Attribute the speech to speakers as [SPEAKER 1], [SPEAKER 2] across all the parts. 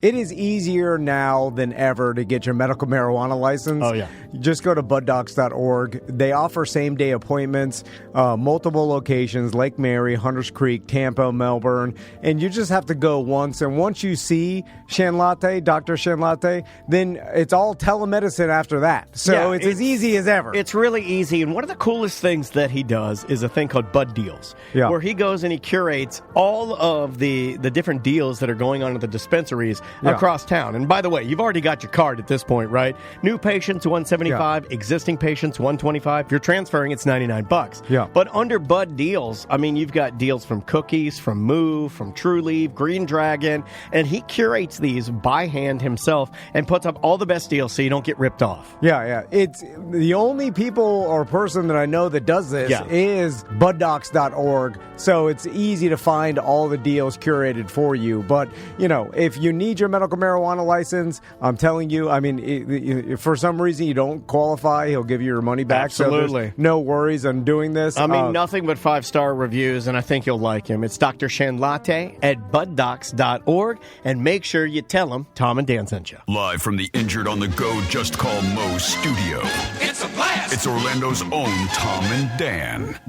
[SPEAKER 1] It is easier now than ever to get your medical marijuana license.
[SPEAKER 2] Oh, yeah.
[SPEAKER 1] Just go to buddocs.org. They offer same-day appointments, multiple locations, Lake Mary, Hunters Creek, Tampa, Melbourne, and you just have to go once. And once you see Shanlate, Dr. Shanlate, then it's all telemedicine after that. So it's as easy as ever.
[SPEAKER 2] It's really easy. And one of the coolest things that he does is a thing called Bud Deals, where he goes and he curates all of the different deals that are going on at the dispensaries across town. And by the way, you've already got your card at this point, right? New patients, $175. Existing patients, $125. If you're transferring, it's $99.
[SPEAKER 1] Yeah.
[SPEAKER 2] But under Bud Deals, I mean, you've got deals from Cookies, from Moo, from True Leaf, Green Dragon, and he curates these by hand himself and puts up all the best deals so you don't get ripped off.
[SPEAKER 1] Yeah. It's the only people or person that I know that does this is buddocs.org. So it's easy to find all the deals curated for you. But, if you need your medical marijuana license, I'm telling you, I mean, if for some reason you don't qualify, he'll give you your money back.
[SPEAKER 2] Absolutely.
[SPEAKER 1] So no worries on doing this.
[SPEAKER 2] I mean, nothing but 5-star reviews, and I think you'll like him. It's Dr. Shanlate at buddocs.org, and make sure you tell him Tom and Dan sent you.
[SPEAKER 3] Live from the Injured on the Go Just Call Mo studio.
[SPEAKER 4] It's a blast!
[SPEAKER 3] It's Orlando's own Tom and Dan.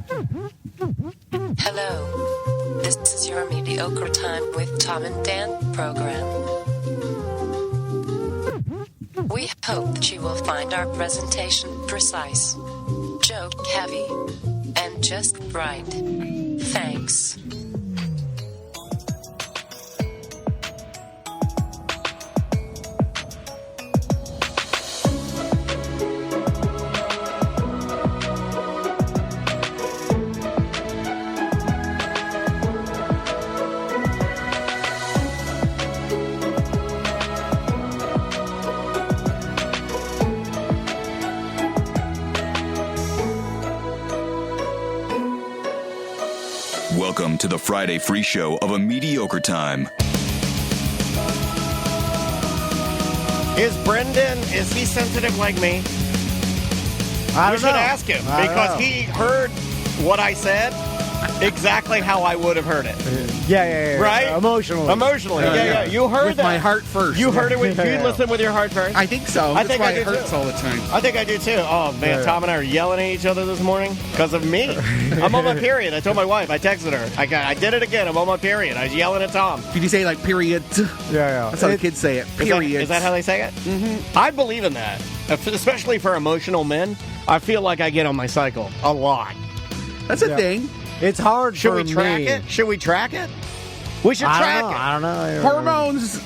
[SPEAKER 5] Hello. This is your Mediocre Time with Tom and Dan program. We hope that you will find our presentation precise, joke heavy, and just right. Thanks.
[SPEAKER 3] Welcome to the Friday free show of A Mediocre Time.
[SPEAKER 2] Is Brendan, is he sensitive like me?
[SPEAKER 1] I
[SPEAKER 2] We
[SPEAKER 1] don't
[SPEAKER 2] should
[SPEAKER 1] know.
[SPEAKER 2] ask him,
[SPEAKER 1] I don't
[SPEAKER 2] because
[SPEAKER 1] know.
[SPEAKER 2] he heard what I said exactly how I would have heard it.
[SPEAKER 1] Yeah.
[SPEAKER 2] Right?
[SPEAKER 1] Emotionally.
[SPEAKER 2] Yeah. You heard
[SPEAKER 6] with
[SPEAKER 2] that.
[SPEAKER 6] my heart first.
[SPEAKER 2] You heard it with, do you
[SPEAKER 1] Yeah.
[SPEAKER 2] listen with your heart first?
[SPEAKER 6] I think so.
[SPEAKER 2] I
[SPEAKER 6] That's
[SPEAKER 2] think
[SPEAKER 6] why
[SPEAKER 2] I do
[SPEAKER 6] it hurts
[SPEAKER 2] too.
[SPEAKER 6] all the time.
[SPEAKER 2] I think I do too. Oh, man,
[SPEAKER 1] Yeah.
[SPEAKER 2] Tom and I are yelling at each other this morning because of me. I'm on my period. I told my wife. I texted her. I did it again. I'm on my period. I was yelling at Tom.
[SPEAKER 6] Did you say like period?
[SPEAKER 1] Yeah.
[SPEAKER 6] That's how the kids say it. Period.
[SPEAKER 2] Is that how they say it? Mm-hmm. I believe in that, especially for emotional men. I feel like I get on my cycle a lot.
[SPEAKER 6] That's a thing.
[SPEAKER 1] It's hard
[SPEAKER 2] Should
[SPEAKER 1] for
[SPEAKER 2] we track
[SPEAKER 1] me.
[SPEAKER 2] it? Should we track it? We should track it.
[SPEAKER 1] I don't know.
[SPEAKER 6] Hormones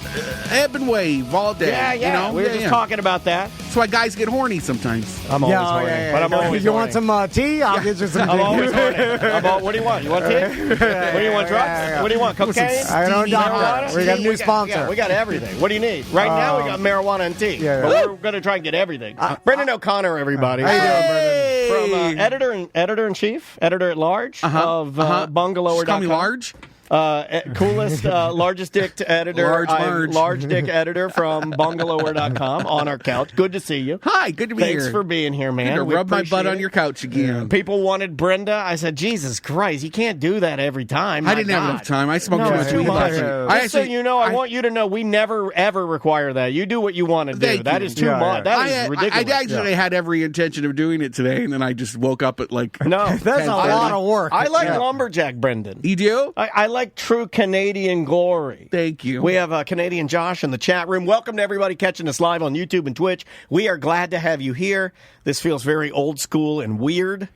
[SPEAKER 6] ebb and wave all day.
[SPEAKER 2] Yeah.
[SPEAKER 6] You know?
[SPEAKER 2] We were just talking about that.
[SPEAKER 6] That's why guys get horny sometimes.
[SPEAKER 2] I'm always horny. But I'm always
[SPEAKER 1] You
[SPEAKER 2] horny.
[SPEAKER 1] want some tea? I'll get you some tea.
[SPEAKER 2] I'm always horny. What do you want? You want tea? What do you want, drugs? What do you want, cocaine?
[SPEAKER 1] I don't know.
[SPEAKER 2] Marijuana?
[SPEAKER 1] We got a new sponsor.
[SPEAKER 2] Yeah, we got everything. What do you need? Right now, we got marijuana and tea.
[SPEAKER 1] Yeah.
[SPEAKER 2] But we're going to try and get everything. Brendan O'Connor, everybody.
[SPEAKER 1] How you doing, Brendan?
[SPEAKER 2] From editor-in-chief, editor-at-large of Bungalower.com.
[SPEAKER 6] Call me large.
[SPEAKER 2] Coolest, largest dick editor.
[SPEAKER 6] Large
[SPEAKER 2] dick editor from bungalower.com on our couch. Good to see you.
[SPEAKER 6] Hi, good to be here.
[SPEAKER 2] Thanks for being here, man.
[SPEAKER 6] Good to
[SPEAKER 2] We
[SPEAKER 6] rub my butt
[SPEAKER 2] appreciate
[SPEAKER 6] on
[SPEAKER 2] it.
[SPEAKER 6] your couch again.
[SPEAKER 2] People wanted Brenda. I said, Jesus Christ, you can't do that every time.
[SPEAKER 6] I didn't have enough time. I smoked too much
[SPEAKER 2] too
[SPEAKER 6] weed
[SPEAKER 2] much.
[SPEAKER 6] last night.
[SPEAKER 2] Just so you know, I want you to know we never, ever require that. You do what you want to do.
[SPEAKER 6] Thank
[SPEAKER 2] That
[SPEAKER 6] you.
[SPEAKER 2] is too much. That is ridiculous.
[SPEAKER 6] I actually had every intention of doing it today, and then I just woke up at like...
[SPEAKER 2] No.
[SPEAKER 1] That's a lot of work.
[SPEAKER 2] I like Lumberjack Brendan.
[SPEAKER 6] You do?
[SPEAKER 2] I like true Canadian glory.
[SPEAKER 6] Thank you.
[SPEAKER 2] We have Canadian Josh in the chat room. Welcome to everybody catching us live on YouTube and Twitch. We are glad to have you here. This feels very old school and weird.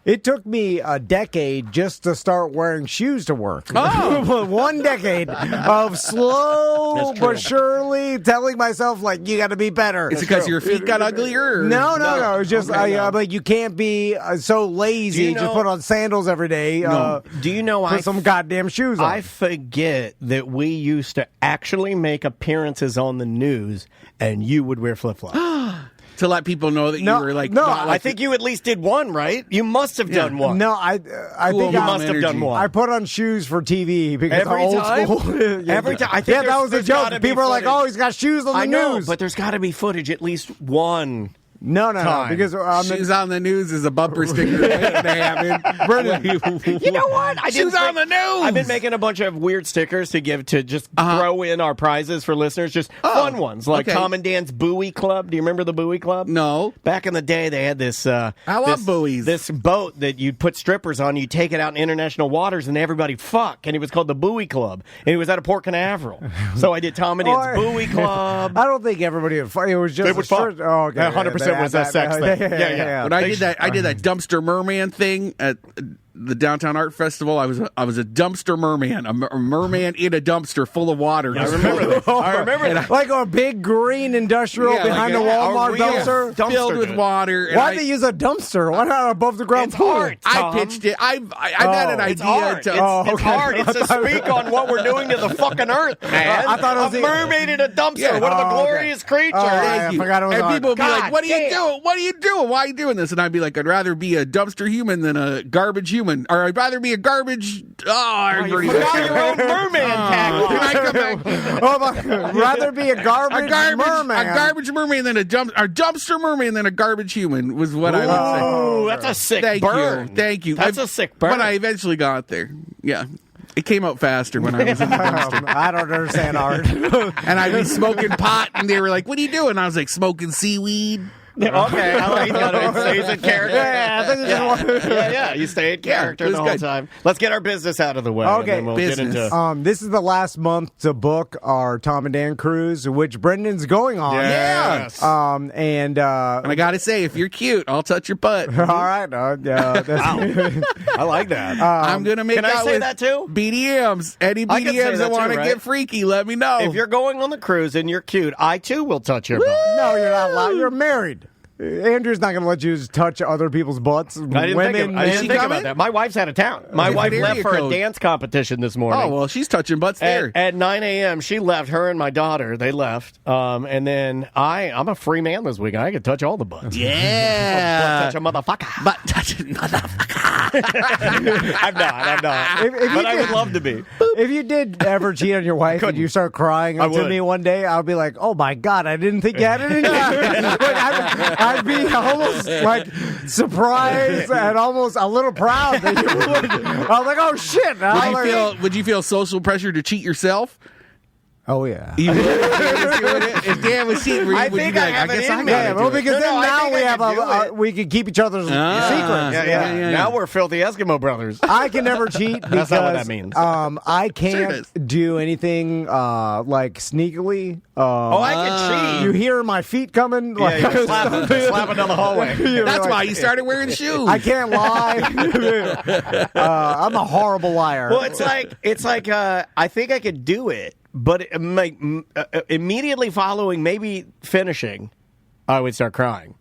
[SPEAKER 1] It took me a decade just to start wearing shoes to work.
[SPEAKER 6] Oh.
[SPEAKER 1] 1 decade of slow but surely telling myself, like, you got to be better.
[SPEAKER 6] Is it because your feet got uglier? Or?
[SPEAKER 1] No. It's just,
[SPEAKER 6] Okay,
[SPEAKER 1] I'm like, you can't be so lazy. Just put on sandals every day.
[SPEAKER 6] No.
[SPEAKER 2] Do you know
[SPEAKER 1] put some goddamn shoes on.
[SPEAKER 2] I forget that we used to actually make appearances on the news, and you would wear flip-flops.
[SPEAKER 6] To let people know that you were like... not
[SPEAKER 2] I think you at least did one, right? You must have done one.
[SPEAKER 1] No, I think
[SPEAKER 2] you
[SPEAKER 1] I
[SPEAKER 2] must have done one.
[SPEAKER 1] I put on shoes for TV because
[SPEAKER 2] Every
[SPEAKER 1] old
[SPEAKER 2] time?
[SPEAKER 1] school.
[SPEAKER 2] Every time. I think
[SPEAKER 1] that was a
[SPEAKER 2] there's gotta
[SPEAKER 1] joke.
[SPEAKER 2] be
[SPEAKER 1] People are like,
[SPEAKER 2] footage.
[SPEAKER 1] "Oh, he's got shoes on the
[SPEAKER 2] I know,
[SPEAKER 1] news."
[SPEAKER 2] but there's got to be footage, at least one.
[SPEAKER 1] No, because
[SPEAKER 6] Shoes on the News is a bumper sticker they have in.
[SPEAKER 1] Brendan,
[SPEAKER 2] you know what?
[SPEAKER 6] Shoes on the News.
[SPEAKER 2] I've been making a bunch of weird stickers to give to just throw in our prizes for listeners, just fun ones like Tom and Dan's Buoy Club. Do you remember the Buoy Club?
[SPEAKER 6] No.
[SPEAKER 2] Back in the day, they had this. I
[SPEAKER 6] love buoys.
[SPEAKER 2] This boat that you'd put strippers on. You take it out in international waters, and everybody fuck. And it was called the Buoy Club, and it was out of Port Canaveral. So I did Tom and Dan's Buoy Club.
[SPEAKER 1] I don't think everybody would fuck. It was just
[SPEAKER 2] they would fuck.
[SPEAKER 1] Oh, okay.
[SPEAKER 2] 100% was that sex thing. Yeah.
[SPEAKER 6] When I did that dumpster merman thing at the Downtown Art Festival. I was a dumpster merman, a merman in a dumpster full of water.
[SPEAKER 2] I remember that. I remember that.
[SPEAKER 1] Like a big green industrial behind the Walmart dumpster
[SPEAKER 6] filled with water.
[SPEAKER 1] Why'd they use a dumpster? Why not above the ground pool?
[SPEAKER 2] Art,
[SPEAKER 6] I pitched it. I had an idea.
[SPEAKER 2] It's hard. It's to speak on what we're doing to the fucking earth, man.
[SPEAKER 1] I thought it was
[SPEAKER 2] a mermaid in a dumpster. One of the glorious creatures.
[SPEAKER 1] I forgot it was
[SPEAKER 6] and people would be like, "What are you
[SPEAKER 2] damn.
[SPEAKER 6] doing? What are you doing? Why are you doing this?" And I'd be like, "I'd rather be a dumpster human than a garbage human, or I'd rather be a garbage."
[SPEAKER 2] You forgot your own merman tagline.
[SPEAKER 6] Can I come back?
[SPEAKER 1] Rather be a garbage merman.
[SPEAKER 6] A garbage merman than a dumpster merman than a garbage human was what I would say.
[SPEAKER 2] Oh, that's a sick burn.
[SPEAKER 6] Thank you.
[SPEAKER 2] That's a sick burn.
[SPEAKER 6] But I eventually got there. Yeah. It came out faster when I was in the dumpster.
[SPEAKER 1] I don't understand art.
[SPEAKER 6] And I'd be smoking pot, and they were like, "What are you doing?" And I was like, "Smoking seaweed."
[SPEAKER 2] Okay, I like that. It stays in character.
[SPEAKER 1] Yeah.
[SPEAKER 2] You stay in character the whole time. Let's get our business out of the way.
[SPEAKER 1] Okay,
[SPEAKER 2] and then we'll get into.
[SPEAKER 1] This is the last month to book our Tom and Dan cruise, which Brendan's going on.
[SPEAKER 2] Yes.
[SPEAKER 1] And
[SPEAKER 6] I gotta say, if you're cute, I'll touch your butt.
[SPEAKER 1] All right.
[SPEAKER 2] I like that.
[SPEAKER 6] I'm gonna make.
[SPEAKER 2] Can I say that too?
[SPEAKER 6] BDMs. Any BDMs that want to get freaky, let me know.
[SPEAKER 2] If you're going on the cruise and you're cute, I too will touch your butt.
[SPEAKER 1] No, you're not allowed. You're married. Andrew's not going to let you just touch other people's butts.
[SPEAKER 2] I didn't think about that. My wife's out of town. My wife left for a dance competition this morning.
[SPEAKER 6] Oh, well, she's touching butts there.
[SPEAKER 2] At 9 a.m., she left. Her and my daughter, they left. And then I'm a free man this weekend. I can touch all the butts.
[SPEAKER 6] Yeah.
[SPEAKER 2] Butt touch a motherfucker.
[SPEAKER 6] Butt touching motherfucker.
[SPEAKER 2] I'm not. But I would love to be.
[SPEAKER 1] If you did ever cheat on your wife and you start crying to me one day, I'll be like, "Oh my God, I didn't think you had it in you." I'd be almost like surprised and almost a little proud that you would. I was like, "Oh shit!"
[SPEAKER 6] Would you feel social pressure to cheat yourself?
[SPEAKER 1] Oh yeah.
[SPEAKER 6] If Dan was cheating, would you be like, I guess I got it.
[SPEAKER 1] Well, because then now we have we can keep each other's secrets.
[SPEAKER 2] Yeah. Now we're filthy Eskimo brothers.
[SPEAKER 1] I can never cheat because
[SPEAKER 2] that's not what that means.
[SPEAKER 1] I can't do anything like sneakily.
[SPEAKER 2] I can cheat.
[SPEAKER 1] You hear my feet coming? Like,
[SPEAKER 2] slapping down the hallway.
[SPEAKER 6] That's why you started wearing shoes.
[SPEAKER 1] I can't lie. I'm a horrible liar.
[SPEAKER 2] Well, it's like I think I could do it. But immediately following, maybe finishing, I would start crying.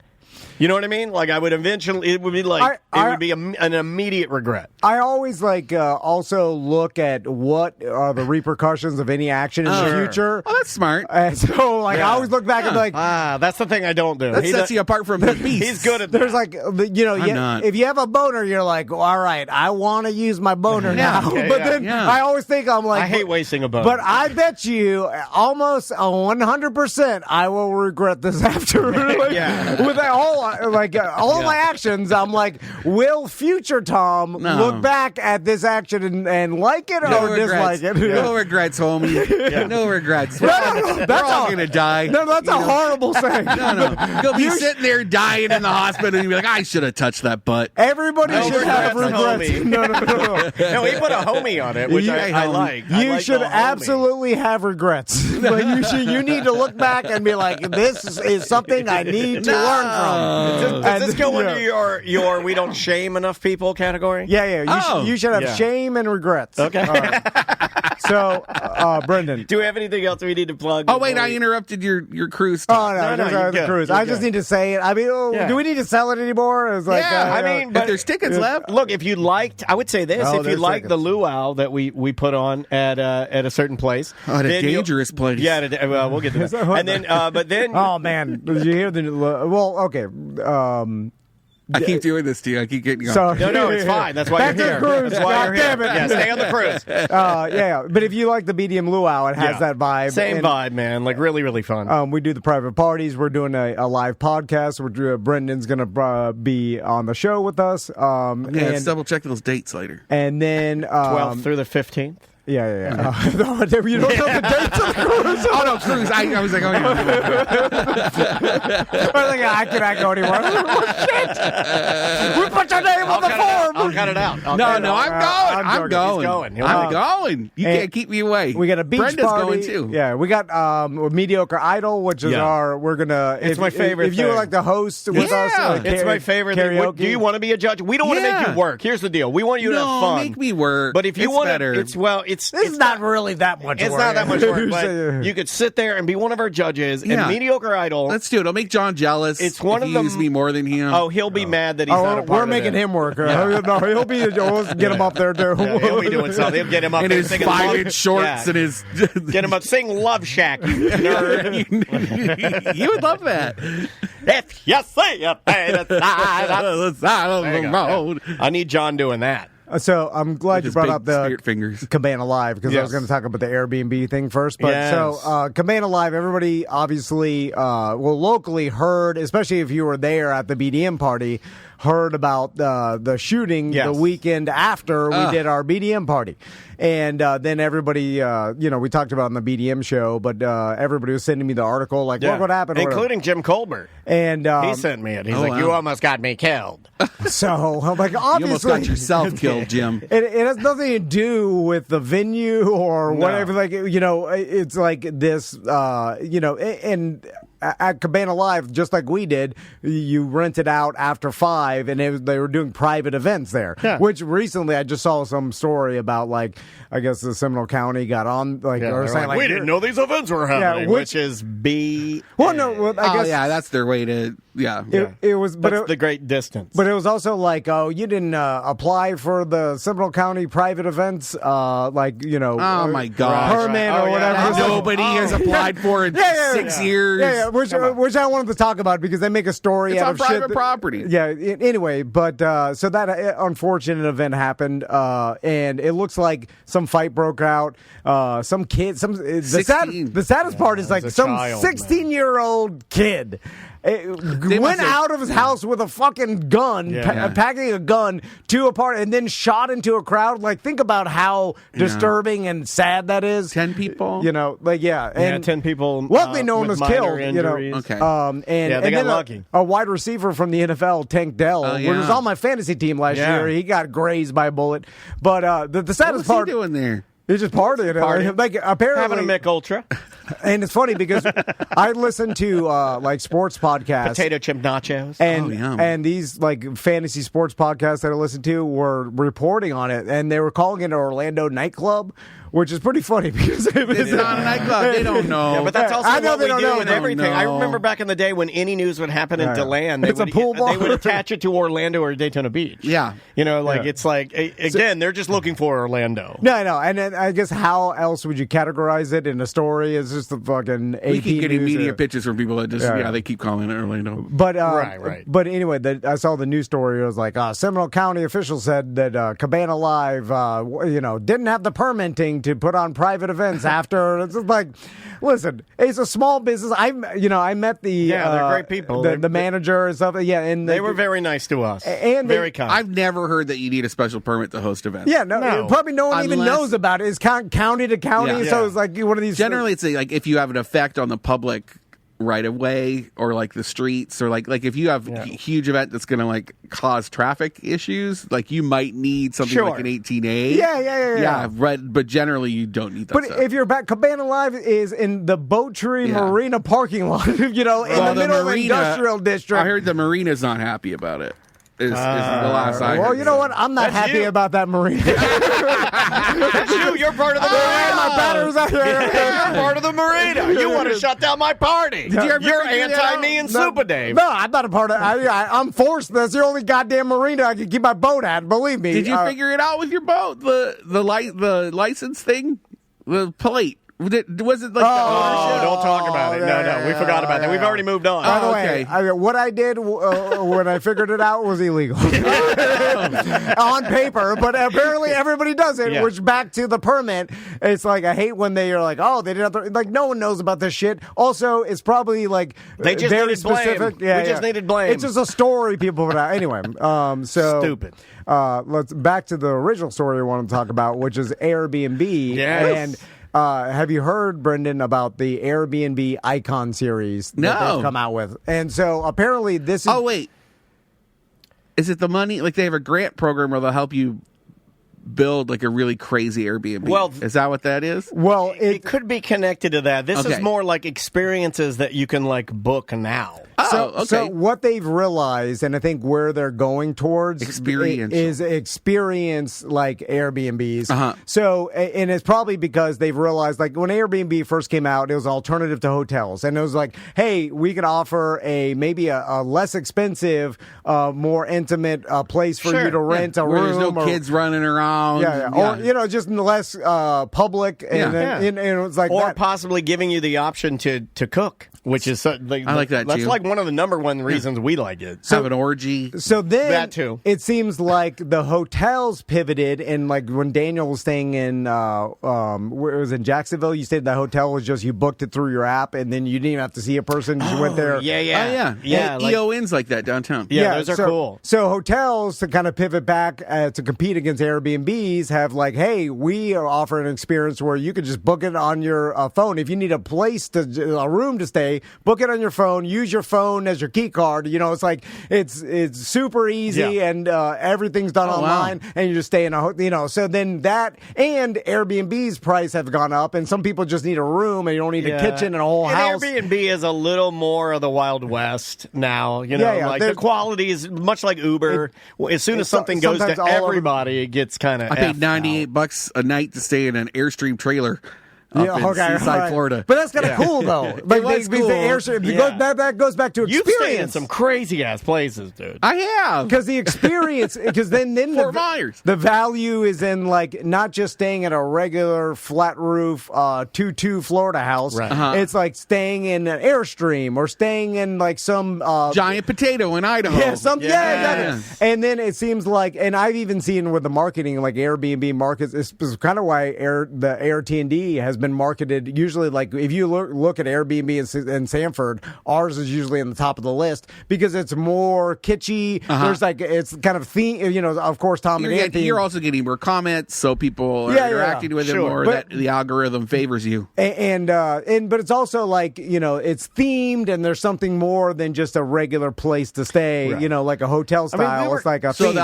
[SPEAKER 2] You know what I mean? Like I would eventually, it would be like it would be an immediate regret.
[SPEAKER 1] I always also look at what are the repercussions of any action in the future.
[SPEAKER 6] Oh, that's smart.
[SPEAKER 1] And so I always look back and be like,
[SPEAKER 2] that's the thing I don't do.
[SPEAKER 6] That sets you apart from the beast.
[SPEAKER 2] He's good at that.
[SPEAKER 1] There's if you have a boner, you're like, all right, I want to use my boner now. But then I always think I'm like,
[SPEAKER 2] I hate wasting a boner.
[SPEAKER 1] But I bet you almost 100% I will regret this after. With all my actions, I'm like, will future Tom look back at this action and like it or dislike it?
[SPEAKER 6] No regrets, homie. No regrets. We're all going to die.
[SPEAKER 1] No, that's a horrible saying.
[SPEAKER 6] No. You'll be sitting there dying in the hospital and you'll be like, I should have touched that butt.
[SPEAKER 1] Everybody should have regrets. No.
[SPEAKER 2] No, he put a homie on it, which I like.
[SPEAKER 1] You should absolutely have regrets. Like you need to look back and be like, this is something I need to learn from.
[SPEAKER 2] Does this go under your we don't shame enough people category?
[SPEAKER 1] Yeah. You should have shame and regrets.
[SPEAKER 2] Okay.
[SPEAKER 1] So, Brendan.
[SPEAKER 2] Do we have anything else we need to plug?
[SPEAKER 6] Oh, wait, I interrupted your cruise.
[SPEAKER 1] Oh, no, the cruise. I just need to say it. I mean, do we need to sell it anymore? It's like,
[SPEAKER 6] but there's tickets left.
[SPEAKER 2] Look, if you liked, I would say this, if you liked the luau that we put on at a certain place.
[SPEAKER 6] Oh, at a dangerous place.
[SPEAKER 2] Yeah, we'll get to that. And then, but then.
[SPEAKER 1] Oh, man. Did you hear the, well, okay.
[SPEAKER 6] I keep doing this to you. I keep getting you.
[SPEAKER 2] No, it's fine. That's why you're here.
[SPEAKER 1] Cruise.
[SPEAKER 2] That's why you're here. Yeah, stay on the cruise.
[SPEAKER 1] But if you like the BDM Luau, it has that vibe.
[SPEAKER 2] Same vibe, man. Like really, really fun.
[SPEAKER 1] We do the private parties. We're doing a live podcast. Brendan's going to be on the show with us.
[SPEAKER 6] Let's double check those dates later.
[SPEAKER 1] And then
[SPEAKER 2] 12th through the 15th.
[SPEAKER 1] Yeah. You don't know the dates of the cruise.
[SPEAKER 6] Oh, no, cruise. I was like, oh, yeah.
[SPEAKER 1] I cannot go anywhere. Shit. We put your name on the form.
[SPEAKER 2] I'll cut it out.
[SPEAKER 6] I'm going. I'm going. I'm going. You can't keep me away.
[SPEAKER 1] We got a beach
[SPEAKER 6] Brenda's
[SPEAKER 1] party.
[SPEAKER 6] Going too.
[SPEAKER 1] Yeah, we got Mediocre Idol, which is we're going to...
[SPEAKER 2] It's my favorite
[SPEAKER 1] If you would like to host with us...
[SPEAKER 2] It's my favorite.
[SPEAKER 1] Karaoke.
[SPEAKER 2] Do you want to be a judge? We don't want to make you work. Here's the deal. We want you to have fun.
[SPEAKER 6] Make me work.
[SPEAKER 2] But if you want to...
[SPEAKER 1] It's not really that much work.
[SPEAKER 2] It's not that much work, but you could sit there and be one of our judges and Mediocre Idol.
[SPEAKER 6] Let's do it. I'll make John jealous.
[SPEAKER 2] It's one of them.
[SPEAKER 6] Use me more than him.
[SPEAKER 2] Oh, he'll be mad that he's not a part
[SPEAKER 1] We're
[SPEAKER 2] of
[SPEAKER 1] making
[SPEAKER 2] it.
[SPEAKER 1] him work. No, he'll be. We'll get him up there too.
[SPEAKER 2] Yeah, he'll be doing something. He'll get him up
[SPEAKER 6] in
[SPEAKER 2] there
[SPEAKER 6] his
[SPEAKER 2] singing
[SPEAKER 6] 5-inch shorts and his.
[SPEAKER 2] Get him up, sing Love Shack, you nerd.
[SPEAKER 6] You would love that.
[SPEAKER 2] If you see a pain
[SPEAKER 6] on the side of the road.
[SPEAKER 2] I need John doing that.
[SPEAKER 1] So I'm glad you brought up the
[SPEAKER 6] fingers.
[SPEAKER 1] Cabana Live because I was going to talk about the Airbnb thing first. But so Cabana Live, everybody obviously locally heard, especially if you were there at the BDM party, heard about the shooting the weekend after we did our BDM party. And then everybody, we talked about it on the BDM show, but everybody was sending me the article, like, look what happened.
[SPEAKER 2] Including Jim Colbert.
[SPEAKER 1] And
[SPEAKER 2] he sent me it. He's you almost got me killed.
[SPEAKER 1] So I'm like, obviously.
[SPEAKER 6] You almost got yourself killed, Jim.
[SPEAKER 1] It has nothing to do with the venue or whatever. Like, it's like this, and at Cabana Live, just like we did, you rented out after 5, and they were doing private events there. Yeah. Which recently I just saw some story about, like, I guess the Seminole County got on, like, or saying like,
[SPEAKER 2] we didn't know these events were happening, which is B.
[SPEAKER 1] Well, no, I guess
[SPEAKER 6] that's their way to
[SPEAKER 1] It was, but
[SPEAKER 2] that's the great distance.
[SPEAKER 1] But it was also like, oh, you didn't apply for the Seminole County private events, oh
[SPEAKER 6] my God,
[SPEAKER 1] permit or whatever.
[SPEAKER 6] Nobody has applied for in 6 years.
[SPEAKER 1] Yeah, which I wanted to talk about because they make a story out of
[SPEAKER 6] private
[SPEAKER 1] shit
[SPEAKER 6] property.
[SPEAKER 1] Yeah. Anyway, but so that unfortunate event happened, and it looks like some fight broke out. Some kid, the saddest part is like some 16-year-old kid. Went out of his house with a fucking gun, packing a gun to a party, and then shot into a crowd. Like, think about how disturbing and sad that is.
[SPEAKER 6] 10 people?
[SPEAKER 1] 10
[SPEAKER 2] people.
[SPEAKER 1] Luckily, no one was killed.
[SPEAKER 2] Injuries.
[SPEAKER 6] Okay.
[SPEAKER 2] They got lucky.
[SPEAKER 1] A wide receiver from the NFL, Tank Dell, which was on my fantasy team last year. He got grazed by a bullet. But the saddest part.
[SPEAKER 6] What's he doing there?
[SPEAKER 1] He's just partying. Like, apparently,
[SPEAKER 2] having a Mick Ultra.
[SPEAKER 1] And it's funny because I listen to like sports podcasts,
[SPEAKER 2] potato chip nachos,
[SPEAKER 1] and these like fantasy sports podcasts that I listen to were reporting on it, and they were calling it an Orlando nightclub. Which is pretty funny because
[SPEAKER 6] it's not a nightclub. They don't know.
[SPEAKER 2] Yeah, but that's also what we do with everything.
[SPEAKER 6] Know.
[SPEAKER 2] I remember back in the day when any news would happen in DeLand, they would attach it to Orlando or Daytona Beach.
[SPEAKER 6] Yeah.
[SPEAKER 2] It's like, again, they're just looking for Orlando.
[SPEAKER 1] No, I know. And then I guess how else would you categorize it in a story? It's just the fucking AP
[SPEAKER 6] We keep getting media
[SPEAKER 1] or,
[SPEAKER 6] pictures from people that just, they keep calling it Orlando.
[SPEAKER 1] But,
[SPEAKER 2] right.
[SPEAKER 1] But anyway, I saw the news story. It was like, Seminole County officials said that Cabana Live, didn't have the permitting to put on private events after. It's just like, listen, it's a small business. I met
[SPEAKER 2] they're great people.
[SPEAKER 1] The manager and stuff. Yeah, and
[SPEAKER 2] they were very nice to us.
[SPEAKER 1] And
[SPEAKER 2] very kind.
[SPEAKER 6] I've never heard that you need a special permit to host events.
[SPEAKER 1] Yeah, no. Probably no one even knows about it. It's county to county, so it's like one of these.
[SPEAKER 6] Generally, it's like if you have an effect on the public right of way or like the streets or like if you have a huge event that's going to like cause traffic issues, like you might need something like an 18A.
[SPEAKER 1] Yeah.
[SPEAKER 6] But generally you don't need that.
[SPEAKER 1] But
[SPEAKER 6] stuff.
[SPEAKER 1] if you're back, Cabana Live is in the Boat Tree Marina parking lot, in the middle of the industrial district.
[SPEAKER 6] I heard the marina's not happy about it. Is the last I heard.
[SPEAKER 1] Well, you know what? I'm not happy about that marina.
[SPEAKER 2] That's you. You're part of the marina.
[SPEAKER 1] My battery's out here.
[SPEAKER 2] You're part of the marina. You want to shut down my party. You're anti-me and Super Dave.
[SPEAKER 1] No, I'm not a part of it. I'm forced. That's the only goddamn marina I can keep my boat at. Believe me.
[SPEAKER 6] Did you figure it out with your boat? The license thing? The plate? Was it like
[SPEAKER 2] don't talk about it. We forgot about that. We've already moved on.
[SPEAKER 1] By the way, what I did when I figured it out was illegal on paper, but apparently everybody does it. Which back to the permit, it's like I hate when they are like, oh, they didn't have to, like no one knows about this shit. Also, it's probably like
[SPEAKER 2] they just
[SPEAKER 1] very
[SPEAKER 2] needed
[SPEAKER 1] specific.
[SPEAKER 2] Blame. We just needed blame.
[SPEAKER 1] It's just a story people put out. Anyway, so
[SPEAKER 2] stupid.
[SPEAKER 1] Let's back to the original story I want to talk about, which is Airbnb.
[SPEAKER 2] Yes.
[SPEAKER 1] And have you heard, Brendan, about the Airbnb Icon series that they've come out with? And so apparently this is...
[SPEAKER 6] Oh, wait. Is it the money? Like they have a grant program where they'll help you build like a really crazy Airbnb.
[SPEAKER 2] Well,
[SPEAKER 6] is that what that is?
[SPEAKER 1] Well,
[SPEAKER 2] it could be connected to that. This is more like experiences that you can like book now.
[SPEAKER 1] So what they've realized, and I think where they're going towards is experience like Airbnbs. So, and it's probably because they've realized, like when Airbnb first came out, it was an alternative to hotels, and it was like, hey, we can offer maybe a less expensive, more intimate place for you to rent a room.
[SPEAKER 6] Where there's no kids running around.
[SPEAKER 1] Or just less public, and it was like
[SPEAKER 2] or possibly giving you the option to cook. Which is I
[SPEAKER 6] like that.
[SPEAKER 2] That's like one of the number one reasons we like it.
[SPEAKER 6] Have an orgy.
[SPEAKER 1] So then
[SPEAKER 2] that too.
[SPEAKER 1] It seems like the hotels pivoted, and like when Daniel was staying in, where it was in Jacksonville, you stayed the hotel was just you booked it through your app, and then you didn't even have to see a person. You went there.
[SPEAKER 6] Yeah. EO Inn's like that downtown.
[SPEAKER 2] Yeah, those are cool.
[SPEAKER 1] So hotels to kind of pivot back to compete against Airbnbs have like, hey, we are offering an experience where you could just book it on your phone. If you need a room to stay, book it on your phone. Use your phone as your key card. It's like it's super easy, and everything's done online, and you just stay in a hotel. So then that and Airbnb's price have gone up, and some people just need a room, and you don't need a kitchen and a whole house.
[SPEAKER 2] Airbnb is a little more of the Wild West now. Like the quality is much like Uber. As soon as something goes to everybody, it gets kind of.
[SPEAKER 6] I paid $98 a night to stay in an Airstream trailer. Seaside, Florida.
[SPEAKER 1] But that's kind of cool, though. Like,
[SPEAKER 6] cool.
[SPEAKER 1] That goes back to experience.
[SPEAKER 2] You've stayed in some crazy-ass places, dude.
[SPEAKER 6] I have.
[SPEAKER 1] Because the experience, because then
[SPEAKER 6] Fort Myers.
[SPEAKER 1] The value is in, like, not just staying at a regular flat roof 2-2 Florida house. Right. It's like staying in an Airstream or staying in, like, some...
[SPEAKER 6] Giant Potato in Idaho.
[SPEAKER 1] Exactly. And then it seems like, and I've even seen with the marketing, like Airbnb markets, it's kind of why the AirTND has been marketed. Usually, like if you look at Airbnb in Sanford, ours is usually in the top of the list because it's more kitschy. There's like it's kind of theme. Of course, Tom and Anthony.
[SPEAKER 6] You're also getting more comments, so people are interacting with it more. That the algorithm favors you.
[SPEAKER 1] And but it's also like it's themed, and there's something more than just a regular place to stay. Right. Like a hotel style. It's like a theme.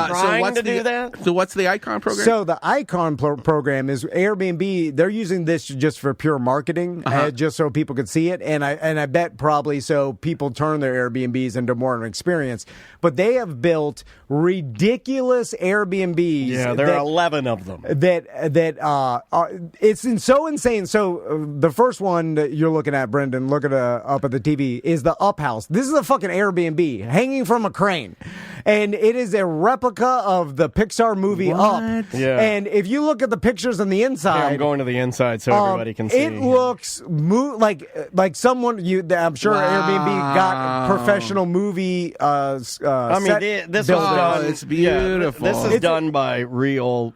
[SPEAKER 6] So what's the Icon program?
[SPEAKER 1] So the Icon program is Airbnb. They're using this just for pure marketing, just so people could see it, and I bet probably so people turn their Airbnbs into more of an experience. But they have built ridiculous Airbnbs.
[SPEAKER 2] Yeah, there are 11 of them.
[SPEAKER 1] It's so insane. So the first one that you're looking at, Brendan, look at up at the TV, is the Up House. This is a fucking Airbnb hanging from a crane, and it is a replica of the Pixar movie Up.
[SPEAKER 2] Yeah.
[SPEAKER 1] And if you look at the pictures on the inside,
[SPEAKER 2] I'm going to the inside so everybody can see.
[SPEAKER 1] It looks like someone. I'm sure Airbnb got professional movie.
[SPEAKER 2] This was done.
[SPEAKER 6] It's beautiful.
[SPEAKER 2] This is done by real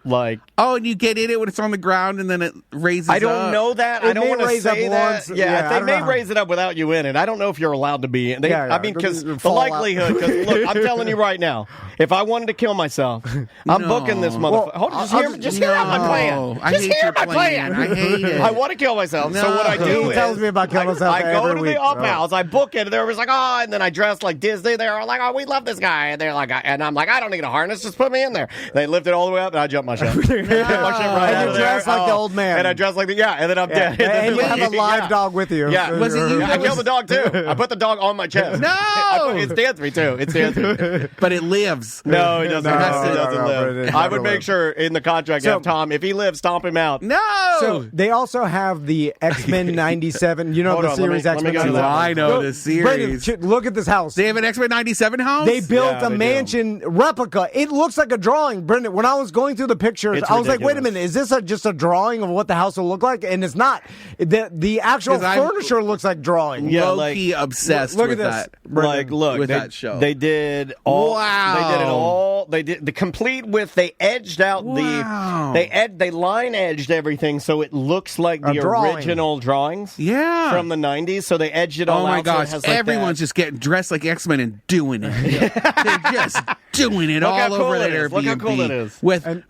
[SPEAKER 6] and you get in it when it's on the ground, and then it raises.
[SPEAKER 2] I don't know that. I don't want to say that.
[SPEAKER 1] Yeah,
[SPEAKER 2] they may raise it up without you in it. I don't know if you're allowed to be in. Because the likelihood. Because look, I'm telling you right now, if I wanted to kill myself, I'm booking this motherfucker. Just hear out my plan.
[SPEAKER 6] Just hear my plan. I hate it.
[SPEAKER 2] I want to kill myself. No. So what I do
[SPEAKER 1] is tells me about killing myself.
[SPEAKER 2] I go to the Up House. I book it. There was like, and then I dress like Disney. They're like, we love this guy. And they're like, and I'm like, I don't need a harness. Just put me in there. They lift it all the way up, and I jump my shit.
[SPEAKER 1] And you dress like the old man.
[SPEAKER 2] And I dress like and then I'm dead.
[SPEAKER 1] And you have a live dog with you.
[SPEAKER 2] Yeah, I killed the dog too. I put the dog on my chest.
[SPEAKER 6] No,
[SPEAKER 2] it stands me too. It stands me.
[SPEAKER 6] but it lives.
[SPEAKER 2] No, he doesn't. He doesn't live. I would make
[SPEAKER 1] live.
[SPEAKER 2] sure in the contract to have Tom, if he lives, stomp him out.
[SPEAKER 6] No.
[SPEAKER 1] So they also have the X-Men 97. You know
[SPEAKER 2] Hold
[SPEAKER 1] the
[SPEAKER 2] on,
[SPEAKER 1] series
[SPEAKER 2] let me
[SPEAKER 1] X-Men
[SPEAKER 2] go to
[SPEAKER 1] 97?
[SPEAKER 2] that.
[SPEAKER 6] I know the series.
[SPEAKER 1] Brandon, look at this house.
[SPEAKER 6] They have an X-Men 97 house?
[SPEAKER 1] They built a
[SPEAKER 2] they
[SPEAKER 1] mansion replica. It looks like a drawing, Brendan. When I was going through the pictures,
[SPEAKER 2] It's
[SPEAKER 1] I was like, wait a
[SPEAKER 2] ridiculous.
[SPEAKER 1] minute, is this just a drawing of what the house will look like? And it's not. The actual
[SPEAKER 6] 'Cause I'm
[SPEAKER 1] furniture looks like drawing.
[SPEAKER 2] Yeah,
[SPEAKER 6] low-key obsessed
[SPEAKER 1] look
[SPEAKER 6] with
[SPEAKER 1] at this.
[SPEAKER 6] that.
[SPEAKER 2] Like, look,
[SPEAKER 6] with
[SPEAKER 2] they,
[SPEAKER 6] that show.
[SPEAKER 2] They did all.
[SPEAKER 6] Wow.
[SPEAKER 2] They did it all. They did the complete with. They edged out
[SPEAKER 6] Wow.
[SPEAKER 2] They line edged everything so it looks like the
[SPEAKER 1] drawing.
[SPEAKER 2] original drawings.
[SPEAKER 6] Yeah.
[SPEAKER 2] From the 90s. So they edged it all
[SPEAKER 6] Oh my
[SPEAKER 2] out. So it
[SPEAKER 6] gosh!
[SPEAKER 2] has like
[SPEAKER 6] Everyone's
[SPEAKER 2] that.
[SPEAKER 6] just getting dressed like X-Men and doing it. They're just doing it
[SPEAKER 2] Look how
[SPEAKER 6] all
[SPEAKER 2] cool
[SPEAKER 6] over
[SPEAKER 2] it
[SPEAKER 6] that
[SPEAKER 2] is.
[SPEAKER 6] Airbnb.
[SPEAKER 2] Look how cool it is.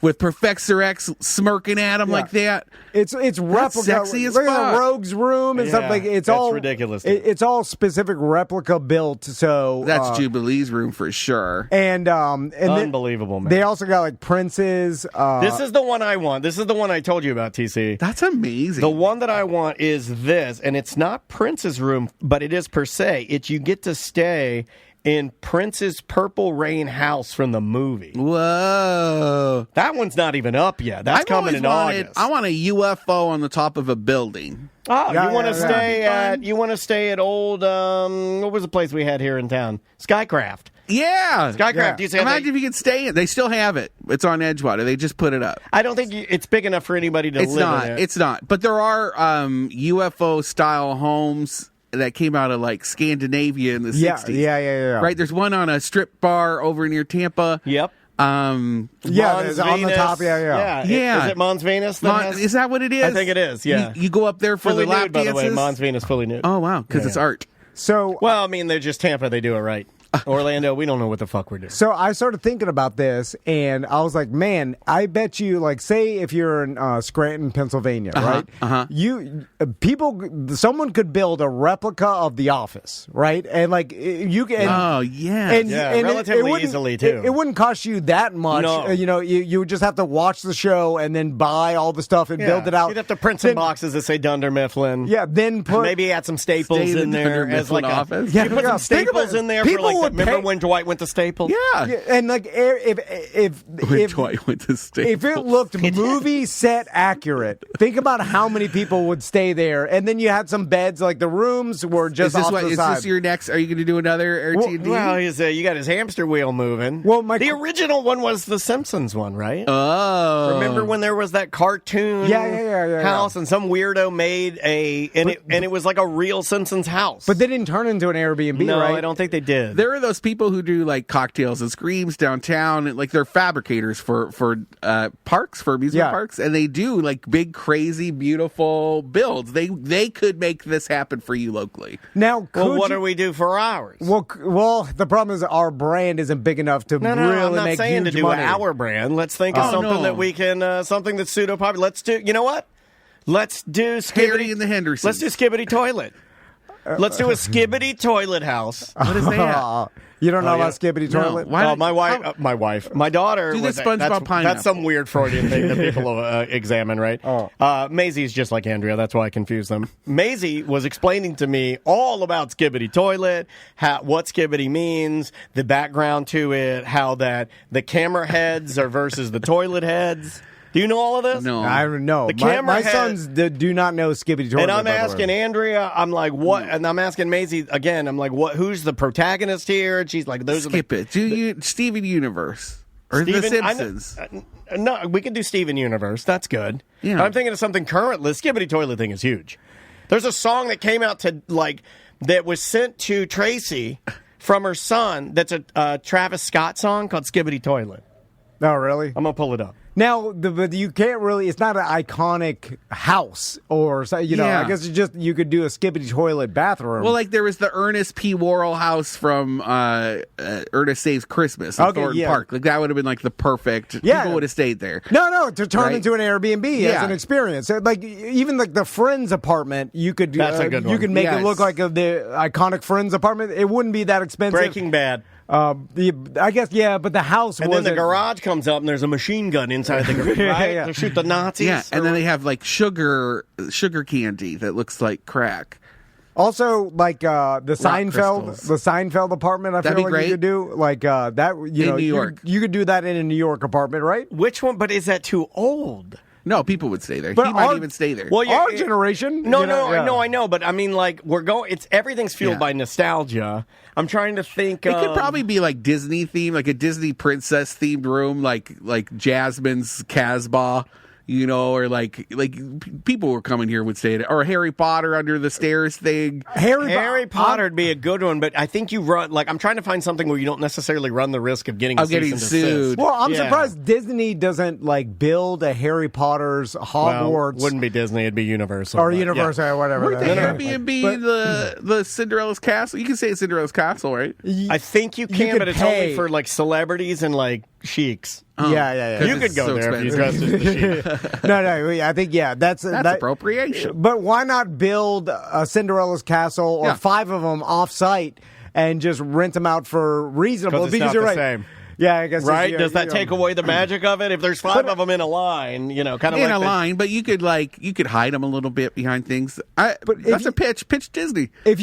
[SPEAKER 6] With Professor X smirking at him like that.
[SPEAKER 1] It's replica.
[SPEAKER 6] sexy as
[SPEAKER 1] Look at
[SPEAKER 6] fuck.
[SPEAKER 1] the Rogue's room and
[SPEAKER 2] Yeah,
[SPEAKER 1] stuff like it's
[SPEAKER 2] that's
[SPEAKER 1] all
[SPEAKER 2] ridiculous.
[SPEAKER 1] It's all specific replica built. So
[SPEAKER 6] That's Jubilee's room for sure.
[SPEAKER 1] and then
[SPEAKER 2] Unbelievable, man.
[SPEAKER 1] they also got like princes.
[SPEAKER 2] This is the one I want. This is the one I told you about, TC.
[SPEAKER 6] That's amazing.
[SPEAKER 2] The one that I want is this, and it's not Prince's room, but it is per se. It's you get to stay in Prince's Purple Rain house from the movie.
[SPEAKER 6] Whoa!
[SPEAKER 2] That one's not even up yet. That's
[SPEAKER 6] I've
[SPEAKER 2] coming
[SPEAKER 6] always
[SPEAKER 2] in
[SPEAKER 6] wanted.
[SPEAKER 2] August.
[SPEAKER 6] I want a UFO on the top of a building.
[SPEAKER 2] Oh,
[SPEAKER 1] Yeah,
[SPEAKER 2] you want to
[SPEAKER 1] yeah, yeah.
[SPEAKER 2] stay
[SPEAKER 6] That'd
[SPEAKER 2] at?
[SPEAKER 6] be
[SPEAKER 2] You want to stay at old? What was the place we had here in town? Skycraft.
[SPEAKER 6] Yeah,
[SPEAKER 2] Skycraft used to have
[SPEAKER 6] Imagine
[SPEAKER 2] that-
[SPEAKER 6] if you could stay in. They still have it. It's on Edgewater. They just put it up.
[SPEAKER 2] I don't think it's big enough for anybody to
[SPEAKER 6] It's
[SPEAKER 2] live
[SPEAKER 6] not.
[SPEAKER 2] in it.
[SPEAKER 6] It's not. But there are UFO style homes that came out of like Scandinavia in the 60s.
[SPEAKER 1] Yeah.
[SPEAKER 6] Right? There's one on a strip bar over near Tampa.
[SPEAKER 2] Yep.
[SPEAKER 1] Yeah,
[SPEAKER 2] Mons
[SPEAKER 1] there's on the
[SPEAKER 2] Venus.
[SPEAKER 1] top, yeah.
[SPEAKER 6] Yeah.
[SPEAKER 2] Is it Mons Venus? That has-
[SPEAKER 6] Is that what it is?
[SPEAKER 2] I think it is, yeah.
[SPEAKER 6] You go up there for
[SPEAKER 2] fully
[SPEAKER 6] the lap
[SPEAKER 2] nude, by the way.
[SPEAKER 6] dances?
[SPEAKER 2] Mons Venus fully nude.
[SPEAKER 6] Oh, wow. Because it's art.
[SPEAKER 1] So
[SPEAKER 2] Well, I mean, they're just Tampa. They do it right. Orlando, we don't know what the fuck we're doing.
[SPEAKER 1] So I started thinking about this, and I was like, man, I bet you, like, say if you're in Scranton, Pennsylvania, right? Someone could build a replica of The Office, right? And like you can.
[SPEAKER 6] Oh, yeah.
[SPEAKER 2] relatively
[SPEAKER 1] wouldn't-
[SPEAKER 2] easily, too.
[SPEAKER 1] It wouldn't cost you that much.
[SPEAKER 2] No.
[SPEAKER 1] You would just have to watch the show and then buy all the stuff and build it out.
[SPEAKER 2] You'd have to print some
[SPEAKER 1] Then-
[SPEAKER 2] boxes that say Dunder Mifflin.
[SPEAKER 1] Yeah, then put
[SPEAKER 2] Maybe add some staples
[SPEAKER 6] Stay
[SPEAKER 2] in
[SPEAKER 6] the
[SPEAKER 2] there
[SPEAKER 6] Dunder
[SPEAKER 2] as like
[SPEAKER 6] Mifflin
[SPEAKER 2] a
[SPEAKER 6] office.
[SPEAKER 1] Yeah,
[SPEAKER 2] You put some
[SPEAKER 1] think about
[SPEAKER 2] staples
[SPEAKER 1] it.
[SPEAKER 2] in there for
[SPEAKER 1] People
[SPEAKER 2] like.
[SPEAKER 1] would
[SPEAKER 2] Remember
[SPEAKER 1] pay-
[SPEAKER 2] when Dwight went to Staples?
[SPEAKER 6] Yeah.
[SPEAKER 1] Yeah, and like if
[SPEAKER 6] Dwight went to Staples.
[SPEAKER 1] if it looked movie set accurate, think about how many people would stay there. And then you had some beds, like the rooms were just off the
[SPEAKER 6] Is
[SPEAKER 1] side.
[SPEAKER 6] this your next? Are you going to do another Airbnb?
[SPEAKER 2] Well, you got his hamster wheel moving.
[SPEAKER 1] Well,
[SPEAKER 2] the original one was the Simpsons one, right?
[SPEAKER 6] Oh,
[SPEAKER 2] Remember when there was that cartoon
[SPEAKER 1] Yeah.
[SPEAKER 2] house and some weirdo made it was like a real Simpsons house.
[SPEAKER 1] But they didn't turn into an Airbnb,
[SPEAKER 2] no,
[SPEAKER 1] right?
[SPEAKER 2] I don't think they did.
[SPEAKER 6] There are those people who do like cocktails and screams downtown, and like they're fabricators for parks, for amusement parks, and they do like big, crazy, beautiful builds. They could make this happen for you locally.
[SPEAKER 1] Now,
[SPEAKER 2] well, what do we do for ours?
[SPEAKER 1] Well, the problem is our brand isn't big enough to really
[SPEAKER 2] I'm not
[SPEAKER 1] make
[SPEAKER 2] saying
[SPEAKER 1] huge
[SPEAKER 2] to do
[SPEAKER 1] money.
[SPEAKER 2] our brand. Let's think of something that we can, something that's pseudo popular. Let's do. You know what? Let's do
[SPEAKER 6] Harry and the Hendersons.
[SPEAKER 2] Let's do Skibbity Toilet. Let's do a Skibbity Toilet house.
[SPEAKER 6] What is that?
[SPEAKER 1] You don't know about Skibbity Toilet?
[SPEAKER 6] Why
[SPEAKER 2] my daughter.
[SPEAKER 6] Do the
[SPEAKER 2] was
[SPEAKER 6] SpongeBob pineapple.
[SPEAKER 2] That's some weird Freudian thing that people examine, right? Maisie's just like Andrea. That's why I confuse them. Maisie was explaining to me all about Skibbity Toilet, what Skibbity means, the background to it, how that the camera heads are versus the toilet heads. Do you know all of this?
[SPEAKER 6] No.
[SPEAKER 1] I don't know.
[SPEAKER 2] The
[SPEAKER 1] My sons do not know Skibbity Toilet.
[SPEAKER 2] And I'm
[SPEAKER 1] by the way.
[SPEAKER 2] asking Andrea, I'm like, what? And I'm asking Maisie again, I'm like, what? Who's the protagonist here? And she's like, those
[SPEAKER 6] Skip
[SPEAKER 2] are
[SPEAKER 6] it. Do you Steven Universe or The Simpsons?
[SPEAKER 2] No, we can do Steven Universe. That's good.
[SPEAKER 6] Yeah.
[SPEAKER 2] I'm thinking of something current. The Skibbity Toilet thing is huge. There's a song that came out that was sent to Tracy from her son. That's a Travis Scott song called Skibbity Toilet.
[SPEAKER 1] Oh, really?
[SPEAKER 2] I'm gonna pull it up.
[SPEAKER 1] Now, but you can't really. It's not an iconic house, or
[SPEAKER 6] Yeah.
[SPEAKER 1] I guess you could do a Skibbity Toilet bathroom.
[SPEAKER 6] Well, like there was the Ernest P. Worrell house from Ernest Saves Christmas in Thornton Park. Like that would have been like the perfect.
[SPEAKER 1] Yeah.
[SPEAKER 6] People would have stayed there.
[SPEAKER 1] No, to turn
[SPEAKER 6] Right?
[SPEAKER 1] into an Airbnb as an experience. Like even like the Friends apartment, you could
[SPEAKER 2] That's a good
[SPEAKER 1] you
[SPEAKER 2] one.
[SPEAKER 1] could make
[SPEAKER 6] Yes.
[SPEAKER 1] it look like the iconic Friends apartment. It wouldn't be that expensive.
[SPEAKER 2] Breaking Bad.
[SPEAKER 1] I guess but the house
[SPEAKER 2] And then
[SPEAKER 1] wasn't.
[SPEAKER 2] the garage comes up and there's a machine gun inside the garage, right?
[SPEAKER 1] Yeah.
[SPEAKER 2] To shoot the Nazis.
[SPEAKER 6] Yeah, and then they have like sugar candy that looks like crack.
[SPEAKER 1] Also, like the Seinfeld apartment.
[SPEAKER 6] That'd
[SPEAKER 1] feel
[SPEAKER 6] be
[SPEAKER 1] like
[SPEAKER 6] great.
[SPEAKER 1] you could do like that. You know,
[SPEAKER 6] New York.
[SPEAKER 1] You could do that in a New York apartment, right?
[SPEAKER 2] Which one? But is that too old?
[SPEAKER 6] No, people would stay there.
[SPEAKER 1] But
[SPEAKER 6] he might even stay there.
[SPEAKER 2] Well,
[SPEAKER 1] Our generation.
[SPEAKER 2] No, I know, but I mean, like we're going. It's everything's fueled by nostalgia. I'm trying to think.
[SPEAKER 6] It could probably be like Disney themed, like a Disney princess themed room, like Jasmine's Casbah. You know, or like people were coming here would say it, or Harry Potter under the stairs thing.
[SPEAKER 2] Harry Potter would be a good one, but I think you run like I'm trying to find something where you don't necessarily run the risk of getting
[SPEAKER 6] sued.
[SPEAKER 1] Well, I'm surprised Disney doesn't like build a Harry Potter's Hogwarts.
[SPEAKER 2] Well, wouldn't be Disney; it'd be Universal
[SPEAKER 1] or Universal or whatever.
[SPEAKER 6] Weren't they Airbnb the Cinderella's castle? You can say it's Cinderella's castle, right?
[SPEAKER 2] I think you can, but it's only for like celebrities and like sheiks.
[SPEAKER 1] Yeah.
[SPEAKER 2] You could go there if you dressed as the sheik.
[SPEAKER 1] No, I think that's
[SPEAKER 6] appropriation.
[SPEAKER 1] But why not build a Cinderella's castle or 5 of them off-site and just rent them out for reasonable?
[SPEAKER 2] Because you're right. Same.
[SPEAKER 1] Yeah, I guess.
[SPEAKER 2] Right? Does that take away the magic of it? If there's 5 of them in a line, kind of
[SPEAKER 6] in a line, but you could hide them a little bit behind things. But that's a pitch. Pitch Disney.
[SPEAKER 1] If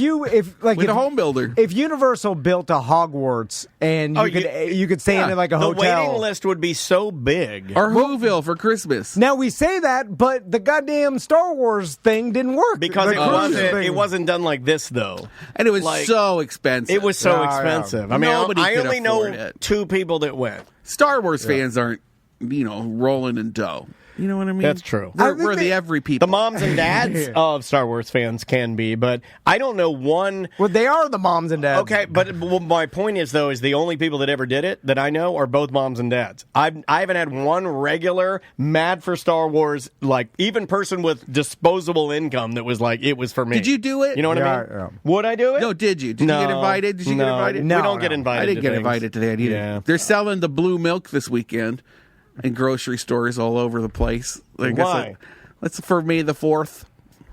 [SPEAKER 6] a home builder.
[SPEAKER 1] If Universal built a Hogwarts and you could stay in it like a hotel,
[SPEAKER 2] the waiting list would be so big.
[SPEAKER 6] Or Whoville for Christmas.
[SPEAKER 1] Now we say that, but the goddamn Star Wars thing didn't work
[SPEAKER 2] because it wasn't done like this though,
[SPEAKER 6] and it was so expensive.
[SPEAKER 2] It was so expensive.
[SPEAKER 6] Yeah.
[SPEAKER 2] I mean,
[SPEAKER 6] I
[SPEAKER 2] only know 2 people that went.
[SPEAKER 6] Star Wars fans aren't, rolling in dough. You know what I mean?
[SPEAKER 2] That's true.
[SPEAKER 6] We're the every people.
[SPEAKER 2] The moms and dads of Star Wars fans can be, but I don't know one.
[SPEAKER 1] Well, they are the moms and dads.
[SPEAKER 2] Okay, but my point is, though, is the only people that ever did it that I know are both moms and dads. I haven't had one regular mad for Star Wars, like even person with disposable income that was like, it was for me.
[SPEAKER 6] Did you do it?
[SPEAKER 2] You know what I mean?
[SPEAKER 1] Yeah.
[SPEAKER 2] Would I do it?
[SPEAKER 6] No, did you? Did you get invited? Did you get invited?
[SPEAKER 2] No, we don't get invited.
[SPEAKER 6] I didn't get invited to that either.
[SPEAKER 2] Yeah.
[SPEAKER 6] They're selling the blue milk this weekend in grocery stores all over the place.
[SPEAKER 2] Why?
[SPEAKER 6] That's for May the 4th.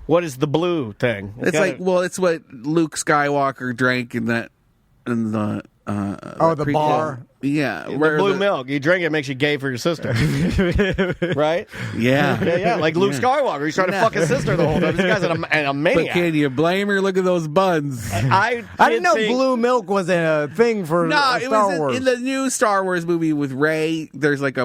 [SPEAKER 2] What is the blue thing?
[SPEAKER 6] It's what Luke Skywalker drank in the
[SPEAKER 1] the bar.
[SPEAKER 6] Yeah,
[SPEAKER 2] the blue milk. You drink it, makes you gay for your sister, right?
[SPEAKER 6] Yeah.
[SPEAKER 2] Like Luke Skywalker, he's trying to fuck his sister the whole time. This guy's a maniac.
[SPEAKER 6] But can you blame her? Look at those buns.
[SPEAKER 1] I didn't know blue milk was a thing for Star Wars.
[SPEAKER 6] In the new Star Wars movie with Rey. There's like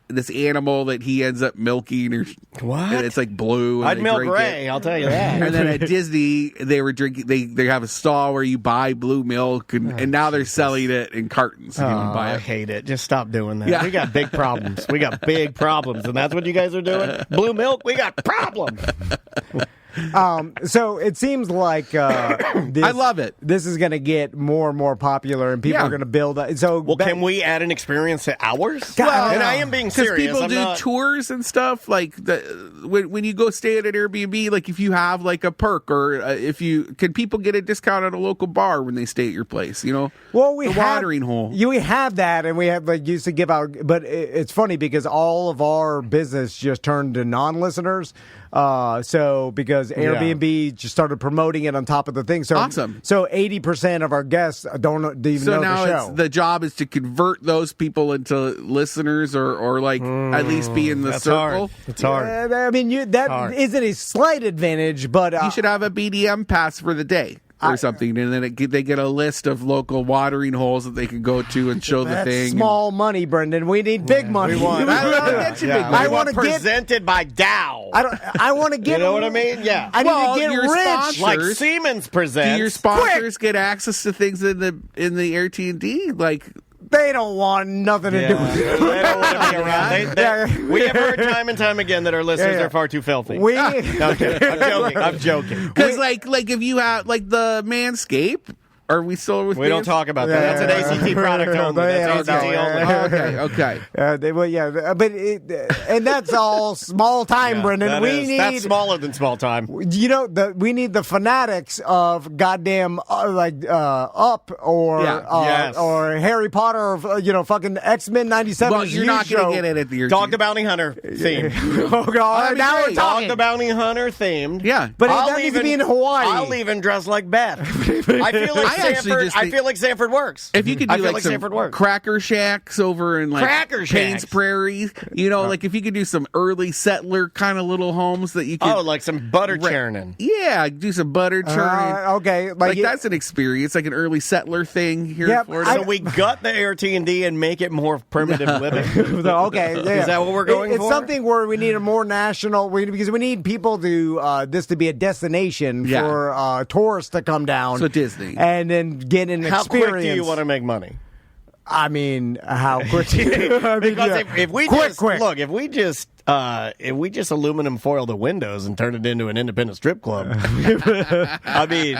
[SPEAKER 6] this animal that he ends up milking, or
[SPEAKER 2] what?
[SPEAKER 6] And it's like blue. And
[SPEAKER 2] I'd milk Rey. I'll tell you that.
[SPEAKER 6] And then at Disney, they were drinking. They have a stall where you buy blue milk, and now they're selling it in cartons.
[SPEAKER 2] I hate it. Just stop doing that.
[SPEAKER 6] Yeah.
[SPEAKER 2] We got big problems. And that's what you guys are doing? Blue milk? We got problems.
[SPEAKER 1] So it seems like
[SPEAKER 6] I love it.
[SPEAKER 1] This is going to get more and more popular, and people are going to build.
[SPEAKER 2] Can we add an experience to ours?
[SPEAKER 1] And
[SPEAKER 2] I am being serious.
[SPEAKER 6] People do tours and stuff like when you go stay at an Airbnb. Like if you have like a perk, or can people get a discount at a local bar when they stay at your place?
[SPEAKER 1] Well, we
[SPEAKER 6] the
[SPEAKER 1] have
[SPEAKER 6] watering hole.
[SPEAKER 1] We have that, and we have used to give out. But it's funny because all of our business just turned to non-listeners. Because Airbnb just started promoting it on top of the thing. So
[SPEAKER 6] awesome.
[SPEAKER 1] So 80% of our guests don't even know the show.
[SPEAKER 6] So now the job is to convert those people into listeners, or like at least be in the circle.
[SPEAKER 2] It's hard.
[SPEAKER 1] I mean, that isn't a slight advantage, but
[SPEAKER 6] you should have a BDM pass for the day. Or something, and then they get a list of local watering holes that they can go to and show the thing.
[SPEAKER 1] Small money, Brendan. We need big money.
[SPEAKER 2] We want.
[SPEAKER 1] I want to get
[SPEAKER 2] presented by Dow.
[SPEAKER 1] I want to get.
[SPEAKER 2] You know what I mean? Yeah.
[SPEAKER 1] I need to get
[SPEAKER 6] your
[SPEAKER 1] rich,
[SPEAKER 6] sponsors,
[SPEAKER 2] like Siemens presents.
[SPEAKER 6] Do your sponsors get access to things in the Air-T&D? Like.
[SPEAKER 1] They don't want nothing to do with it.
[SPEAKER 2] They don't want to be around. We have heard time and time again that our listeners are far too filthy. I'm joking.
[SPEAKER 6] Because like if you have like the Manscaped, are we still with?
[SPEAKER 2] We don't talk about that. That's an ACT product only. That's ACT only.
[SPEAKER 6] Okay.
[SPEAKER 1] And that's all small time, Brendan.
[SPEAKER 2] That's smaller than small time.
[SPEAKER 1] We need the fanatics of goddamn Up or Harry Potter or fucking X-Men '97.
[SPEAKER 6] Well, you're not going to get it at the
[SPEAKER 2] Dog the Bounty Hunter theme.
[SPEAKER 1] Oh God! Now we're talking.
[SPEAKER 2] Dog the Bounty Hunter themed.
[SPEAKER 6] Yeah,
[SPEAKER 1] but that needs to be in Hawaii.
[SPEAKER 2] I'll even dress like Beth. I feel like I feel like Sanford works.
[SPEAKER 6] If you could do some Cracker Shacks over in Payne's Prairie, like if you could do some early settler kind of little homes that you could...
[SPEAKER 2] Oh, like some butter churning.
[SPEAKER 6] Yeah, do some butter churning.
[SPEAKER 1] Okay.
[SPEAKER 6] That's an experience, like an early settler thing here in Florida.
[SPEAKER 2] So we gut the AR-T&D and make it more primitive living.
[SPEAKER 1] Okay. Yeah.
[SPEAKER 2] Is that what we're going for?
[SPEAKER 1] It's something where we need a more national... because we need people to... this to be a destination for tourists to come down.
[SPEAKER 6] So Disney.
[SPEAKER 1] And then get an experience.
[SPEAKER 2] How quick do you want to make money?
[SPEAKER 1] I mean, how quick?
[SPEAKER 2] Because if we just aluminum foil the windows and turn it into an independent strip club, I mean,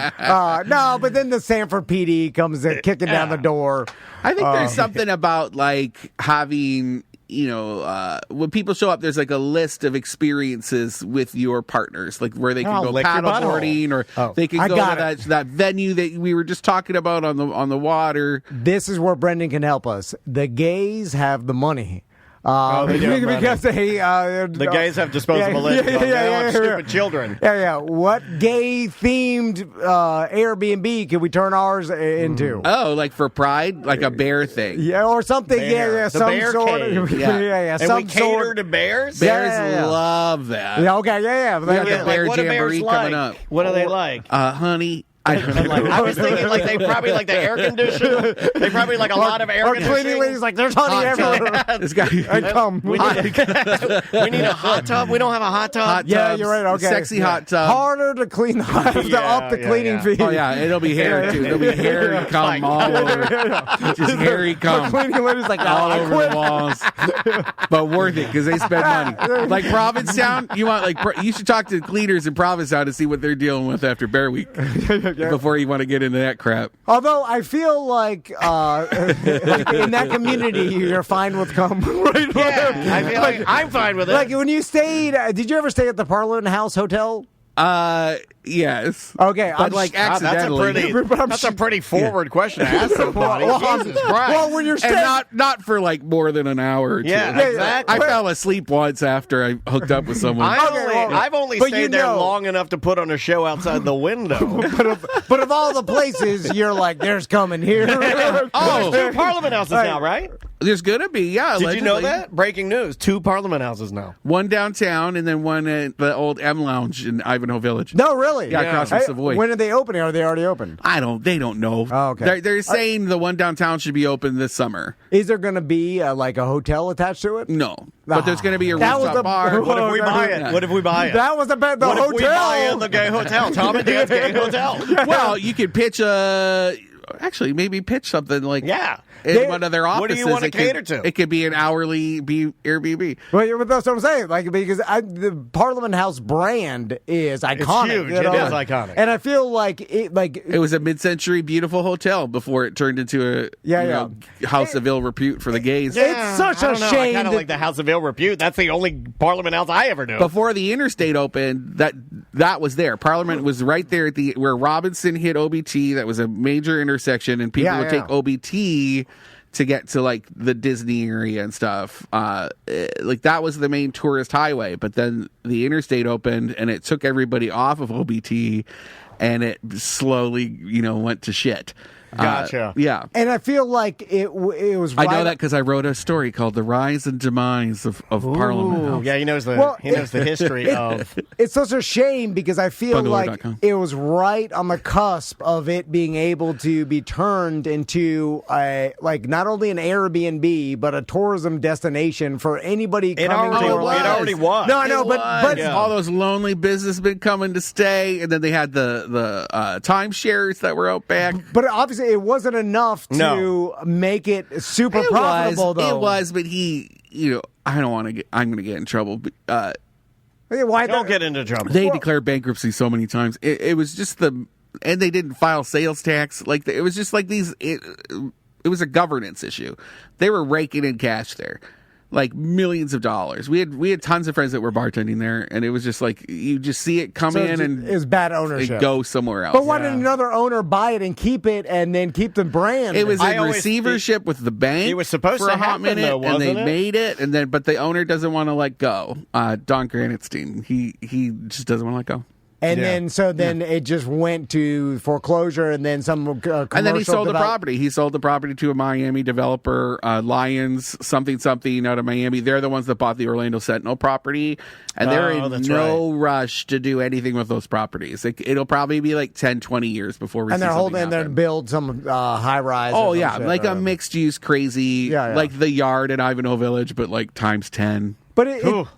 [SPEAKER 1] no. But then the Sanford PD comes in, kicking down the door.
[SPEAKER 6] I think there's something about like having. When people show up, there's like a list of experiences with your partners, like where they can go paddleboarding, or they can go to that venue that we were just talking about on the water.
[SPEAKER 1] This is where Brendan can help us. The gays have the money.
[SPEAKER 2] They do
[SPEAKER 1] because
[SPEAKER 2] the gays have disposable income. They have stupid children.
[SPEAKER 1] Yeah. What gay-themed Airbnb can we turn ours into?
[SPEAKER 6] Oh, like for Pride? Like a bear thing.
[SPEAKER 1] Yeah, or something.
[SPEAKER 2] Bear.
[SPEAKER 1] Yeah, some
[SPEAKER 2] bear
[SPEAKER 1] sort of.
[SPEAKER 2] Yeah. And we cater to bears?
[SPEAKER 6] Bears love that.
[SPEAKER 1] Yeah, okay, yeah.
[SPEAKER 6] We have the bear jamboree coming up.
[SPEAKER 2] What are they like?
[SPEAKER 6] Honey...
[SPEAKER 2] I was thinking like they probably like the air conditioner. They probably like a lot of air conditioning.
[SPEAKER 1] Or cleaning ladies like there's honey everywhere.
[SPEAKER 6] This guy,
[SPEAKER 1] we
[SPEAKER 2] need a hot tub. We don't have a hot tub.
[SPEAKER 1] Yeah, you're right. Okay,
[SPEAKER 6] sexy hot tub.
[SPEAKER 1] Harder to clean the hive up the cleaning fee.
[SPEAKER 6] Oh yeah, it'll be hairy too. There'll be hairy cum all over. Just hairy cum.
[SPEAKER 1] Cleaning ladies like
[SPEAKER 6] all over the walls. But worth it because they spend money. Like Provincetown, you should talk to cleaners in Provincetown to see what they're dealing with after Bear Week. Before you want to get into that crap.
[SPEAKER 1] Although I feel like in that community you're fine with cum. Right?
[SPEAKER 2] Yeah, I feel like I'm fine with it.
[SPEAKER 1] Like when you stayed, did you ever stay at the Parliament House Hotel?
[SPEAKER 6] Yes.
[SPEAKER 1] Okay,
[SPEAKER 6] but like accidentally.
[SPEAKER 2] That's a pretty forward question to ask somebody. Jesus Christ.
[SPEAKER 1] Well, when you're staying,
[SPEAKER 6] and not for like more than an hour or two.
[SPEAKER 2] Yeah, exactly.
[SPEAKER 6] I fell asleep once after I hooked up with someone.
[SPEAKER 2] I've only stayed there long enough to put on a show outside the window.
[SPEAKER 1] but of all the places, you're like, there's coming here.
[SPEAKER 2] There's 2 Parliament Houses now, right?
[SPEAKER 6] There's gonna be, yeah.
[SPEAKER 2] Did you know that? Breaking news: 2 Parliament Houses now.
[SPEAKER 6] One downtown, and then one at the old M Lounge in Ivanhoe Village.
[SPEAKER 1] No, really?
[SPEAKER 6] Yeah, across from Savoy.
[SPEAKER 1] When are they opening? Are they already open?
[SPEAKER 6] They don't know.
[SPEAKER 1] Oh, okay.
[SPEAKER 6] They're saying the one downtown should be open this summer.
[SPEAKER 1] Is there going to be like a hotel attached to it?
[SPEAKER 6] No, but there's going to be a rooftop bar.
[SPEAKER 2] What if we buy it? What if we buy it?
[SPEAKER 1] That was the hotel.
[SPEAKER 2] What if we buy in the gay hotel? Tom and Dan's gay hotel.
[SPEAKER 6] Well, you could pitch something like in one of their offices.
[SPEAKER 2] What do you want to cater to?
[SPEAKER 6] It could be an hourly Airbnb.
[SPEAKER 1] Well, that's what I'm saying. Like because the Parliament House brand is iconic.
[SPEAKER 2] It's huge. It is iconic,
[SPEAKER 1] and I feel like it
[SPEAKER 6] was a mid-century beautiful hotel before it turned into a house of ill repute for the gays.
[SPEAKER 1] It's such a shame.
[SPEAKER 2] I kind of like the House of Ill Repute. That's the only Parliament House I ever knew.
[SPEAKER 6] Before the interstate opened, that was there. Parliament was right there at where Robinson hit OBT. That was a major intersection, and people would take OBT to get to like the Disney area and stuff. Like that was the main tourist highway, but then the interstate opened and it took everybody off of OBT and it slowly, went to shit.
[SPEAKER 2] Gotcha.
[SPEAKER 6] Yeah.
[SPEAKER 1] And I feel like it was right.
[SPEAKER 6] I know that because I wrote a story called The Rise and Demise of Parliament House.
[SPEAKER 2] Yeah, he knows the history of...
[SPEAKER 1] It's such a shame because I feel like it was right on the cusp of it being able to be turned into not only an Airbnb, but a tourism destination for anybody coming to Orlando.
[SPEAKER 2] It already was.
[SPEAKER 1] No, I know, but
[SPEAKER 6] all those lonely businessmen coming to stay, and then they had the timeshares that were out back.
[SPEAKER 1] But obviously it wasn't enough to make it super profitable, though.
[SPEAKER 6] It was, but I don't want to get... I'm going to get in trouble.
[SPEAKER 1] Why
[SPEAKER 2] don't get into trouble?
[SPEAKER 6] They declared bankruptcy so many times. It was just and they didn't file sales tax. Like it was just like these... It was a governance issue. They were raking in cash there. Like millions of dollars. We had tons of friends that were bartending there, and it was just like you just see it come in and
[SPEAKER 1] it was bad ownership.
[SPEAKER 6] Go somewhere else.
[SPEAKER 1] But why didn't another owner buy it and keep it, and then keep the brand?
[SPEAKER 6] It was in receivership with the bank.
[SPEAKER 2] It was supposed
[SPEAKER 6] for
[SPEAKER 2] to
[SPEAKER 6] a hot
[SPEAKER 2] happen,
[SPEAKER 6] minute,
[SPEAKER 2] though, wasn't
[SPEAKER 6] and they made it, but the owner doesn't want to let go. Don Granitstein, he just doesn't want to let go.
[SPEAKER 1] And then it just went to foreclosure, and then some commercial.
[SPEAKER 6] And then he sold the property. He sold the property to a Miami developer, Lions something out of Miami. They're the ones that bought the Orlando Sentinel property, and they're in no rush to do anything with those properties. It'll probably be like 10, 20 years before we see something happen.
[SPEAKER 1] And they're build some high rise.
[SPEAKER 6] Oh yeah, like a mixed use crazy, like the Yard in Ivanhoe Village, but like times 10.
[SPEAKER 1] But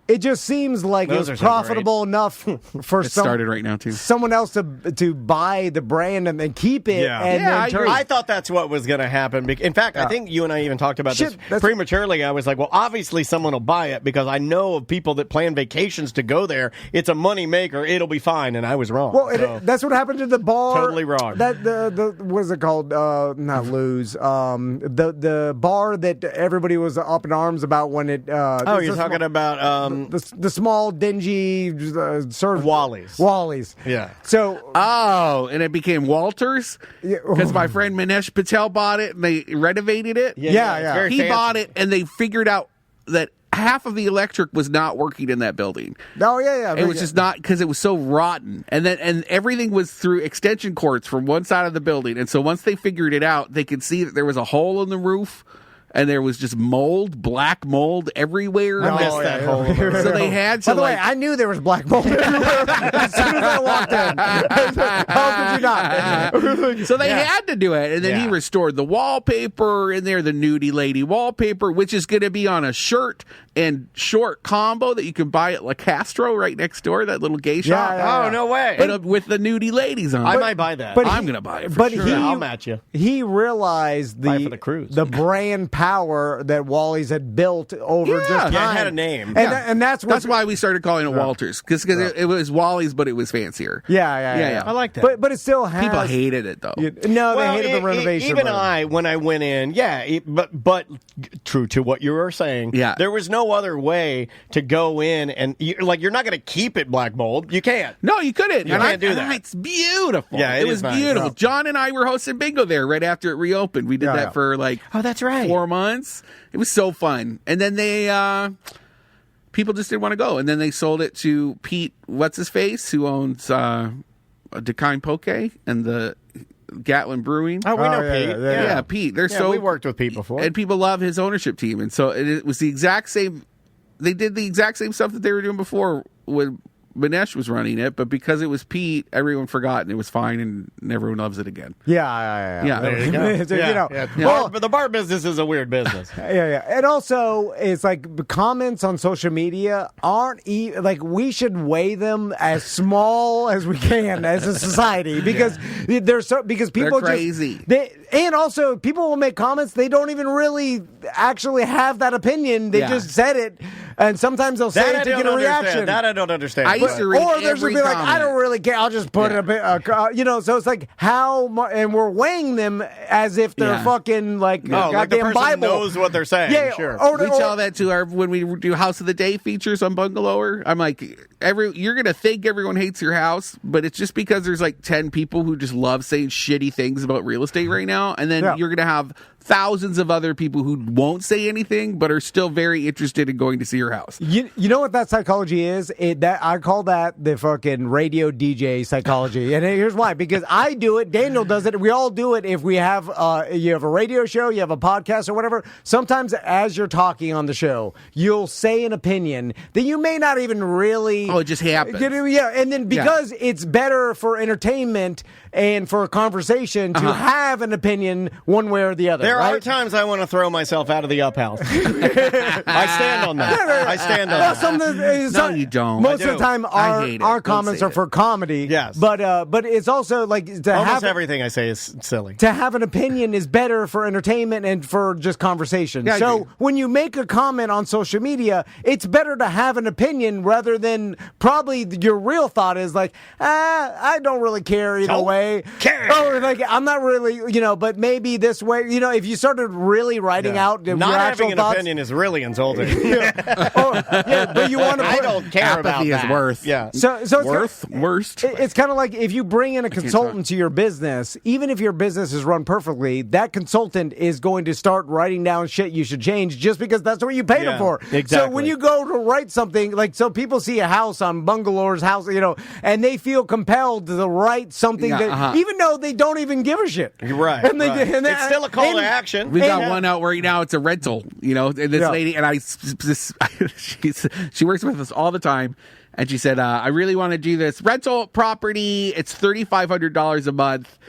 [SPEAKER 1] it just seems like it was profitable enough for
[SPEAKER 6] started right now too.
[SPEAKER 1] Someone else to buy the brand and then keep it.
[SPEAKER 2] Yeah, I thought that's what was going to happen. In fact, I think you and I even talked about this prematurely. I was like, well, obviously someone will buy it because I know of people that plan vacations to go there. It's a money maker. It'll be fine. And I was wrong.
[SPEAKER 1] Well, that's what happened to the bar.
[SPEAKER 2] Totally wrong.
[SPEAKER 1] That the what's it called? Not Lou's. The bar that everybody was up in arms about when it.
[SPEAKER 2] You're talking about
[SPEAKER 1] the small dingy serve
[SPEAKER 2] Wally's.
[SPEAKER 1] Yeah. So
[SPEAKER 6] and it became Walters because my friend Manesh Patel bought it and they renovated it.
[SPEAKER 1] Yeah.
[SPEAKER 6] He bought it and they figured out that half of the electric was not working in that building.
[SPEAKER 1] Oh yeah.
[SPEAKER 6] It was just not because it was so rotten, and everything was through extension cords from one side of the building. And so once they figured it out, they could see that there was a hole in the roof. And there was just black mold everywhere.
[SPEAKER 2] I missed that hole.
[SPEAKER 6] So they had to.
[SPEAKER 1] By the way, I knew there was black mold everywhere as soon as I walked in. How could you not?
[SPEAKER 6] So they had to do it, and then he restored the wallpaper in there, the nudie lady wallpaper, which is going to be on a shirt and short combo that you can buy at La Castro right next door, that little gay shop.
[SPEAKER 2] Oh, no way.
[SPEAKER 6] But with the nudie ladies on it.
[SPEAKER 2] I might buy that.
[SPEAKER 6] But I'm going to buy it for sure.
[SPEAKER 2] I'll match you.
[SPEAKER 1] He realized the brand power that Wally's had built over just time.
[SPEAKER 2] Yeah, it had a name.
[SPEAKER 1] And that's
[SPEAKER 6] why we started calling it Walters, because it was Wally's, but it was fancier.
[SPEAKER 1] Yeah.
[SPEAKER 2] I like that.
[SPEAKER 1] But it still has...
[SPEAKER 6] People hated it, though.
[SPEAKER 1] They hated the renovation.
[SPEAKER 2] Even when I went in, but true to what you were saying, there was no other way to go in, and you're not going to keep it black mold. You can't.
[SPEAKER 6] No, you couldn't.
[SPEAKER 2] You can't do that.
[SPEAKER 6] It's beautiful.
[SPEAKER 2] Yeah,
[SPEAKER 6] it was beautiful.
[SPEAKER 2] Nice.
[SPEAKER 6] John and I were hosting bingo there right after it reopened. We did that for
[SPEAKER 2] that's right.
[SPEAKER 6] 4 months. It was so fun. And then people just didn't want to go. And then they sold it to Pete, what's-his-face, who owns Decine Poke and the Gatlin Brewing.
[SPEAKER 2] Oh, we know Pete.
[SPEAKER 6] Yeah, Pete.
[SPEAKER 2] We worked with Pete before.
[SPEAKER 6] And people love his ownership team. And so it was the exact same. They did the exact same stuff that they were doing before when Manesh was running it, but because it was Pete, everyone forgot, and it was fine, and everyone loves it again.
[SPEAKER 1] Yeah.
[SPEAKER 2] There you go. Well, but the bar business is a weird business.
[SPEAKER 1] And also, it's like comments on social media aren't we should weigh them as small as we can as a society because people
[SPEAKER 6] they're crazy.
[SPEAKER 1] And also, people will make comments. They don't even really actually have that opinion. They just said it, and sometimes they'll say it to get a reaction.
[SPEAKER 2] That I don't understand.
[SPEAKER 6] I used to read
[SPEAKER 1] or there's
[SPEAKER 6] every
[SPEAKER 1] be like,
[SPEAKER 6] comment.
[SPEAKER 1] I don't really care. I'll just put it a bit. So it's like how much, and we're weighing them as if they're fucking goddamn
[SPEAKER 2] the person
[SPEAKER 1] Bible
[SPEAKER 2] knows what they're saying.
[SPEAKER 1] Yeah,
[SPEAKER 2] sure.
[SPEAKER 6] We tell that to when we do House of the Day features on Bungalower. I'm like, you're gonna think everyone hates your house, but it's just because there's 10 people who just love saying shitty things about real estate right now, and then you're gonna have thousands of other people who won't say anything but are still very interested in going to see your house.
[SPEAKER 1] You know what that psychology is? I call that the fucking radio DJ psychology. And here's why. Because I do it, Daniel does it, we all do it if we have you have a radio show, you have a podcast or whatever. Sometimes as you're talking on the show, you'll say an opinion that you may not even really...
[SPEAKER 6] Oh, it just happens.
[SPEAKER 1] And then because it's better for entertainment and for a conversation to have an opinion one way or the other.
[SPEAKER 2] There are times I want to throw myself out of the up house. I stand on that. I stand on that.
[SPEAKER 6] No, you don't.
[SPEAKER 1] Most of the time, our comments are for comedy.
[SPEAKER 2] Yes.
[SPEAKER 1] But it's also
[SPEAKER 2] almost everything I say is silly.
[SPEAKER 1] To have an opinion is better for entertainment and for just conversation.
[SPEAKER 6] Yeah,
[SPEAKER 1] so when you make a comment on social media, it's better to have an opinion rather than probably your real thought is I don't really care either way.
[SPEAKER 2] Care.
[SPEAKER 1] Or I'm not really, but maybe this way, if you started really writing out
[SPEAKER 2] not
[SPEAKER 1] your
[SPEAKER 2] having an
[SPEAKER 1] thoughts,
[SPEAKER 2] opinion is really insulting.
[SPEAKER 1] but you want to.
[SPEAKER 2] I don't care about that.
[SPEAKER 6] Is worth.
[SPEAKER 2] Yeah.
[SPEAKER 1] So it's
[SPEAKER 6] worst.
[SPEAKER 1] It's kind of like if you bring in a consultant to your business, even if your business is run perfectly, that consultant is going to start writing down shit you should change just because that's what you paid them for.
[SPEAKER 2] Exactly.
[SPEAKER 1] So when you go to write something, like, so people see a house on Bungalore's house, and they feel compelled to write something that, even though they don't even give a shit.
[SPEAKER 2] Right.
[SPEAKER 1] And
[SPEAKER 2] it's still a call to action.
[SPEAKER 6] We've got one out right now. It's a rental, and this lady, and she works with us all the time. And she said, I really want to do this rental property. It's $3,500 a month.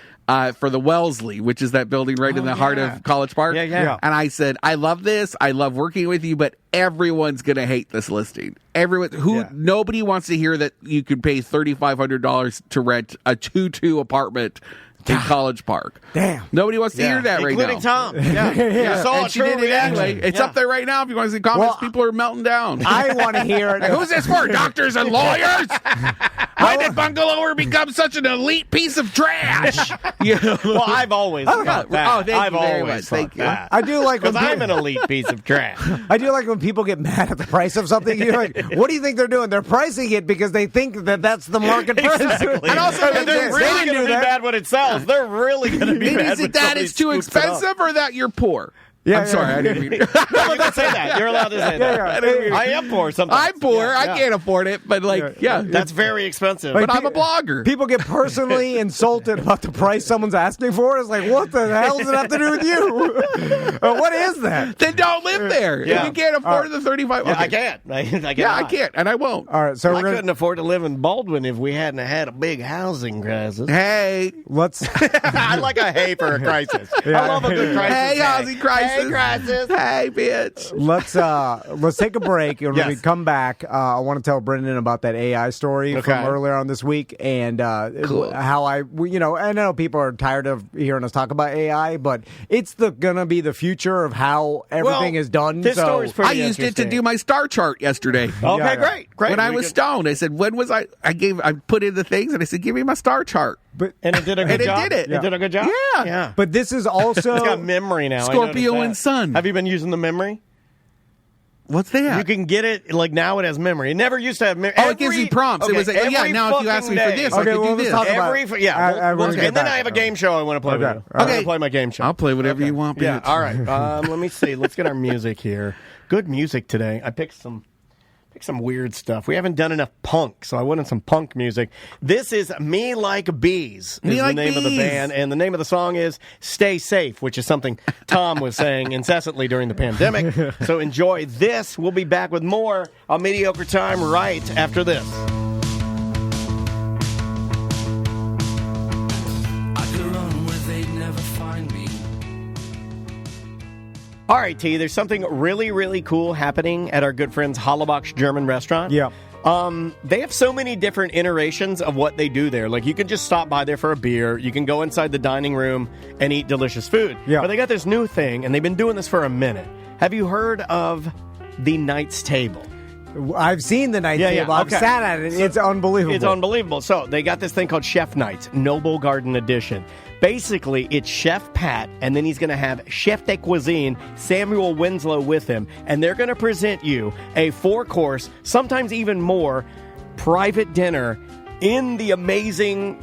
[SPEAKER 6] For the Wellesley, which is that building right in the heart of College Park.
[SPEAKER 2] Yeah.
[SPEAKER 6] And I said, I love this. I love working with you, but everyone's going to hate this listing. Nobody wants to hear that you could pay $3,500 to rent a 2-2 apartment in College Park.
[SPEAKER 1] Damn.
[SPEAKER 6] Nobody wants to hear that right now.
[SPEAKER 2] Including Tom. Yeah.
[SPEAKER 6] And she did it anyway. It's up there right now. If you want to see comments, people are melting down.
[SPEAKER 1] I want to hear it.
[SPEAKER 6] Who's this for? Doctors and lawyers? Why did Bungalower become such an elite piece of trash?
[SPEAKER 2] Well, I've always thought that.
[SPEAKER 6] Oh, thank you very
[SPEAKER 2] always
[SPEAKER 6] much. Thank you.
[SPEAKER 2] That.
[SPEAKER 1] I do like
[SPEAKER 2] because I'm an elite piece of trash.
[SPEAKER 1] I do like when people get mad at the price of something. You're like, what do you think they're doing? They're pricing it because they think that that's the market price.
[SPEAKER 2] Exactly.
[SPEAKER 6] And also,
[SPEAKER 2] they're really going to be bad when it sells. They're really going to be bad.
[SPEAKER 6] Is it that it's too expensive or that you're poor?
[SPEAKER 1] Yeah,
[SPEAKER 6] I'm sorry, I didn't mean
[SPEAKER 2] No, you can say that. You're allowed to say that. I am poor sometimes.
[SPEAKER 6] I'm poor. I can't afford it, but
[SPEAKER 2] that's very expensive.
[SPEAKER 6] But I'm a blogger.
[SPEAKER 1] People get personally insulted about the price someone's asking for. It's like, what the hell does it have to do with you? What is that?
[SPEAKER 6] Then don't live there.
[SPEAKER 2] Yeah.
[SPEAKER 6] If you can't afford the $35.
[SPEAKER 2] I can't.
[SPEAKER 6] I can't, and I won't.
[SPEAKER 1] All right, so
[SPEAKER 2] I couldn't afford to live in Baldwin if we hadn't had a big housing crisis.
[SPEAKER 6] Hey,
[SPEAKER 1] let's.
[SPEAKER 2] I like a hay for a crisis. I love a good crisis.
[SPEAKER 6] Hey, housing crisis.
[SPEAKER 2] Hey, crisis.
[SPEAKER 6] Hey, bitch.
[SPEAKER 1] Let's take a break, and when we come back, I want to tell Brendan about that AI story from earlier on this week, and how I know people are tired of hearing us talk about AI, but it's gonna be the future of how everything is done.
[SPEAKER 2] This story's pretty
[SPEAKER 6] I used it to do my star chart yesterday.
[SPEAKER 2] Okay, great.
[SPEAKER 6] When I was stoned, I said, when was I put in the things, and I said, give me my star chart.
[SPEAKER 2] And it did a good job.
[SPEAKER 6] And it did it.
[SPEAKER 2] It did a good job?
[SPEAKER 6] Yeah.
[SPEAKER 1] But this is also...
[SPEAKER 2] It's got memory now.
[SPEAKER 6] Scorpio and Sun.
[SPEAKER 2] Have you been using the memory?
[SPEAKER 6] What's that?
[SPEAKER 2] You can get it, now it has memory. It never used to have memory.
[SPEAKER 6] It gives you prompts. It was like, now if you ask me for this, I can do this.
[SPEAKER 2] And then I have a game show I want to play with you. I want to play my game show.
[SPEAKER 6] I'll play whatever you want, bitch.
[SPEAKER 2] Yeah, all right. Let me see. Let's get our music here. Good music today. I picked some weird stuff. We haven't done enough punk, so I wanted some punk music. This is Me Like Bees, is the name of the band, and the name of the song is Stay Safe, which is something Tom was saying incessantly during the pandemic. So enjoy this. We'll be back with more on Mediocre Time right after this. All right, T, there's something really, really cool happening at our good friends Hollabach's German restaurant.
[SPEAKER 1] Yeah.
[SPEAKER 2] They have so many different iterations of what they do there. Like, you can just stop by there for a beer. You can go inside the dining room and eat delicious food.
[SPEAKER 1] Yeah.
[SPEAKER 2] But they got this new thing, and they've been doing this for a minute. Have you heard of the Knight's Table?
[SPEAKER 1] I've seen the Knight's Table. I've sat at it. It's unbelievable.
[SPEAKER 2] It's unbelievable. So they got this thing called Chef Nights, Noble Garden Edition. Basically, it's Chef Pat, and then he's going to have Chef de Cuisine, Samuel Winslow, with him, and they're going to present you a 4-course, sometimes even more, private dinner in the amazing,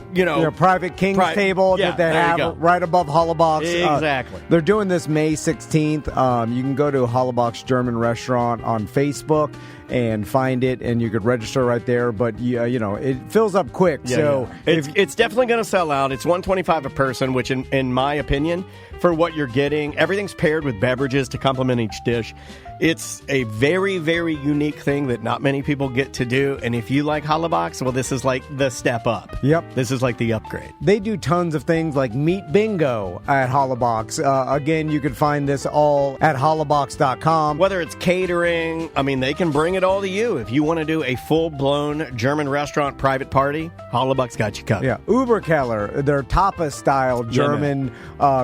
[SPEAKER 1] private King's table that they have right above Hollabach's.
[SPEAKER 2] Exactly.
[SPEAKER 1] They're doing this May 16th. You can go to Hollabach's German Restaurant on Facebook and find it, and you could register right there. But it fills up quick.
[SPEAKER 2] It's definitely going to sell out. It's $125 a person, which in my opinion, for what you're getting, everything's paired with beverages to complement each dish. It's a very, very unique thing that not many people get to do. And if you like Hollabach's, well, this is like the step up.
[SPEAKER 1] Yep.
[SPEAKER 2] This is like the upgrade.
[SPEAKER 1] They do tons of things like meat bingo at Hollabach's. Again, you can find this all at hollabachs.com.
[SPEAKER 2] Whether it's catering, they can bring it all to you. If you want to do a full-blown German restaurant private party, Hollabach's got you covered.
[SPEAKER 1] Yeah. Uberkeller, their tapas-style German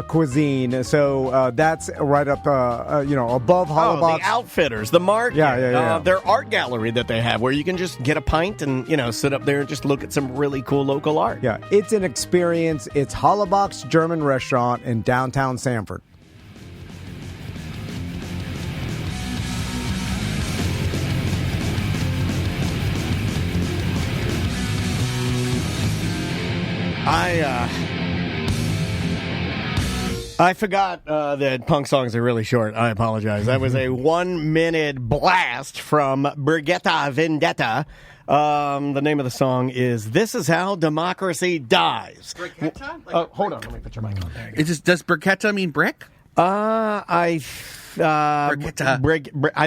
[SPEAKER 1] cuisine. So that's right up, above Hollabach's.
[SPEAKER 2] The Outfitters, the market, their art gallery that they have where you can just get a pint and, sit up there and just look at some really cool local art.
[SPEAKER 1] Yeah, it's an experience. It's Hollabach's German Restaurant in downtown Sanford.
[SPEAKER 2] I forgot that punk songs are really short. I apologize. That was a 1-minute blast from Brigitte Vendetta. The name of the song is "This Is How Democracy Dies."
[SPEAKER 6] Brigitte?
[SPEAKER 2] Hold on, let me put your mic on there.
[SPEAKER 6] Does Brigitte mean brick?
[SPEAKER 2] I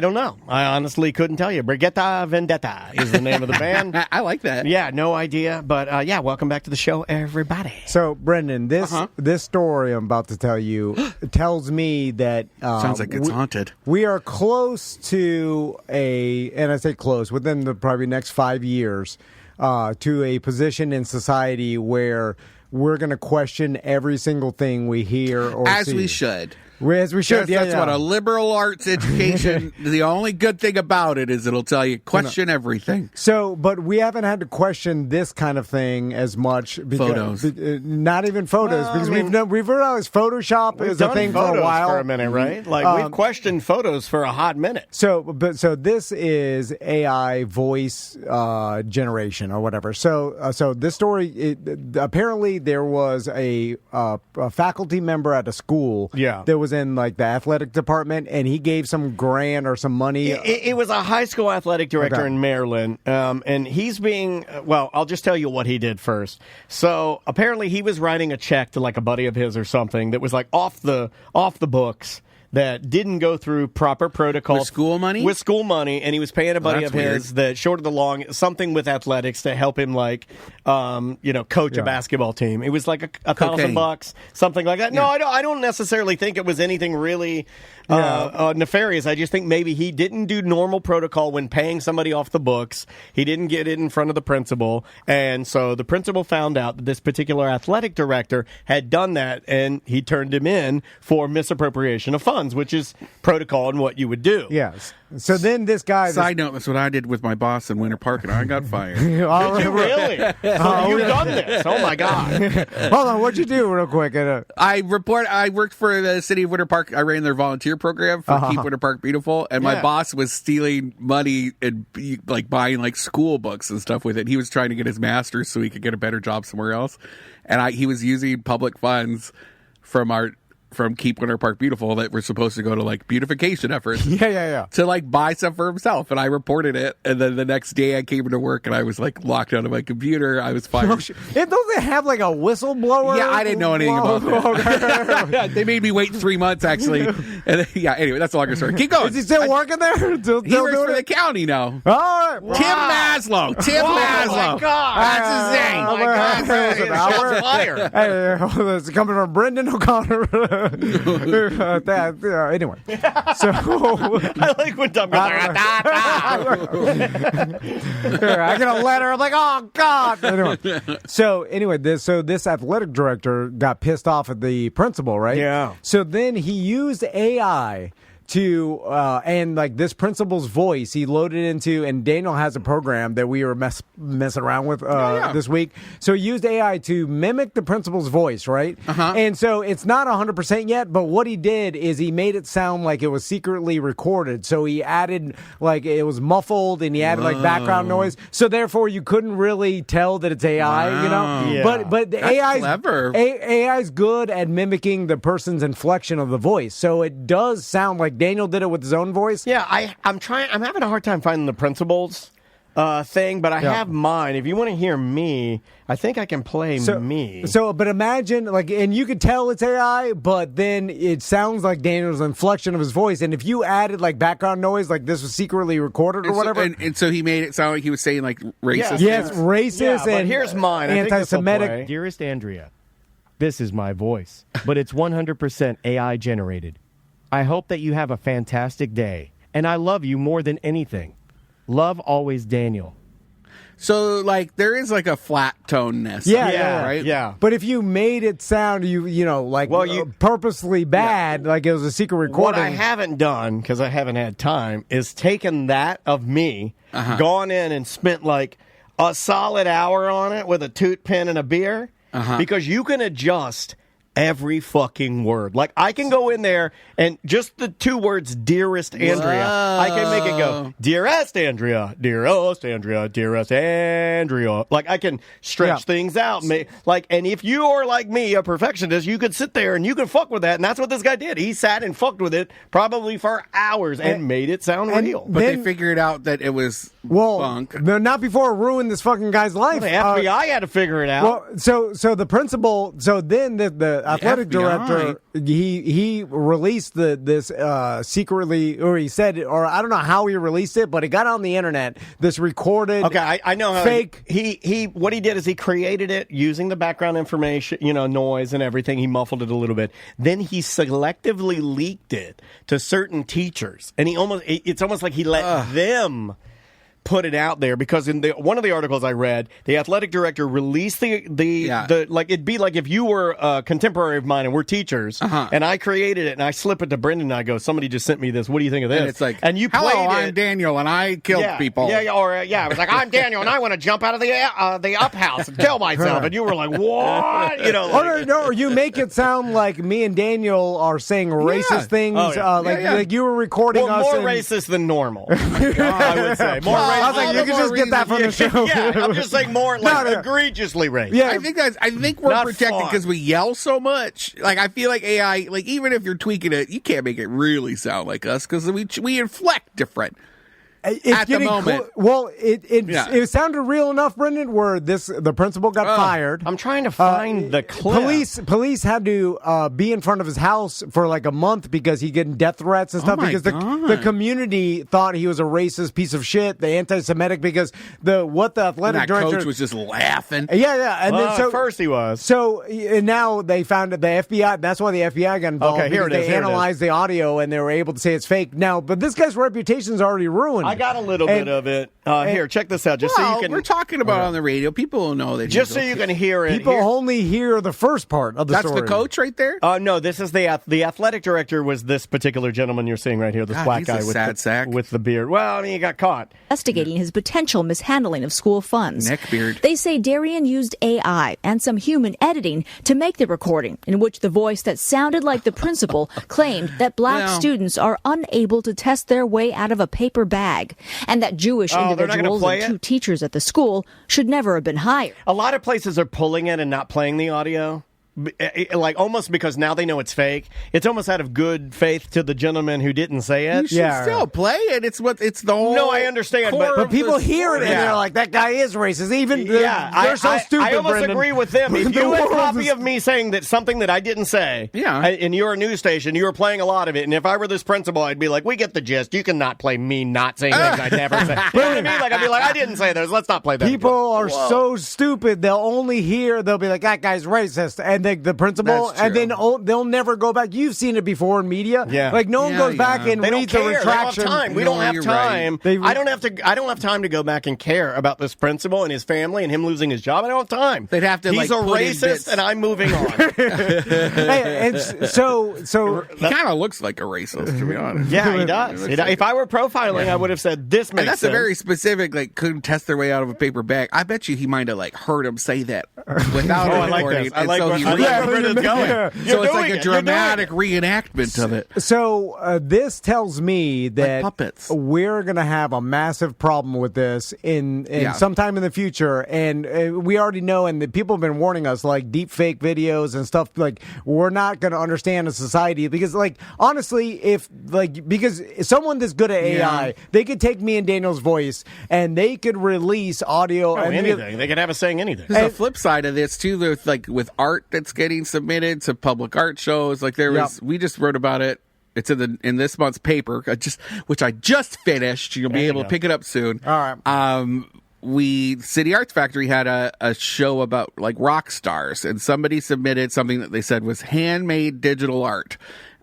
[SPEAKER 2] don't know. I honestly couldn't tell you. Brigitte Vendetta is the name of the band.
[SPEAKER 6] I like that.
[SPEAKER 2] Yeah, no idea. But welcome back to the show, everybody.
[SPEAKER 1] So, Brendan, this story I'm about to tell you tells me that
[SPEAKER 6] sounds like it's haunted.
[SPEAKER 1] We are close to and I say close, within the probably next 5 years, to a position in society where we're going to question every single thing we hear or see.
[SPEAKER 6] As we should.
[SPEAKER 1] As we should,
[SPEAKER 6] that's what a liberal arts education, the only good thing about it is it'll tell you question everything.
[SPEAKER 1] So, but we haven't had to question this kind of thing as much. Because,
[SPEAKER 6] photos.
[SPEAKER 1] Not even photos, because we've realized Photoshop is a thing for a while.
[SPEAKER 2] For a minute, right? Like, we've questioned photos for a hot minute.
[SPEAKER 1] So this is AI voice generation or whatever. So this story, apparently there was a faculty member at a school that was in like the athletic department, and he gave some grant or some money.
[SPEAKER 2] It was a high school athletic director in Maryland, and he's being, I'll just tell you what he did first. So apparently he was writing a check to like a buddy of his or something that was like off the books, that didn't go through proper protocol.
[SPEAKER 6] With school money?
[SPEAKER 2] With school money, and he was paying a buddy of his that, short of the long, something with athletics to help him, like, coach a basketball team. It was like $1,000, something like that. No, I don't necessarily think it was anything really nefarious. I just think maybe he didn't do normal protocol when paying somebody off the books. He didn't get it in front of the principal, and so the principal found out that this particular athletic director had done that, and he turned him in for misappropriation of funds, which is protocol and what you would do.
[SPEAKER 1] Yes. So then this guy...
[SPEAKER 6] Side note, that's what I did with my boss in Winter Park, and I got fired.
[SPEAKER 2] Did you really? You've done this. Oh, my God.
[SPEAKER 1] Hold on, what'd you do real quick?
[SPEAKER 6] I worked for the city of Winter Park. I ran their volunteer program for Keep Winter Park Beautiful, and my boss was stealing money and like buying like school books and stuff with it. He was trying to get his master's so he could get a better job somewhere else, and he was using public funds from Keep Winter Park Beautiful that were supposed to go to like beautification efforts. To like buy stuff for himself, and I reported it. And then the next day I came into work and I was like locked out of my computer. I was fired.
[SPEAKER 1] Don't they have like a whistleblower?
[SPEAKER 6] Yeah, I didn't know anything about that. They made me wait 3 months actually. And anyway, that's a longer story. Keep going.
[SPEAKER 1] Is he still working there?
[SPEAKER 6] He works for the county now.
[SPEAKER 1] All right.
[SPEAKER 6] Wow. Tim Maslow.
[SPEAKER 2] Oh my God.
[SPEAKER 6] That's his name.
[SPEAKER 2] Oh my God. That's fire.
[SPEAKER 1] Hey, it's coming from Brendan O'Connor. Anyway, so
[SPEAKER 2] I like when Tom goes like,
[SPEAKER 1] I get a letter. I'm like, oh God. Anyway, this athletic director got pissed off at the principal, right?
[SPEAKER 2] Yeah.
[SPEAKER 1] So then he used AI to and like this principal's voice, he loaded into, and Daniel has a program that we were messing around with this week. So he used AI to mimic the principal's voice, right? And so it's not 100% yet, but what he did is he made it sound like it was secretly recorded. So he added like it was muffled, and he added like background noise. So therefore you couldn't really tell that it's AI, you know?
[SPEAKER 2] Yeah.
[SPEAKER 1] But the AI's good at mimicking the person's inflection of the voice. So it does sound like Daniel did it with his own voice.
[SPEAKER 2] Yeah, I'm having a hard time finding the principal's thing, but I have mine. If you want to hear me, I think I can play me.
[SPEAKER 1] But imagine, like, and you could tell it's AI, but then it sounds like Daniel's inflection of his voice. And if you added like background noise, like this was secretly recorded or whatever,
[SPEAKER 6] and so he made it sound like he was saying like racist.
[SPEAKER 1] Yes, racist.
[SPEAKER 2] But here's mine.
[SPEAKER 1] Anti-Semitic.
[SPEAKER 4] Dearest Andrea, this is my voice, but it's 100% AI generated. I hope that you have a fantastic day, and I love you more than anything. Love always, Daniel.
[SPEAKER 6] So, like, there is like a flat toneness.
[SPEAKER 1] Right?
[SPEAKER 2] Yeah.
[SPEAKER 1] But if you made it sound, purposely bad, like it was a secret recording.
[SPEAKER 2] What I haven't done, because I haven't had time, is taken that of me, gone in and spent like a solid hour on it with a toot pen and a beer, because you can adjust every fucking word. Like, I can go in there and just the 2 words, dearest Andrea, I can make it go, dearest Andrea, dearest Andrea, dearest Andrea. Like, I can stretch things out. Like, and if you are like me, a perfectionist, you could sit there and you could fuck with that. And that's what this guy did. He sat and fucked with it probably for hours and made it sound real.
[SPEAKER 6] But they figured out that it was bunk.
[SPEAKER 1] Not before it ruined this fucking guy's life.
[SPEAKER 2] Well, the FBI had to figure it out.
[SPEAKER 1] Well, so the principal, then the athletic director, he released this secretly, or he said, or I don't know how he released it, but it got on the internet. This recorded.
[SPEAKER 2] Okay, I know how
[SPEAKER 1] fake.
[SPEAKER 2] He what he did is he created it using the background information, noise and everything. He muffled it a little bit. Then he selectively leaked it to certain teachers, and it's almost like he let them put it out there, because in one of the articles I read, the athletic director released the like, it'd be like if you were a contemporary of mine and we're teachers, and I created it and I slip it to Brendan and I go, somebody just sent me this. What do you think of this?
[SPEAKER 6] And it's like,
[SPEAKER 2] and you
[SPEAKER 6] hello,
[SPEAKER 2] played
[SPEAKER 6] I'm
[SPEAKER 2] it.
[SPEAKER 6] Daniel and I killed people.
[SPEAKER 2] I was like, I'm Daniel and I want to jump out of the up house and kill myself. And you were like, what?
[SPEAKER 1] Or you make it sound like me and Daniel are saying racist things, like you were recording us.
[SPEAKER 2] More racist than normal. I would say more.
[SPEAKER 1] I was like, you can just get that from the show.
[SPEAKER 2] Yeah, I'm just saying more egregiously racist.
[SPEAKER 1] Yeah,
[SPEAKER 6] I think we're
[SPEAKER 2] Not
[SPEAKER 6] protected because we yell so much. Like, I feel like AI, like, even if you're tweaking it, you can't make it really sound like us because we inflect different. At the moment.
[SPEAKER 1] It sounded real enough, Brendan, where the principal got fired.
[SPEAKER 2] I'm trying to find the clip.
[SPEAKER 1] Police had to be in front of his house for like a month because he getting death threats and stuff, because the community thought he was a racist piece of shit, the anti-Semitic, because the athletic director
[SPEAKER 6] coach was just laughing.
[SPEAKER 1] Yeah, and then
[SPEAKER 2] at first he was.
[SPEAKER 1] So and now they found that the FBI. That's why the FBI got involved.
[SPEAKER 2] Okay, here it is.
[SPEAKER 1] They analyzed the audio and they were able to say it's fake. Now, but this guy's reputation is already ruined.
[SPEAKER 2] I got a little bit of it. Here, check this out. Just so you can.
[SPEAKER 6] We're talking about on the radio. People will know that.
[SPEAKER 2] Just so you can hear it.
[SPEAKER 1] People only hear the first part of the story.
[SPEAKER 6] That's the coach right there?
[SPEAKER 2] No, this is the athletic director was this particular gentleman you're seeing right here, this black guy with the beard. Well, I mean, he got caught.
[SPEAKER 7] Investigating his potential mishandling of school funds.
[SPEAKER 6] Neckbeard.
[SPEAKER 7] They say Darian used AI and some human editing to make the recording, in which the voice that sounded like the principal claimed that black students are unable to test their way out of a paper bag, and that Jewish individuals and 2 teachers at the school should never have been hired.
[SPEAKER 2] A lot of places are pulling it and not playing the audio. Like, almost because now they know it's fake. It's almost out of good faith to the gentleman who didn't say it.
[SPEAKER 6] You should still play it. It's the whole.
[SPEAKER 2] No, I understand,
[SPEAKER 1] but people hear it and they're like, "That guy is racist." Even they're so stupid.
[SPEAKER 2] I almost
[SPEAKER 1] Brendan.
[SPEAKER 2] agree with them. If you had a copy of me saying that something that I didn't say, and you're a news station, you were playing a lot of it, and if I were this principal, I'd be like, "We get the gist. You cannot play me not saying things I never said." You know what I mean? Like, I'd be like, "I didn't say those. Let's not play that."
[SPEAKER 1] People are so stupid. They'll be like, "That guy's racist," and the principal. And then they'll never go back. You've seen it before in media.
[SPEAKER 2] Yeah.
[SPEAKER 1] Like, no one goes back and reads the retraction.
[SPEAKER 2] We don't have time. I don't have time to go back and care about this principal and his family and him losing his job. I don't have time.
[SPEAKER 6] They'd have to.
[SPEAKER 2] He's a racist, and I'm moving on.
[SPEAKER 1] So
[SPEAKER 6] he kind of looks like a racist, to be honest.
[SPEAKER 2] Yeah, he does. If I were profiling, I would have said this makes
[SPEAKER 6] sense. That's a very specific, like, couldn't test their way out of a paper bag. I bet you he might have heard him say that without
[SPEAKER 2] I like this. I like where it's going.
[SPEAKER 6] So it's like a dramatic reenactment of it.
[SPEAKER 1] So this tells me that
[SPEAKER 6] puppets.
[SPEAKER 1] We're going to have a massive problem with this in sometime in the future, and we already know, and the people have been warning us, like deep fake videos and stuff. Like, we're not going to understand a society because, like, honestly, because someone that's good at AI, they could take me and Daniel's voice and they could release audio and
[SPEAKER 2] anything. They could have us saying anything.
[SPEAKER 6] There's a flip side of this too, with art that's getting submitted to public art shows. Like, there was, we just wrote about it. It's in this month's paper, which I just finished. You'll be able to pick it up soon.
[SPEAKER 1] All right.
[SPEAKER 6] City Arts Factory had a show about, like, rock stars, and somebody submitted something that they said was handmade digital art,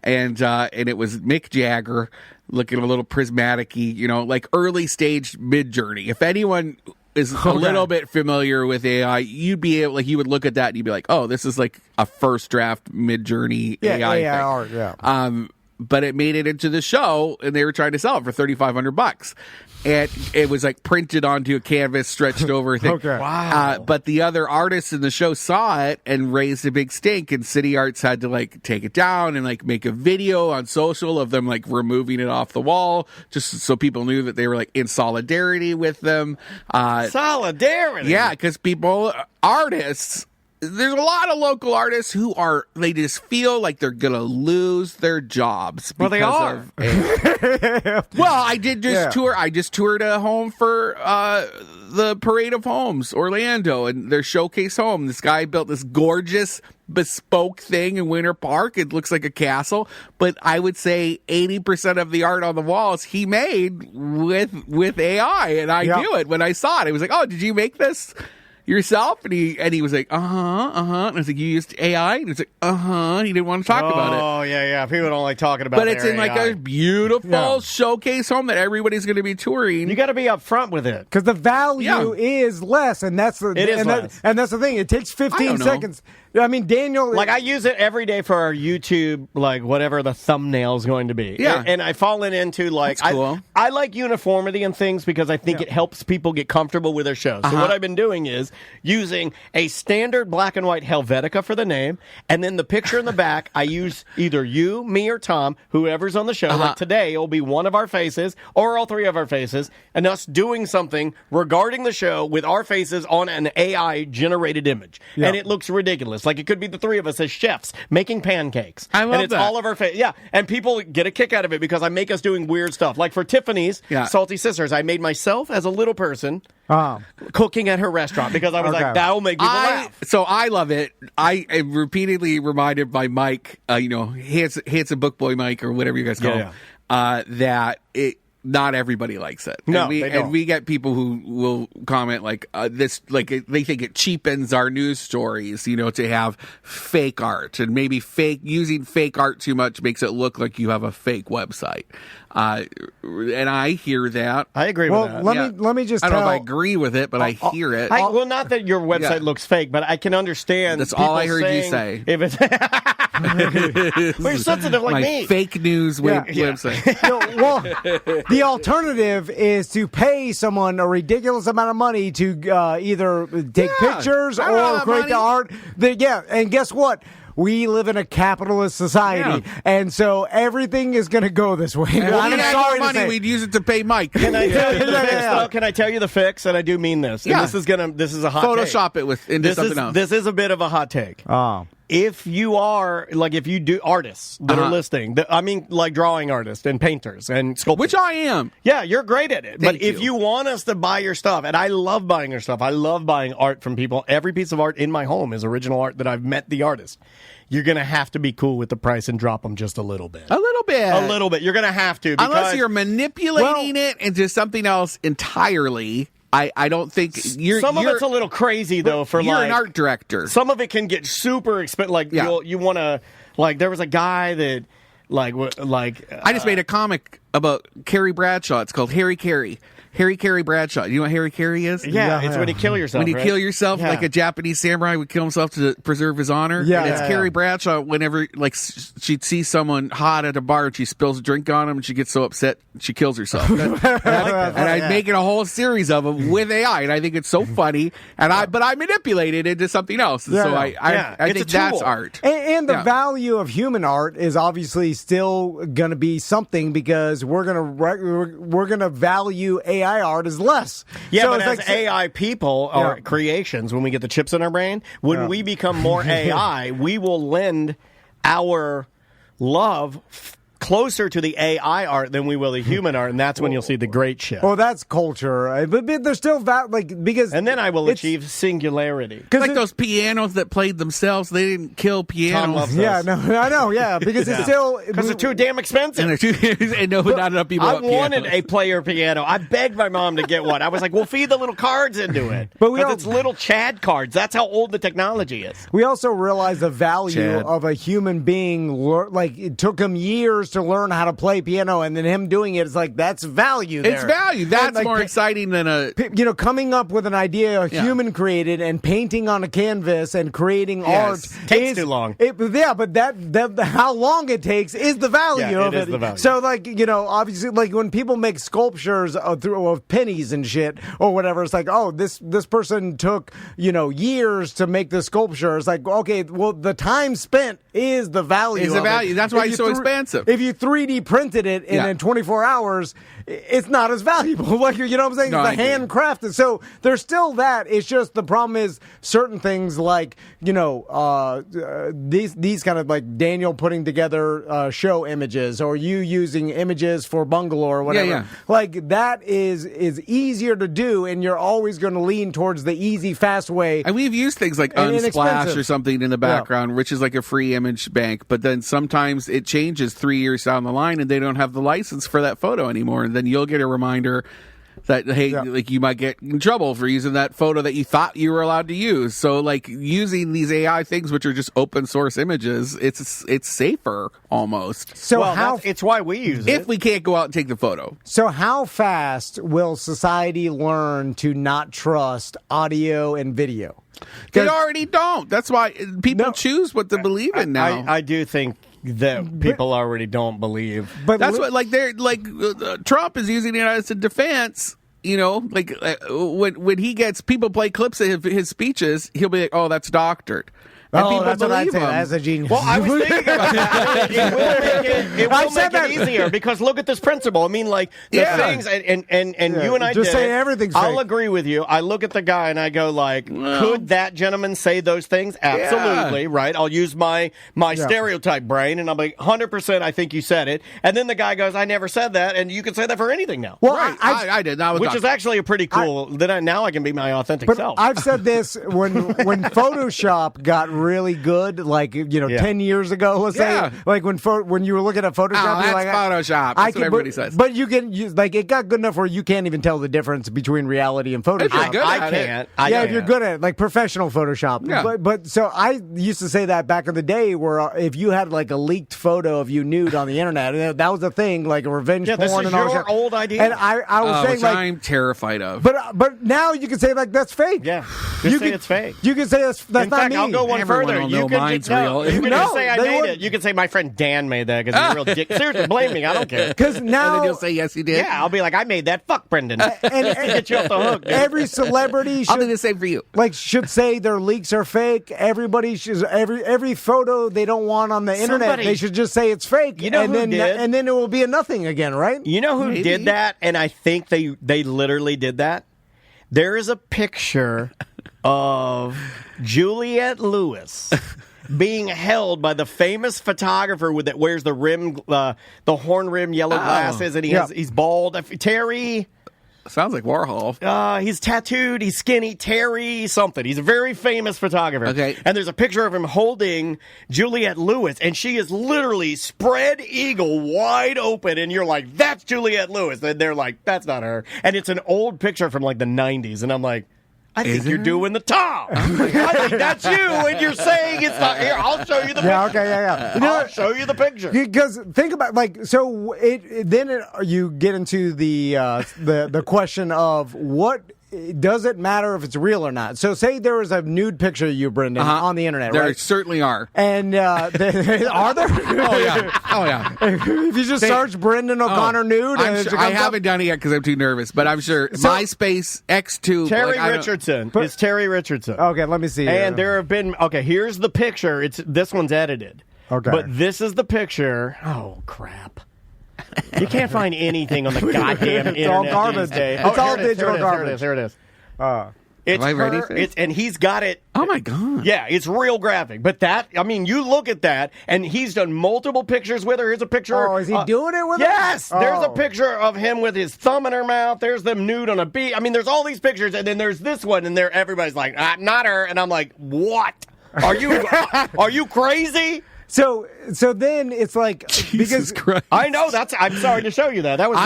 [SPEAKER 6] and it was Mick Jagger looking a little prismatic-y, like early stage Mid-Journey. If anyone is a little bit familiar with AI, you'd be able, like, you would look at that and you'd be like, oh, this is like a first draft Mid-Journey AI thing.
[SPEAKER 1] Art,
[SPEAKER 6] but it made it into the show, and they were trying to sell it for $3,500. And it was like printed onto a canvas, stretched over thing.
[SPEAKER 1] Okay.
[SPEAKER 2] Wow.
[SPEAKER 6] But the other artists in the show saw it and raised a big stink, and City Arts had to like take it down and like make a video on social of them like removing it off the wall, just so people knew that they were like in solidarity with them.
[SPEAKER 2] Solidarity.
[SPEAKER 6] Yeah, because artists. There's a lot of local artists who they just feel like they're going to lose their jobs.
[SPEAKER 2] Well, they are.
[SPEAKER 6] Well, I did just tour. I just toured a home for the Parade of Homes, Orlando, and their showcase home. This guy built this gorgeous bespoke thing in Winter Park. It looks like a castle, but I would say 80% of the art on the walls he made with AI, and I knew it when I saw it. I was like, "Oh, did you make this yourself?" And he was like, and I was like, "You used AI?" And he's like, and he didn't want to talk about it.
[SPEAKER 2] Oh, yeah. People don't like talking about it.
[SPEAKER 6] But it's in like a beautiful showcase home that everybody's going to be touring.
[SPEAKER 2] You got to be up front with it.
[SPEAKER 1] Because the value is less, and that's the
[SPEAKER 2] less.
[SPEAKER 1] And that's the thing. It takes 15 seconds. I mean, Daniel...
[SPEAKER 2] Like, I use it every day for our YouTube, like, whatever the thumbnail's going to be.
[SPEAKER 6] Yeah.
[SPEAKER 2] And I've fallen into, like...
[SPEAKER 6] That's cool.
[SPEAKER 2] I like uniformity in things because I think it helps people get comfortable with their shows. So what I've been doing is using a standard black and white Helvetica for the name, and then the picture in the back, I use either you, me, or Tom, whoever's on the show. Like today, it'll be one of our faces, or all three of our faces, and us doing something regarding the show with our faces on an AI-generated image. And it looks ridiculous. Like, it could be the three of us as chefs making pancakes.
[SPEAKER 6] I love
[SPEAKER 2] and it's
[SPEAKER 6] that.
[SPEAKER 2] all of our face. Yeah, and people get a kick out of it because I make us doing weird stuff. Like for Tiffany's Salty Sisters, I made myself as a little person cooking at her restaurant because I was like, that'll make people laugh.
[SPEAKER 6] So I love it. I am repeatedly reminded by Mike, handsome book boy Mike, or whatever you guys call him, that not everybody likes it.
[SPEAKER 2] No,
[SPEAKER 6] and we get people who will comment like this, like they think it cheapens our news stories, to have fake art, and maybe using fake art too much makes it look like you have a fake website. And I hear that.
[SPEAKER 2] I agree with that.
[SPEAKER 1] Let me just
[SPEAKER 6] I don't know if I agree with it, but I hear it.
[SPEAKER 2] Well, not that your website looks fake, but I can understand.
[SPEAKER 6] That's all I heard you say.
[SPEAKER 2] If it's we're sensitive like me.
[SPEAKER 6] Fake news website.
[SPEAKER 1] Well, the alternative is to pay someone a ridiculous amount of money to either take pictures or create the art. And guess what? We live in a capitalist society, and so everything is going to go this way.
[SPEAKER 6] I'm sorry to say, we'd use it to pay Mike.
[SPEAKER 2] Can I tell you the fix? Can I tell you the fix? And I do mean this. And this is a hot
[SPEAKER 6] Photoshop
[SPEAKER 2] take.
[SPEAKER 6] It into something else.
[SPEAKER 2] This is a bit of a hot take. If you do artists that are listening, I mean, like drawing artists and painters and sculptors.
[SPEAKER 6] Which I am.
[SPEAKER 2] Yeah, you're great at it.
[SPEAKER 6] Thank
[SPEAKER 2] but if you want us to buy your stuff, and I love buying your stuff, I love buying art from people. Every piece of art in my home is original art that I've met the artist. You're going to have to be cool with the price and drop them just a little bit.
[SPEAKER 6] A little bit.
[SPEAKER 2] You're going to have to.
[SPEAKER 6] Unless you're manipulating it into something else entirely. I don't think you're...
[SPEAKER 2] Some of it's a little crazy, though, for
[SPEAKER 6] you're an art director.
[SPEAKER 2] Some of it can get super expensive. Like, you want to... Like, there was a guy that... I
[SPEAKER 6] just made a comic about Carrie Bradshaw. It's called Harry Carey. Harry Carey Bradshaw. You know what Harry Carey is?
[SPEAKER 2] Yeah, it's when you kill yourself.
[SPEAKER 6] When you kill yourself, like a Japanese samurai would kill himself to preserve his honor.
[SPEAKER 1] Yeah,
[SPEAKER 6] and it's Carrie Bradshaw. Whenever she'd see someone hot at a bar and she spills a drink on him and she gets so upset she kills herself. And I'd make it a whole series of them with AI, and I think it's so funny. But I manipulate it into something else. I think that's art.
[SPEAKER 1] And the value of human art is obviously still going to be something because we're gonna value AI art as less.
[SPEAKER 2] Yeah, so but as AI people or creations, when we get the chips in our brain, when we become more AI, we will lend our love closer to the AI art than we will the human art, and that's when you'll see the great shit.
[SPEAKER 1] Well, that's culture, but there's still because
[SPEAKER 2] and then I will achieve singularity.
[SPEAKER 6] Like those pianos that played themselves, they didn't kill pianos.
[SPEAKER 1] I know, because it's still
[SPEAKER 2] because they're too damn expensive.
[SPEAKER 6] And not enough people.
[SPEAKER 2] I wanted a player piano. I begged my mom to get one. I was like, "We'll feed the little cards into it." But it's little Chad cards. That's how old the technology is.
[SPEAKER 1] We also realize the value of a human being. Like it took them years years to learn how to play piano, and then him doing it is like, that's value there.
[SPEAKER 6] It's value. That's like, more exciting than
[SPEAKER 1] coming up with an idea a human created and painting on a canvas and creating art
[SPEAKER 2] takes too long.
[SPEAKER 1] But that how long it takes is the value of it.
[SPEAKER 2] Is the value.
[SPEAKER 1] So, like, obviously, like when people make sculptures of pennies and shit or whatever, it's like, oh, this person took years to make the sculpture. It's like, okay, well, the time spent is the value.
[SPEAKER 6] It's the value. That's why it's so expensive.
[SPEAKER 1] If you 3D printed it in 24 hours, it's not as valuable. Like, you know what I'm saying? It's handcrafted. So there's still that. It's just the problem is certain things like these kind of like Daniel putting together show images or you using images for bungalow or whatever. Like that is easier to do, and you're always going to lean towards the easy, fast way.
[SPEAKER 6] And we've used things like Unsplash or something in the background, which is like a free image bank, but then sometimes it changes 3 years down the line and they don't have the license for that photo anymore, and then you'll get a reminder that, hey, like you might get in trouble for using that photo that you thought you were allowed to use. So like using these AI things, which are just open source images, it's safer almost.
[SPEAKER 2] So it's why we use it.
[SPEAKER 6] If we can't go out and take the photo.
[SPEAKER 1] So how fast will society learn to not trust audio and video?
[SPEAKER 6] They already don't. That's why people choose what to believe in now.
[SPEAKER 2] I do think that people already don't believe.
[SPEAKER 6] But that's what, like, they're like Trump is using it as a defense. When he gets people play clips of his speeches, he'll be like, "Oh, that's doctored." And people
[SPEAKER 1] that's what I'd
[SPEAKER 6] believe
[SPEAKER 1] say.
[SPEAKER 6] him.
[SPEAKER 1] That's a genius.
[SPEAKER 2] Well, I was thinking about that. It will make it easier because look at this principle. I mean, like the things, and you and I
[SPEAKER 1] just say everything's fake.
[SPEAKER 2] I'll agree with you. I look at the guy and I go, like, could that gentleman say those things? Absolutely, right? I'll use my stereotype brain, and I'm like, 100%. I think you said it. And then the guy goes, I never said that, and you can say that for anything now.
[SPEAKER 1] Well,
[SPEAKER 6] right? I did, which
[SPEAKER 2] is actually a pretty cool. Now I can be my authentic self.
[SPEAKER 1] I've said this when Photoshop got really good, like 10 years ago, let's say, like when you were looking at Photoshop,
[SPEAKER 6] that's like, Photoshop. That's what everybody says.
[SPEAKER 1] But you can use, like, it got good enough where you can't even tell the difference between reality and Photoshop.
[SPEAKER 2] I can't.
[SPEAKER 1] If you're good at it, like professional Photoshop.
[SPEAKER 6] Yeah.
[SPEAKER 1] But so I used to say that back in the day, where if you had like a leaked photo of you nude on the internet, that was a thing, like a revenge porn.
[SPEAKER 2] This is
[SPEAKER 1] and all
[SPEAKER 2] your
[SPEAKER 1] that.
[SPEAKER 2] old idea.
[SPEAKER 1] And I was saying, like,
[SPEAKER 6] I'm terrified of.
[SPEAKER 1] But now you can say, like, that's fake.
[SPEAKER 2] Yeah, you say it's fake.
[SPEAKER 1] You can say that's
[SPEAKER 2] In
[SPEAKER 1] not
[SPEAKER 2] fact,
[SPEAKER 1] me.
[SPEAKER 2] I'll go one further. You can just say I made it. You can say my friend Dan made that because he's a real dick. Seriously, blame me. I don't care.
[SPEAKER 1] Because now,
[SPEAKER 6] and then you'll say yes, he did.
[SPEAKER 2] Yeah, I'll be like, I made that. Fuck Brendan. And get you off the hook. Dude.
[SPEAKER 1] Every celebrity should,
[SPEAKER 6] I'll do the same for you.
[SPEAKER 1] Like, should say their leaks are fake. Everybody should every photo they don't want on the internet, they should just say it's fake.
[SPEAKER 2] You know
[SPEAKER 1] and
[SPEAKER 2] who
[SPEAKER 1] then
[SPEAKER 2] did?
[SPEAKER 1] And then it will be a nothing again, right?
[SPEAKER 2] You know who did that? And I think they literally did that. There is a picture of Juliette Lewis being held by the famous photographer that wears the horn rim yellow glasses, and he's bald. Terry.
[SPEAKER 6] Sounds like Warhol.
[SPEAKER 2] He's tattooed. He's skinny. Terry something. He's a very famous photographer.
[SPEAKER 6] Okay.
[SPEAKER 2] And there's a picture of him holding Juliette Lewis, and she is literally spread eagle, wide open, and you're like, that's Juliette Lewis. And they're like, that's not her. And it's an old picture from like the 90s, and I'm like, I think you're doing the top. I think that's you, and you're saying it's not. Here, I'll show you the picture. I'll show you the picture.
[SPEAKER 1] Because think about, like, so you get into the question of what. Does it matter if it's real or not? So say there was a nude picture of you, Brendan, on the internet,
[SPEAKER 6] there
[SPEAKER 1] right?
[SPEAKER 6] certainly are.
[SPEAKER 1] And are there?
[SPEAKER 6] Oh, yeah.
[SPEAKER 1] If you just search Brendan O'Connor nude.
[SPEAKER 6] I haven't done it yet because I'm too nervous, but I'm sure. MySpace, X2.
[SPEAKER 2] Terry Richardson. It's Terry Richardson.
[SPEAKER 1] Okay, let me see.
[SPEAKER 2] And there have been, here's the picture. This one's edited.
[SPEAKER 1] Okay.
[SPEAKER 2] But this is the picture. Oh, crap. You can't find anything on the goddamn internet.
[SPEAKER 1] It's all garbage. It's all digital garbage.
[SPEAKER 2] Here it is.
[SPEAKER 6] Am I ready?
[SPEAKER 2] And he's got it.
[SPEAKER 6] Oh, my God.
[SPEAKER 2] Yeah, it's real graphic. But you look at that, and he's done multiple pictures with her. Here's a picture.
[SPEAKER 1] Oh, is he doing it with her?
[SPEAKER 2] Yes. There's a picture of him with his thumb in her mouth. There's them nude on a beach. I mean, there's all these pictures, and then there's this one, and everybody's like, not her. And I'm like, what? Are you crazy?
[SPEAKER 1] So then it's like
[SPEAKER 6] Jesus Christ.
[SPEAKER 2] I know I'm sorry to show you that. That was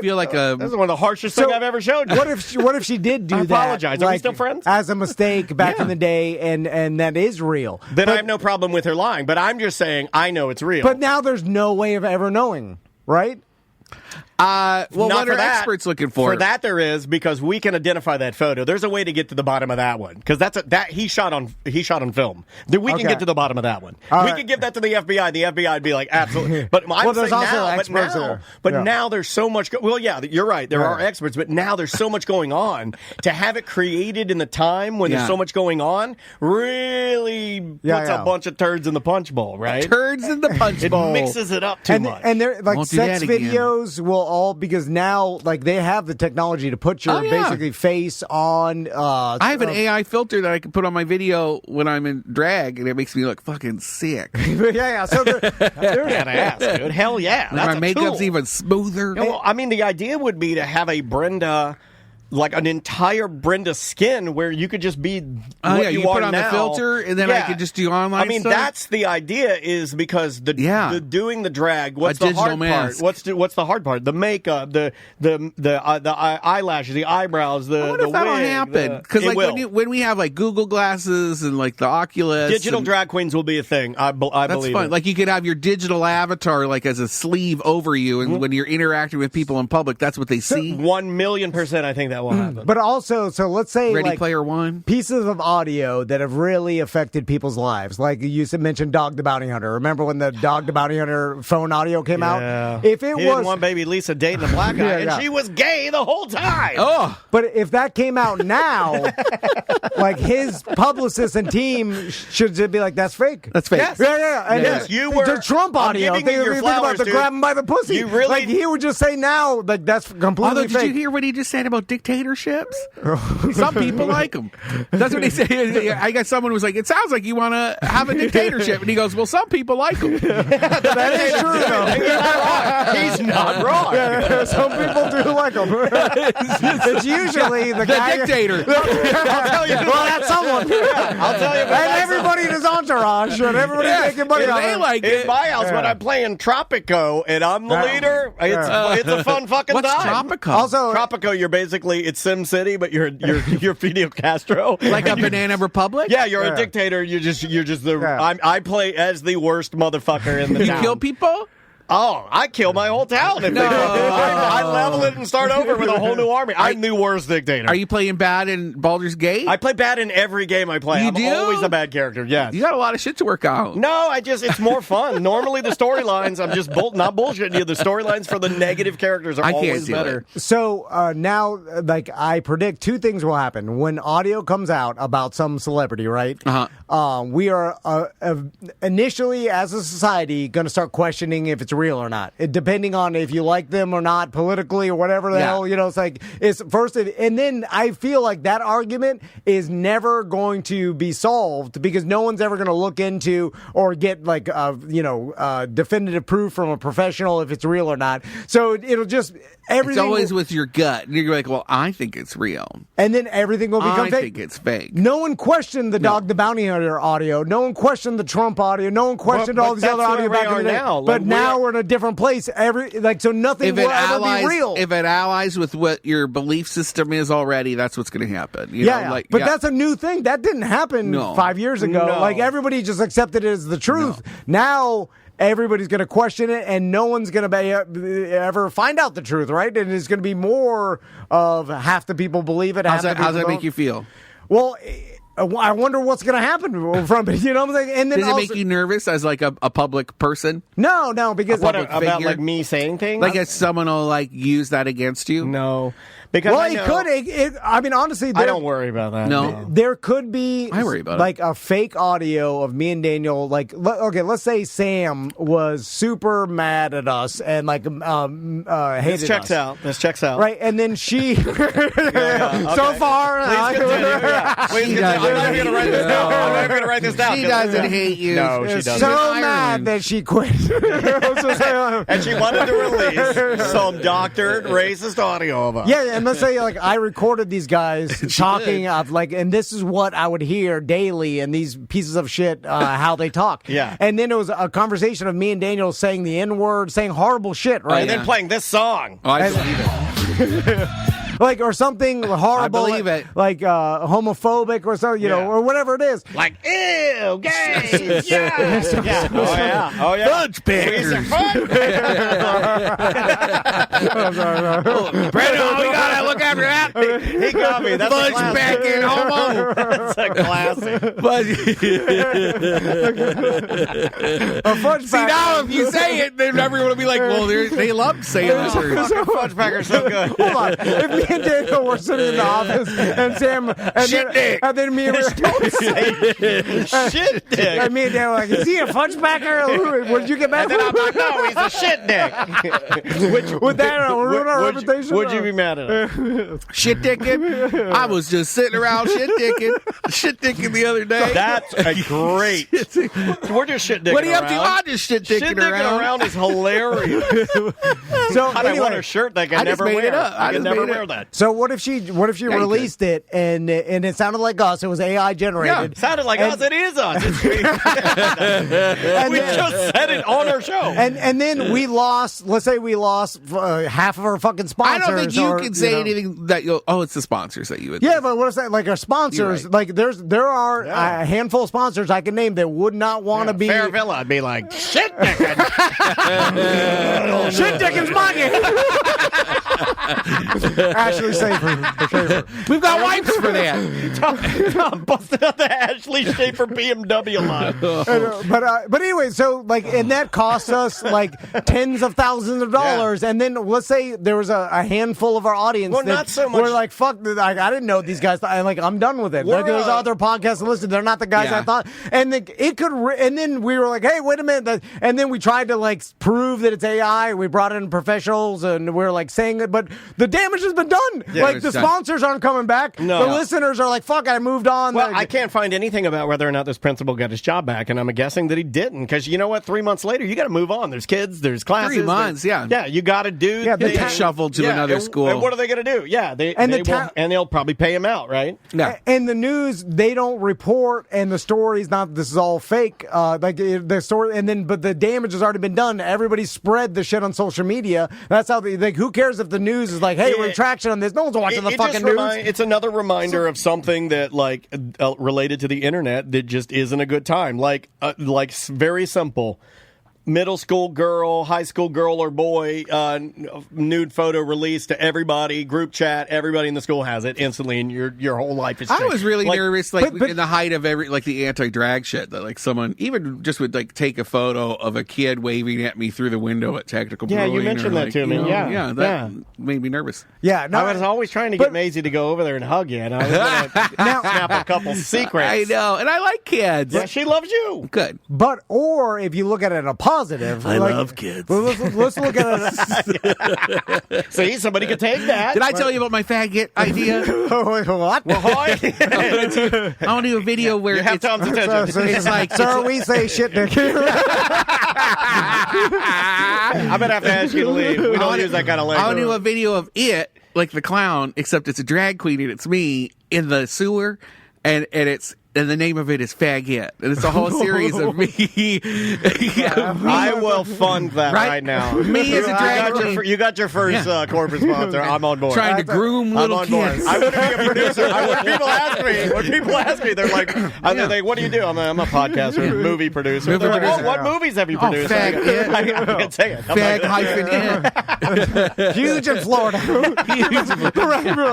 [SPEAKER 6] feel like
[SPEAKER 2] this is one of the harshest things I've ever showed you.
[SPEAKER 1] What if she did do
[SPEAKER 2] I
[SPEAKER 1] that?
[SPEAKER 2] apologize. Are we still friends?
[SPEAKER 1] As a mistake back in the day, and that is real.
[SPEAKER 2] Then I have no problem with her lying, but I'm just saying I know it's real.
[SPEAKER 1] But now there's no way of ever knowing, right?
[SPEAKER 6] What are experts looking for?
[SPEAKER 2] For that there is, because we can identify that photo. There's a way to get to the bottom of that one, because he shot on film. We can get to the bottom of that one. We could give that to the FBI. The FBI would be like, absolutely. But
[SPEAKER 1] there's also experts there.
[SPEAKER 2] But now there's so much. You're right. There are experts, but now there's so much going on. To have it created in the time when there's so much going on really puts a bunch of turds in the punch bowl, right?
[SPEAKER 6] Turds in the punch bowl.
[SPEAKER 2] It mixes it up too much.
[SPEAKER 1] And they're like sex videos will all, because now like they have the technology to put your basically face on.
[SPEAKER 6] I have an AI filter that I can put on my video when I'm in drag, and it makes me look fucking sick.
[SPEAKER 1] So they're
[SPEAKER 2] badass, dude. Hell yeah,
[SPEAKER 6] my makeup's even smoother.
[SPEAKER 2] Well, I mean, the idea would be to have a Brenda. Like an entire Brenda skin where you could just be what you
[SPEAKER 6] put on
[SPEAKER 2] now.
[SPEAKER 6] The filter, and then I could just do online
[SPEAKER 2] I mean,
[SPEAKER 6] stuff?
[SPEAKER 2] That's the idea, is because the doing the drag, what's
[SPEAKER 6] the
[SPEAKER 2] hard
[SPEAKER 6] mask.
[SPEAKER 2] part? What's the hard part? The makeup, the eyelashes, the eyebrows, the
[SPEAKER 6] wig. That'll happen. Because like when we have like Google glasses and like the Oculus.
[SPEAKER 2] Digital drag queens will be a thing, I believe.
[SPEAKER 6] That's fun. Like you could have your digital avatar like as a sleeve over you, and when you're interacting with people in public, that's what they see.
[SPEAKER 2] 1,000,000%, I think that will happen.
[SPEAKER 1] But also, so let's say
[SPEAKER 6] Ready Player One,
[SPEAKER 1] pieces of audio that have really affected people's lives. Like you mentioned Dog the Bounty Hunter. Remember when the Dog the Bounty Hunter phone audio came out? If it
[SPEAKER 2] he didn't want baby Lisa dating a black guy, and she was gay the whole time.
[SPEAKER 6] Oh,
[SPEAKER 1] but if that came out now, like his publicist and team should just be like, "That's fake.
[SPEAKER 6] That's fake."
[SPEAKER 2] Yes.
[SPEAKER 1] And
[SPEAKER 2] yes. You were
[SPEAKER 1] the Trump audio.
[SPEAKER 2] Think
[SPEAKER 1] about the grab him by the pussy.
[SPEAKER 2] You really,
[SPEAKER 1] like he would just say now, like that's completely fake.
[SPEAKER 6] Did you hear what he just said about dictatorships? Some people like them. That's what he said. I guess someone was like, "It sounds like you want to have a dictatorship," and he goes, "Well, some people like them."
[SPEAKER 1] That is true, though.
[SPEAKER 2] He's not wrong.
[SPEAKER 1] Some people do like them. It's usually the guy,
[SPEAKER 6] dictator.
[SPEAKER 2] I'll tell you.
[SPEAKER 1] Well, that's someone.
[SPEAKER 2] I'll tell you.
[SPEAKER 1] And everybody in his entourage, and everybody's making money on it.
[SPEAKER 6] Like
[SPEAKER 2] in my house when I'm playing Tropico and I'm the leader, it's a fun fucking
[SPEAKER 6] What's
[SPEAKER 2] time.
[SPEAKER 6] Tropico?
[SPEAKER 1] Also,
[SPEAKER 2] Tropico, you're basically it's Sim City, but you're Fidel Castro,
[SPEAKER 6] like a banana republic.
[SPEAKER 2] Yeah, you're a dictator. You're just the. I play as the worst motherfucker in the town.
[SPEAKER 6] You kill people.
[SPEAKER 2] Oh, I kill my whole town. I level it and start over with a whole new army. I'm the worst dictator.
[SPEAKER 6] Are you playing bad in Baldur's Gate?
[SPEAKER 2] I play bad in every game I play. I'm always the bad character, yes.
[SPEAKER 6] You got a lot of shit to work out.
[SPEAKER 2] No, it's more fun. Normally the storylines, I'm just not bullshitting you. The storylines for the negative characers are always better.
[SPEAKER 1] So now, like, I predict two things will happen. When audio comes out about some celebrity, right? We are initially, as a society, going to start questioning if it's real or not, depending on if you like them or not politically or whatever the hell, it's like it's first, and then I feel like that argument is never going to be solved because no one's ever going to look into or get like definitive proof from a professional if it's real or not. So it'll just everything.
[SPEAKER 6] It's always with your gut. You're like, well, I think it's real,
[SPEAKER 1] and then everything will become fake.
[SPEAKER 6] I think it's fake.
[SPEAKER 1] No one questioned the Dog the Bounty Hunter audio. No one questioned the Trump audio. No one questioned all these other audio back in the day. But now we're in a different place. So nothing will ever be real.
[SPEAKER 6] If it allies with what your belief system is already, that's what's going to happen.
[SPEAKER 1] But that's a new thing. That didn't happen 5 years ago.
[SPEAKER 2] No.
[SPEAKER 1] Like everybody just accepted it as the truth. Now everybody's going to question it, and no one's going to ever find out the truth, right? And it's going to be more of half the people believe it. How's
[SPEAKER 6] that make you feel?
[SPEAKER 1] Well, I wonder what's going to happen from it. You know what I'm saying? And then
[SPEAKER 6] does it make you nervous as like a public person?
[SPEAKER 1] No, because
[SPEAKER 2] about like me saying things,
[SPEAKER 6] like as someone will like use that against you.
[SPEAKER 2] No. Because
[SPEAKER 1] it could. I mean, honestly,
[SPEAKER 2] I don't worry about that.
[SPEAKER 6] No,
[SPEAKER 1] there could be.
[SPEAKER 6] I worry about
[SPEAKER 1] like a fake audio of me and Daniel. Like, okay, let's say Sam was super mad at us and like hated us.
[SPEAKER 2] This checks out.
[SPEAKER 1] Right, and then she.
[SPEAKER 2] Okay.
[SPEAKER 1] So far,
[SPEAKER 2] please continue. not even going to write this down.
[SPEAKER 6] She doesn't hate you.
[SPEAKER 2] No, she doesn't.
[SPEAKER 1] So mad that she quit.
[SPEAKER 2] And she wanted to release some doctored racist audio of us.
[SPEAKER 1] Yeah, and let's say like I recorded these guys talking of like, and this is what I would hear daily, and these pieces of shit, how they talk.
[SPEAKER 2] Yeah,
[SPEAKER 1] and then it was a conversation of me and Daniel saying the N-word, saying horrible shit, right?
[SPEAKER 2] And then playing this song.
[SPEAKER 6] Oh, I believe it.
[SPEAKER 1] Like, or something horrible,
[SPEAKER 6] I believe it.
[SPEAKER 1] like homophobic or something, you know, or whatever it is.
[SPEAKER 2] Like, ew, gay, yeah. Oh, yeah.
[SPEAKER 6] Fudge pickers.
[SPEAKER 2] Brandon, we got to look after that. He got me. That's
[SPEAKER 6] Fudge packing homo.
[SPEAKER 2] That's a classic.
[SPEAKER 1] A fudge
[SPEAKER 6] See, now if you say it, then everyone will be like, well, they love saying this word.
[SPEAKER 2] Fudge packer's so good.
[SPEAKER 1] Hold on. If me and Daniel were sitting in the office and Sam and then me and
[SPEAKER 2] shit dick.
[SPEAKER 1] And me and Daniel were like, is he a fudge packer? Would you get mad?
[SPEAKER 2] And then I'm like, no, he's a shit dick.
[SPEAKER 1] Would that ruin our reputation?
[SPEAKER 2] Would you be mad at us?
[SPEAKER 6] Shit dicking? I was just sitting around shit dicking the other day.
[SPEAKER 2] That's a great. We're just shit dicking.
[SPEAKER 6] What are you up to?
[SPEAKER 2] around.
[SPEAKER 6] I'm just shit dicking
[SPEAKER 2] Shit dicking around is hilarious.
[SPEAKER 1] So
[SPEAKER 2] I
[SPEAKER 1] anyway,
[SPEAKER 2] want a shirt that I can never wear. I can never wear that.
[SPEAKER 1] So what if she released it and it sounded like us? It was AI generated.
[SPEAKER 2] Yeah, it sounded like us. It is us. We just said it on our show.
[SPEAKER 1] And then we lost. Let's say we lost half of our fucking sponsors.
[SPEAKER 6] I don't think you can say anything that you'll. Oh, it's the sponsors that you would.
[SPEAKER 1] Yeah, but what is that? Like our sponsors.
[SPEAKER 6] Right.
[SPEAKER 1] Like there are a handful of sponsors I can name that would not want to be.
[SPEAKER 2] Fair Villa. I'd be like shit dicking.
[SPEAKER 1] Shit dicking's my game. Ashley Safer.
[SPEAKER 6] We've got wipes for that.
[SPEAKER 2] Tom busted out the Ashley Schaefer BMW line.
[SPEAKER 1] But anyway, so like, and that cost us like tens of thousands of dollars. And then let's say there was a handful of our audience.
[SPEAKER 2] Well,
[SPEAKER 1] that
[SPEAKER 2] not so much.
[SPEAKER 1] We're like, fuck, I didn't know these guys. I'm done with it. Like, there's other podcasts to listen. They're not the guys I thought. And it could. And then we were like, hey, wait a minute. And then we tried to like prove that it's AI. We brought in professionals, and we're like saying it, but the damage has been done.
[SPEAKER 6] Yeah,
[SPEAKER 1] like the sponsors aren't coming back.
[SPEAKER 2] No.
[SPEAKER 1] The listeners are like, fuck, I moved on.
[SPEAKER 2] Well, I can't find anything about whether or not this principal got his job back, and I'm guessing that he didn't. Because you know what? 3 months later, you got to move on. There's kids. There's classes.
[SPEAKER 6] 3 months, yeah.
[SPEAKER 2] Yeah, you got to do.
[SPEAKER 1] Yeah,
[SPEAKER 6] They get shuffled to another school.
[SPEAKER 2] And what are they going to do? Yeah, they'll probably pay him out, right?
[SPEAKER 6] Yeah.
[SPEAKER 1] And the news, they don't report, and the story's not, this is all fake. Like the story, but the damage has already been done. Everybody spread the shit on social media. That's how they, like, who cares if the news is like, hey, retraction on this? No one's watching the fucking news.
[SPEAKER 2] It's another reminder of something that, like, related to the internet that just isn't a good time. Like very simple. Middle school girl, high school girl or boy, nude photo released to everybody, group chat, everybody in the school has it instantly, and your whole life is changed.
[SPEAKER 6] I was really nervous, like, in the height of the anti-drag shit, that like someone even just would like take a photo of a kid waving at me through the window at Technical Brewing.
[SPEAKER 2] Yeah, you mentioned that to me.
[SPEAKER 6] That made me nervous.
[SPEAKER 1] Yeah, no,
[SPEAKER 2] I was always trying to get Maisie to go over there and hug you, and I was going to snap a couple secrets.
[SPEAKER 6] I know, and I like kids.
[SPEAKER 2] Yeah, she loves you.
[SPEAKER 6] Good.
[SPEAKER 1] Or if you look at it in a positive,
[SPEAKER 6] I love kids.
[SPEAKER 1] Well, let's look at it.
[SPEAKER 2] See, somebody could take that.
[SPEAKER 6] Did I tell you about my faggot idea?
[SPEAKER 1] What?
[SPEAKER 6] I want to do a video where
[SPEAKER 2] you have Tom's attention.
[SPEAKER 6] It's like,
[SPEAKER 1] sir, we say shit, Dick.
[SPEAKER 2] I'm going to have to ask you to leave. We don't use that kind of language.
[SPEAKER 6] I want to do a video of it, like the clown, except it's a drag queen and it's me in the sewer, and the name of it is Faggot. And it's a whole series of me.
[SPEAKER 2] I will fund that right now.
[SPEAKER 6] Me as a drag queen.
[SPEAKER 2] You got your first corporate sponsor. I'm on board.
[SPEAKER 6] Trying to groom little kids.
[SPEAKER 2] I'm going to be a producer. When people ask me, they're like, what do you do? I'm a podcaster, movie producer. They're like, what movies have you produced?
[SPEAKER 6] Fag-it.
[SPEAKER 2] I can't say it.
[SPEAKER 6] Fag-it.
[SPEAKER 1] Huge in Florida.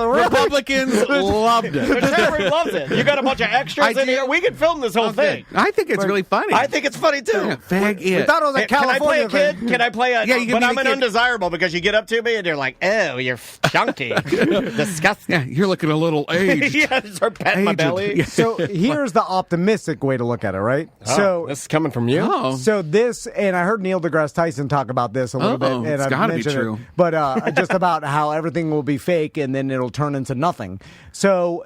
[SPEAKER 6] Republicans loved it.
[SPEAKER 2] Everybody loves it. You got a bunch of extras.
[SPEAKER 6] idea?
[SPEAKER 2] We could film this whole thing.
[SPEAKER 6] I think it's really funny.
[SPEAKER 2] I think it's funny too.
[SPEAKER 6] Yeah, fag
[SPEAKER 1] We thought it was a California
[SPEAKER 2] Can I play a kid? Can I play a?
[SPEAKER 6] Yeah, you can
[SPEAKER 2] but
[SPEAKER 6] be
[SPEAKER 2] I'm
[SPEAKER 6] the
[SPEAKER 2] an
[SPEAKER 6] kid.
[SPEAKER 2] undesirable because you get up to me and you're like, "Oh, you're chunky, disgusting."
[SPEAKER 6] Yeah, you're looking a little aged.
[SPEAKER 2] Yeah, start patting my
[SPEAKER 6] Aged.
[SPEAKER 2] belly.
[SPEAKER 6] Yeah.
[SPEAKER 1] So here's the optimistic way to look at it, right?
[SPEAKER 2] So this is coming from you.
[SPEAKER 6] Oh.
[SPEAKER 1] So this, and I heard Neil deGrasse Tyson talk about this a little bit, and
[SPEAKER 6] it's
[SPEAKER 1] I've
[SPEAKER 6] gotta be
[SPEAKER 1] mentioned
[SPEAKER 6] true.
[SPEAKER 1] it, but just about how everything will be fake and then it'll turn into nothing. So,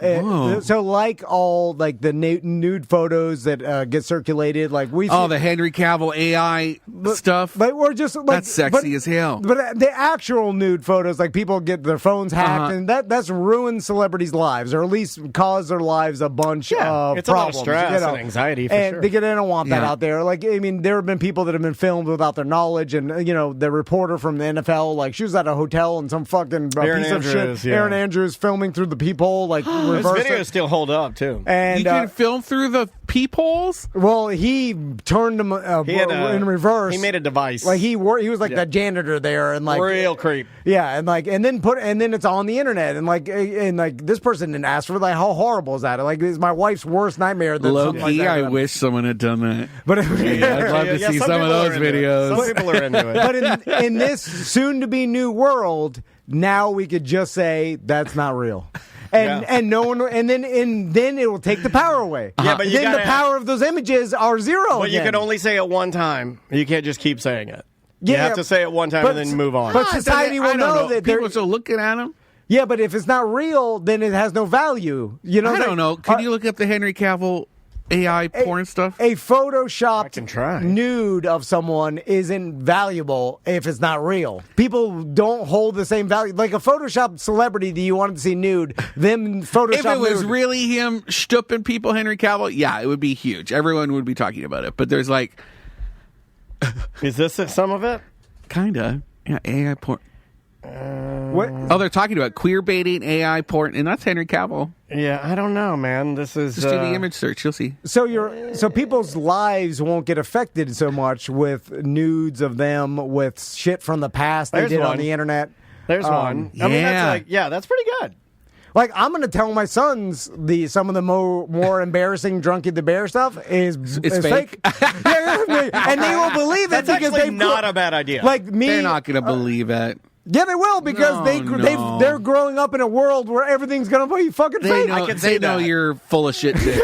[SPEAKER 1] so like all like the nude photos that get circulated, like we
[SPEAKER 6] the Henry Cavill AI stuff.
[SPEAKER 1] But we're just like
[SPEAKER 6] That's sexy as hell.
[SPEAKER 1] But the actual nude photos, like people get their phones hacked, and that's ruined celebrities' lives, or at least caused their lives a bunch of
[SPEAKER 2] it's
[SPEAKER 1] problems.
[SPEAKER 2] a lot of stress and anxiety for
[SPEAKER 1] and
[SPEAKER 2] sure.
[SPEAKER 1] they don't want that
[SPEAKER 6] Yeah.
[SPEAKER 1] out there. Like, I mean, there have been people that have been filmed without their knowledge, and the reporter from the NFL, like she was at a hotel and some fucking
[SPEAKER 2] Aaron
[SPEAKER 1] piece
[SPEAKER 2] Andrews,
[SPEAKER 1] of shit.
[SPEAKER 2] yeah.
[SPEAKER 1] Aaron Andrews filming through the peephole, like
[SPEAKER 2] Those
[SPEAKER 1] reverse
[SPEAKER 2] videos
[SPEAKER 1] it.
[SPEAKER 2] still hold up too.
[SPEAKER 1] And
[SPEAKER 6] You can film through the peepholes?
[SPEAKER 1] well, he turned them in reverse.
[SPEAKER 2] He made a device.
[SPEAKER 1] Like he was like that janitor there, and like
[SPEAKER 2] real creep.
[SPEAKER 1] Yeah, and then it's on the internet, and like this person didn't ask for it. Like, how horrible is that? Like, it's my wife's worst nightmare. That
[SPEAKER 6] Low
[SPEAKER 1] something like
[SPEAKER 6] key,
[SPEAKER 1] that
[SPEAKER 6] I
[SPEAKER 1] happened.
[SPEAKER 6] wish someone had done that.
[SPEAKER 1] But
[SPEAKER 6] I'd love to see some of those videos.
[SPEAKER 2] Some people are into it.
[SPEAKER 1] but in this soon-to-be new world, now we could just say that's not real. And no one, and then it will take the power away.
[SPEAKER 2] Yeah, but
[SPEAKER 1] then the power of those images are zero.
[SPEAKER 2] But
[SPEAKER 1] again.
[SPEAKER 2] you can only say it one time. You can't just keep saying it. You
[SPEAKER 1] Yeah,
[SPEAKER 2] have to say it one time and then move on.
[SPEAKER 1] But society will know that
[SPEAKER 6] people are still looking at them.
[SPEAKER 1] Yeah, but if it's not real, then it has no value. You know,
[SPEAKER 6] I don't know. Can you look up the Henry Cavill AI porn stuff?
[SPEAKER 1] A
[SPEAKER 2] I can
[SPEAKER 1] photoshopped
[SPEAKER 2] try.
[SPEAKER 1] nude of someone isn't valuable if it's not real. People don't hold the same value. Like a photoshopped celebrity that you wanted to see nude, them photoshopped
[SPEAKER 6] If it was
[SPEAKER 1] nude.
[SPEAKER 6] really him stooping people, Henry Cavill, yeah, it would be huge. Everyone would be talking about it. But there's like,
[SPEAKER 2] Is this some of it?
[SPEAKER 6] kinda, yeah, AI porn.
[SPEAKER 1] What?
[SPEAKER 6] Oh, they're talking about queer baiting AI porn, and that's Henry Cavill.
[SPEAKER 2] Yeah, I don't know, man. This is
[SPEAKER 6] Just do the image search, you'll see.
[SPEAKER 1] So people's lives won't get affected so much with nudes of them with shit from the past they
[SPEAKER 2] There's
[SPEAKER 1] did on
[SPEAKER 2] one.
[SPEAKER 1] the internet.
[SPEAKER 2] There's one. I mean,
[SPEAKER 6] yeah.
[SPEAKER 2] that's pretty good.
[SPEAKER 1] Like, I'm going to tell my sons some of the more embarrassing Drunky the Bear stuff is
[SPEAKER 6] fake.
[SPEAKER 1] Yeah, and they will believe it
[SPEAKER 2] That's
[SPEAKER 1] because
[SPEAKER 2] actually
[SPEAKER 1] they
[SPEAKER 2] not a bad idea.
[SPEAKER 1] Like me,
[SPEAKER 6] They're not going to believe it.
[SPEAKER 1] yeah, they will because
[SPEAKER 6] No.
[SPEAKER 1] they're growing up in a world where everything's going to be fucking
[SPEAKER 6] They
[SPEAKER 1] fake.
[SPEAKER 6] know,
[SPEAKER 2] can say
[SPEAKER 6] they know
[SPEAKER 2] that.
[SPEAKER 6] you're full of shit, Dick.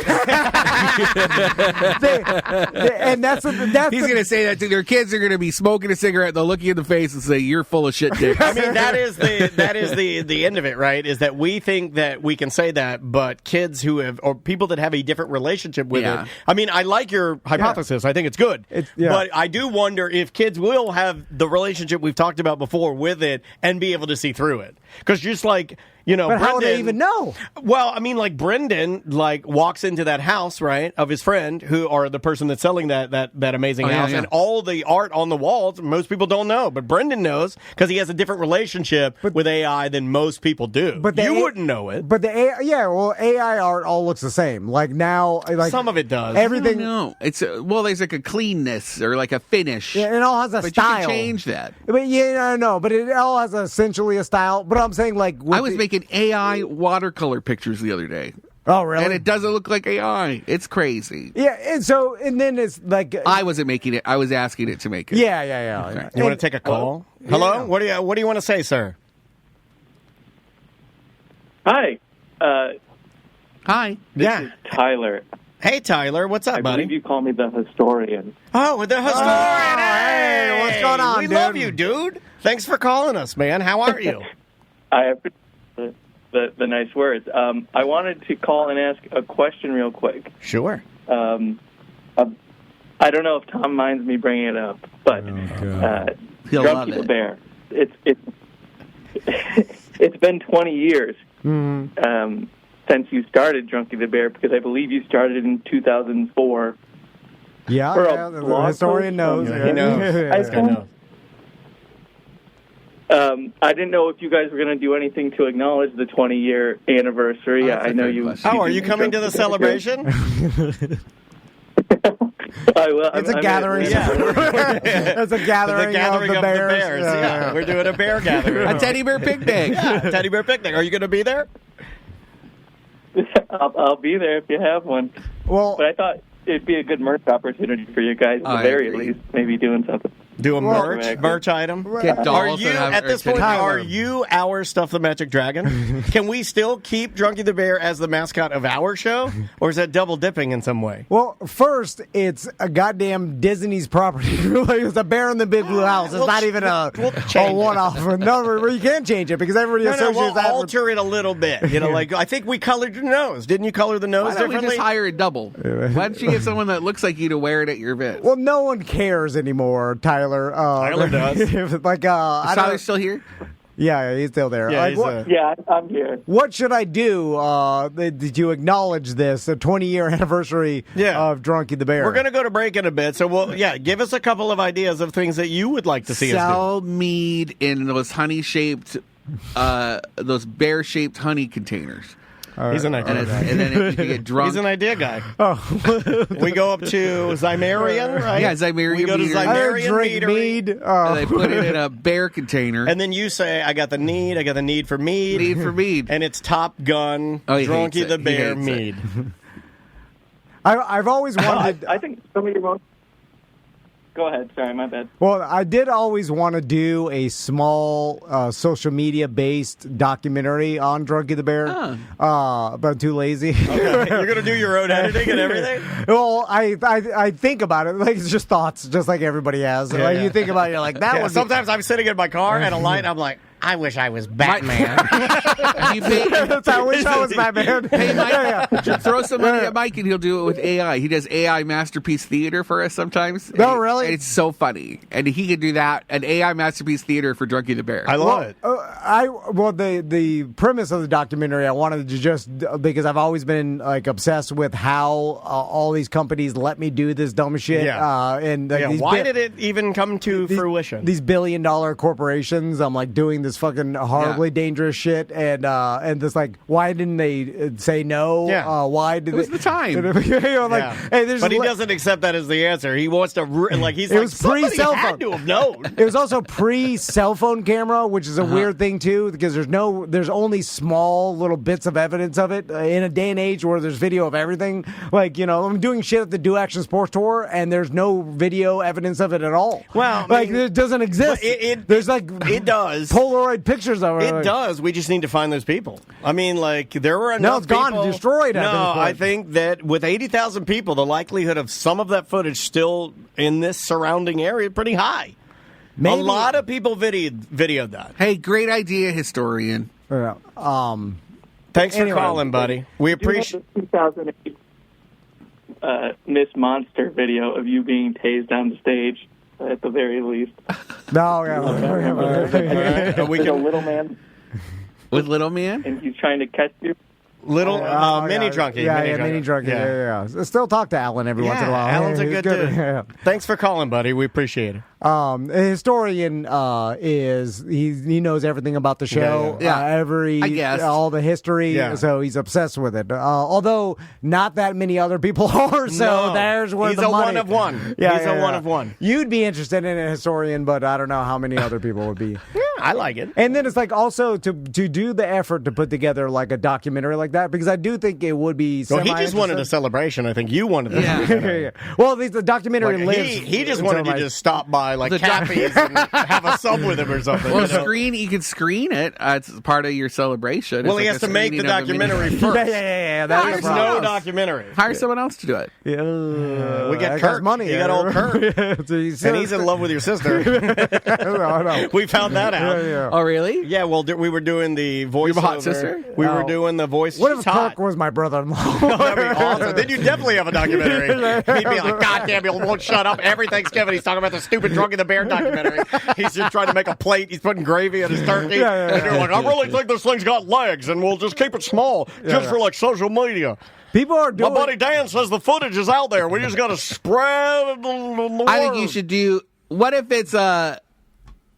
[SPEAKER 1] And that's
[SPEAKER 6] He's going to say that to their kids. Are going to be smoking a cigarette. They'll look you in the face and say, "You're full of shit, Dick."
[SPEAKER 2] I mean, that is the end of it, right? Is that we think that we can say that, but kids who have, or people that have a different relationship with
[SPEAKER 6] Yeah.
[SPEAKER 2] it. I mean, I like your hypothesis. I think it's good. But I do wonder if kids will have the relationship we've talked about before with it and be able to see through it. Because just like,
[SPEAKER 1] but
[SPEAKER 2] Brendan,
[SPEAKER 1] how would they even know?
[SPEAKER 2] Well, I mean, like Brendan, walks into that house, right, of his friend, or the person that's selling that amazing house,
[SPEAKER 6] yeah.
[SPEAKER 2] and all the art on the walls. Most people don't know, but Brendan knows because he has a different relationship with AI than most people do.
[SPEAKER 1] But
[SPEAKER 2] you wouldn't know it.
[SPEAKER 1] But the AI art all looks the same. Like now, like
[SPEAKER 2] Some of it does.
[SPEAKER 1] Everything.
[SPEAKER 6] No, it's there's like a cleanness or like a finish.
[SPEAKER 1] Yeah, it all has a
[SPEAKER 6] but
[SPEAKER 1] style.
[SPEAKER 6] you can change that.
[SPEAKER 1] But I know. But it all has essentially a style. But I'm saying, like,
[SPEAKER 6] I was making AI watercolor pictures the other day.
[SPEAKER 1] Oh, really?
[SPEAKER 6] And it doesn't look like AI. It's crazy.
[SPEAKER 1] Yeah, and then it's like
[SPEAKER 6] I wasn't making it. I was asking it to make it.
[SPEAKER 1] Yeah.
[SPEAKER 2] You want to take a call? Hello? What do you want to say, sir?
[SPEAKER 8] Hi.
[SPEAKER 6] Hi.
[SPEAKER 8] This is Tyler.
[SPEAKER 2] Hey, Tyler. What's up,
[SPEAKER 8] I
[SPEAKER 2] buddy?
[SPEAKER 8] believe you call me the historian.
[SPEAKER 2] Oh, the historian.
[SPEAKER 1] hey, what's going on,
[SPEAKER 2] We
[SPEAKER 1] dude?
[SPEAKER 2] love you, dude. Thanks for calling us, man. How are you?
[SPEAKER 8] I appreciate the nice words. I wanted to call and ask a question real quick.
[SPEAKER 2] Sure.
[SPEAKER 8] I don't know if Tom minds me bringing it up, but
[SPEAKER 6] He'll love
[SPEAKER 8] Drunky the
[SPEAKER 6] it.
[SPEAKER 8] Bear. It's been 20 years since you started Drunky the Bear, because I believe you started in 2004.
[SPEAKER 1] Yeah,
[SPEAKER 8] For a
[SPEAKER 1] the
[SPEAKER 8] blog
[SPEAKER 1] historian knows.
[SPEAKER 8] post?
[SPEAKER 2] Yeah, he knows. This guy knows.
[SPEAKER 8] I didn't know if you guys were going to do anything to acknowledge the 20-year anniversary.
[SPEAKER 6] that's a
[SPEAKER 8] I know
[SPEAKER 6] great
[SPEAKER 8] you.
[SPEAKER 6] question.
[SPEAKER 2] Oh, are you coming to the celebration?
[SPEAKER 8] I will.
[SPEAKER 1] It's a gathering.
[SPEAKER 2] Yeah.
[SPEAKER 1] It's a gathering,
[SPEAKER 2] The gathering
[SPEAKER 1] of the Bears.
[SPEAKER 2] Yeah, we're doing a bear gathering.
[SPEAKER 6] A teddy bear picnic.
[SPEAKER 2] Yeah, teddy bear picnic. Are you going to be there?
[SPEAKER 8] I'll be there if you have one.
[SPEAKER 1] Well,
[SPEAKER 8] but I thought it'd be a good merch opportunity for you guys at the very least. Maybe doing something.
[SPEAKER 2] Do a merch item. Are you at this point? Are you our Stuff the Magic Dragon? Can we still keep Drunky the Bear as the mascot of our show, or is that double dipping in some way?
[SPEAKER 1] Well, first it's a goddamn Disney's property. It's a Bear in the Big Blue House. It's not even a one-off. No, you can't change it because everybody associates that.
[SPEAKER 2] Alter it a little bit. You know, like I think we colored your nose. Didn't you color the nose differently?
[SPEAKER 6] Why don't we just hire a double? Why don't you get someone that looks like you to wear it at your event?
[SPEAKER 1] Well, no one cares anymore, Tyler.
[SPEAKER 2] Tyler does.
[SPEAKER 1] Like,
[SPEAKER 6] is Tyler still here?
[SPEAKER 1] Yeah, he's still there.
[SPEAKER 8] Yeah, I'm here.
[SPEAKER 1] What should I do to acknowledge this, the 20-year anniversary of Drunky the Bear?
[SPEAKER 2] We're going to go to break in a bit, so give us a couple of ideas of things that you would like to see us do.
[SPEAKER 6] Sell mead in those honey-shaped, those bear-shaped honey containers.
[SPEAKER 2] He's an idea guy.
[SPEAKER 6] And then if you get drunk.
[SPEAKER 2] He's an idea guy. We go up to Zymarian, right?
[SPEAKER 6] Yeah, Zymarian.
[SPEAKER 2] We go to Zymarian
[SPEAKER 1] mead.
[SPEAKER 6] And they put it in a bear container.
[SPEAKER 2] And then you say, I got the need for mead.
[SPEAKER 6] Need for mead.
[SPEAKER 2] And it's Top Gun, Drunky the Bear mead.
[SPEAKER 1] I've always wanted...
[SPEAKER 8] I think some of your most... Go ahead. Sorry, my bad.
[SPEAKER 1] Well, I did always want to do a small social media-based documentary on Drunky the Bear, but I'm too lazy.
[SPEAKER 2] Okay. You're going to do your own editing and everything?
[SPEAKER 1] Well, I think about it. Like, it's just thoughts, just like everybody has. You think about it, you're like, that would
[SPEAKER 2] Sometimes I'm sitting in my car at a light, I'm like, I wish I was Batman.
[SPEAKER 1] I wish I was Batman.
[SPEAKER 6] Hey, Mike, just throw some money at Mike and he'll do it with AI. He does AI Masterpiece Theater for us sometimes.
[SPEAKER 1] No, really?
[SPEAKER 6] It's so funny. And he can do that, an AI Masterpiece Theater for Drunky the Bear.
[SPEAKER 2] I love it.
[SPEAKER 1] The premise of the documentary, I wanted to just, because I've always been like obsessed with how all these companies let me do this dumb shit.
[SPEAKER 2] Why did it even come to fruition?
[SPEAKER 1] These billion-dollar corporations, I'm like doing this fucking horribly dangerous shit, and this like, why didn't they say no? Why did
[SPEAKER 6] it was the time?
[SPEAKER 1] Hey,
[SPEAKER 2] but he doesn't accept that as the answer. He wants to he's
[SPEAKER 1] it
[SPEAKER 2] like,
[SPEAKER 1] was pre-cell phone.
[SPEAKER 2] Had to have known.
[SPEAKER 1] It was also pre-cell phone camera, which is a weird thing too, because there's only small little bits of evidence of it in a day and age where there's video of everything. Like, I'm doing shit at the Do Action Sports Tour, and there's no video evidence of it at all.
[SPEAKER 2] Well,
[SPEAKER 1] it doesn't exist. There's like
[SPEAKER 2] it does.
[SPEAKER 1] Polaroid pictures of it.
[SPEAKER 2] It does. We just need to find those people. I mean, like, there were enough.
[SPEAKER 1] No, it's gone, destroyed.
[SPEAKER 2] No, I think that with 80,000 people, the likelihood of some of that footage still in this surrounding area is pretty high. Maybe. A lot of people videoed that.
[SPEAKER 6] Hey, great idea, historian.
[SPEAKER 2] Thanks for calling, buddy. We appreciate
[SPEAKER 8] the 2008 Miss Monster video of you being tased on the stage. At the very least.
[SPEAKER 1] No, yeah.
[SPEAKER 8] We can Little Man.
[SPEAKER 6] With Little Man?
[SPEAKER 8] And he's trying to catch you.
[SPEAKER 2] Mini Drunky.
[SPEAKER 1] Mini Drunky. Yeah. Still talk to Alan every once in a while.
[SPEAKER 2] Alan's a good dude. Yeah. Thanks for calling, buddy. We appreciate it.
[SPEAKER 1] A historian he knows everything about the show. All the history. So he's obsessed with it. Although not that many other people are. So there's where
[SPEAKER 2] he's
[SPEAKER 1] the money.
[SPEAKER 2] One of one.
[SPEAKER 1] Yeah,
[SPEAKER 2] he's a one of one.
[SPEAKER 1] You'd be interested in a historian, but I don't know how many other people would be.
[SPEAKER 2] I like it.
[SPEAKER 1] And then it's like also to do the effort to put together like a documentary like that, because I do think it would be.
[SPEAKER 2] Well, he just wanted a celebration. I think you wanted
[SPEAKER 1] the Well, the documentary lives.
[SPEAKER 2] He just wanted to just stop by like Cappy's and have a sub with him or something.
[SPEAKER 6] Well, you can screen it. It's part of your celebration.
[SPEAKER 2] Well, he has to make the documentary first.
[SPEAKER 1] Yeah.
[SPEAKER 2] There's no documentary.
[SPEAKER 6] Hire someone else to do it.
[SPEAKER 2] Yeah, we get Kurt. Money. You got old Kurt, and he's in love with your sister.
[SPEAKER 1] No.
[SPEAKER 2] We found that out.
[SPEAKER 1] Yeah.
[SPEAKER 6] Oh, really?
[SPEAKER 2] Yeah. Well, we were doing the voice.
[SPEAKER 6] You have a hot sister?
[SPEAKER 2] We were doing the voice.
[SPEAKER 1] What if Kirk was my brother-in-law?
[SPEAKER 2] That'd be awesome. Then you definitely have a documentary. He'd be like, God damn, he won't shut up. Every Thanksgiving he's talking about the stupid Drunky the Bear documentary. He's just trying to make a plate. He's putting gravy on his turkey. And you're like, I really think this thing's got legs, and we'll just keep it small just for like social media.
[SPEAKER 1] People are doing.
[SPEAKER 2] My buddy Dan says the footage is out there. We just got to spread the word.
[SPEAKER 6] I think you should what if it's a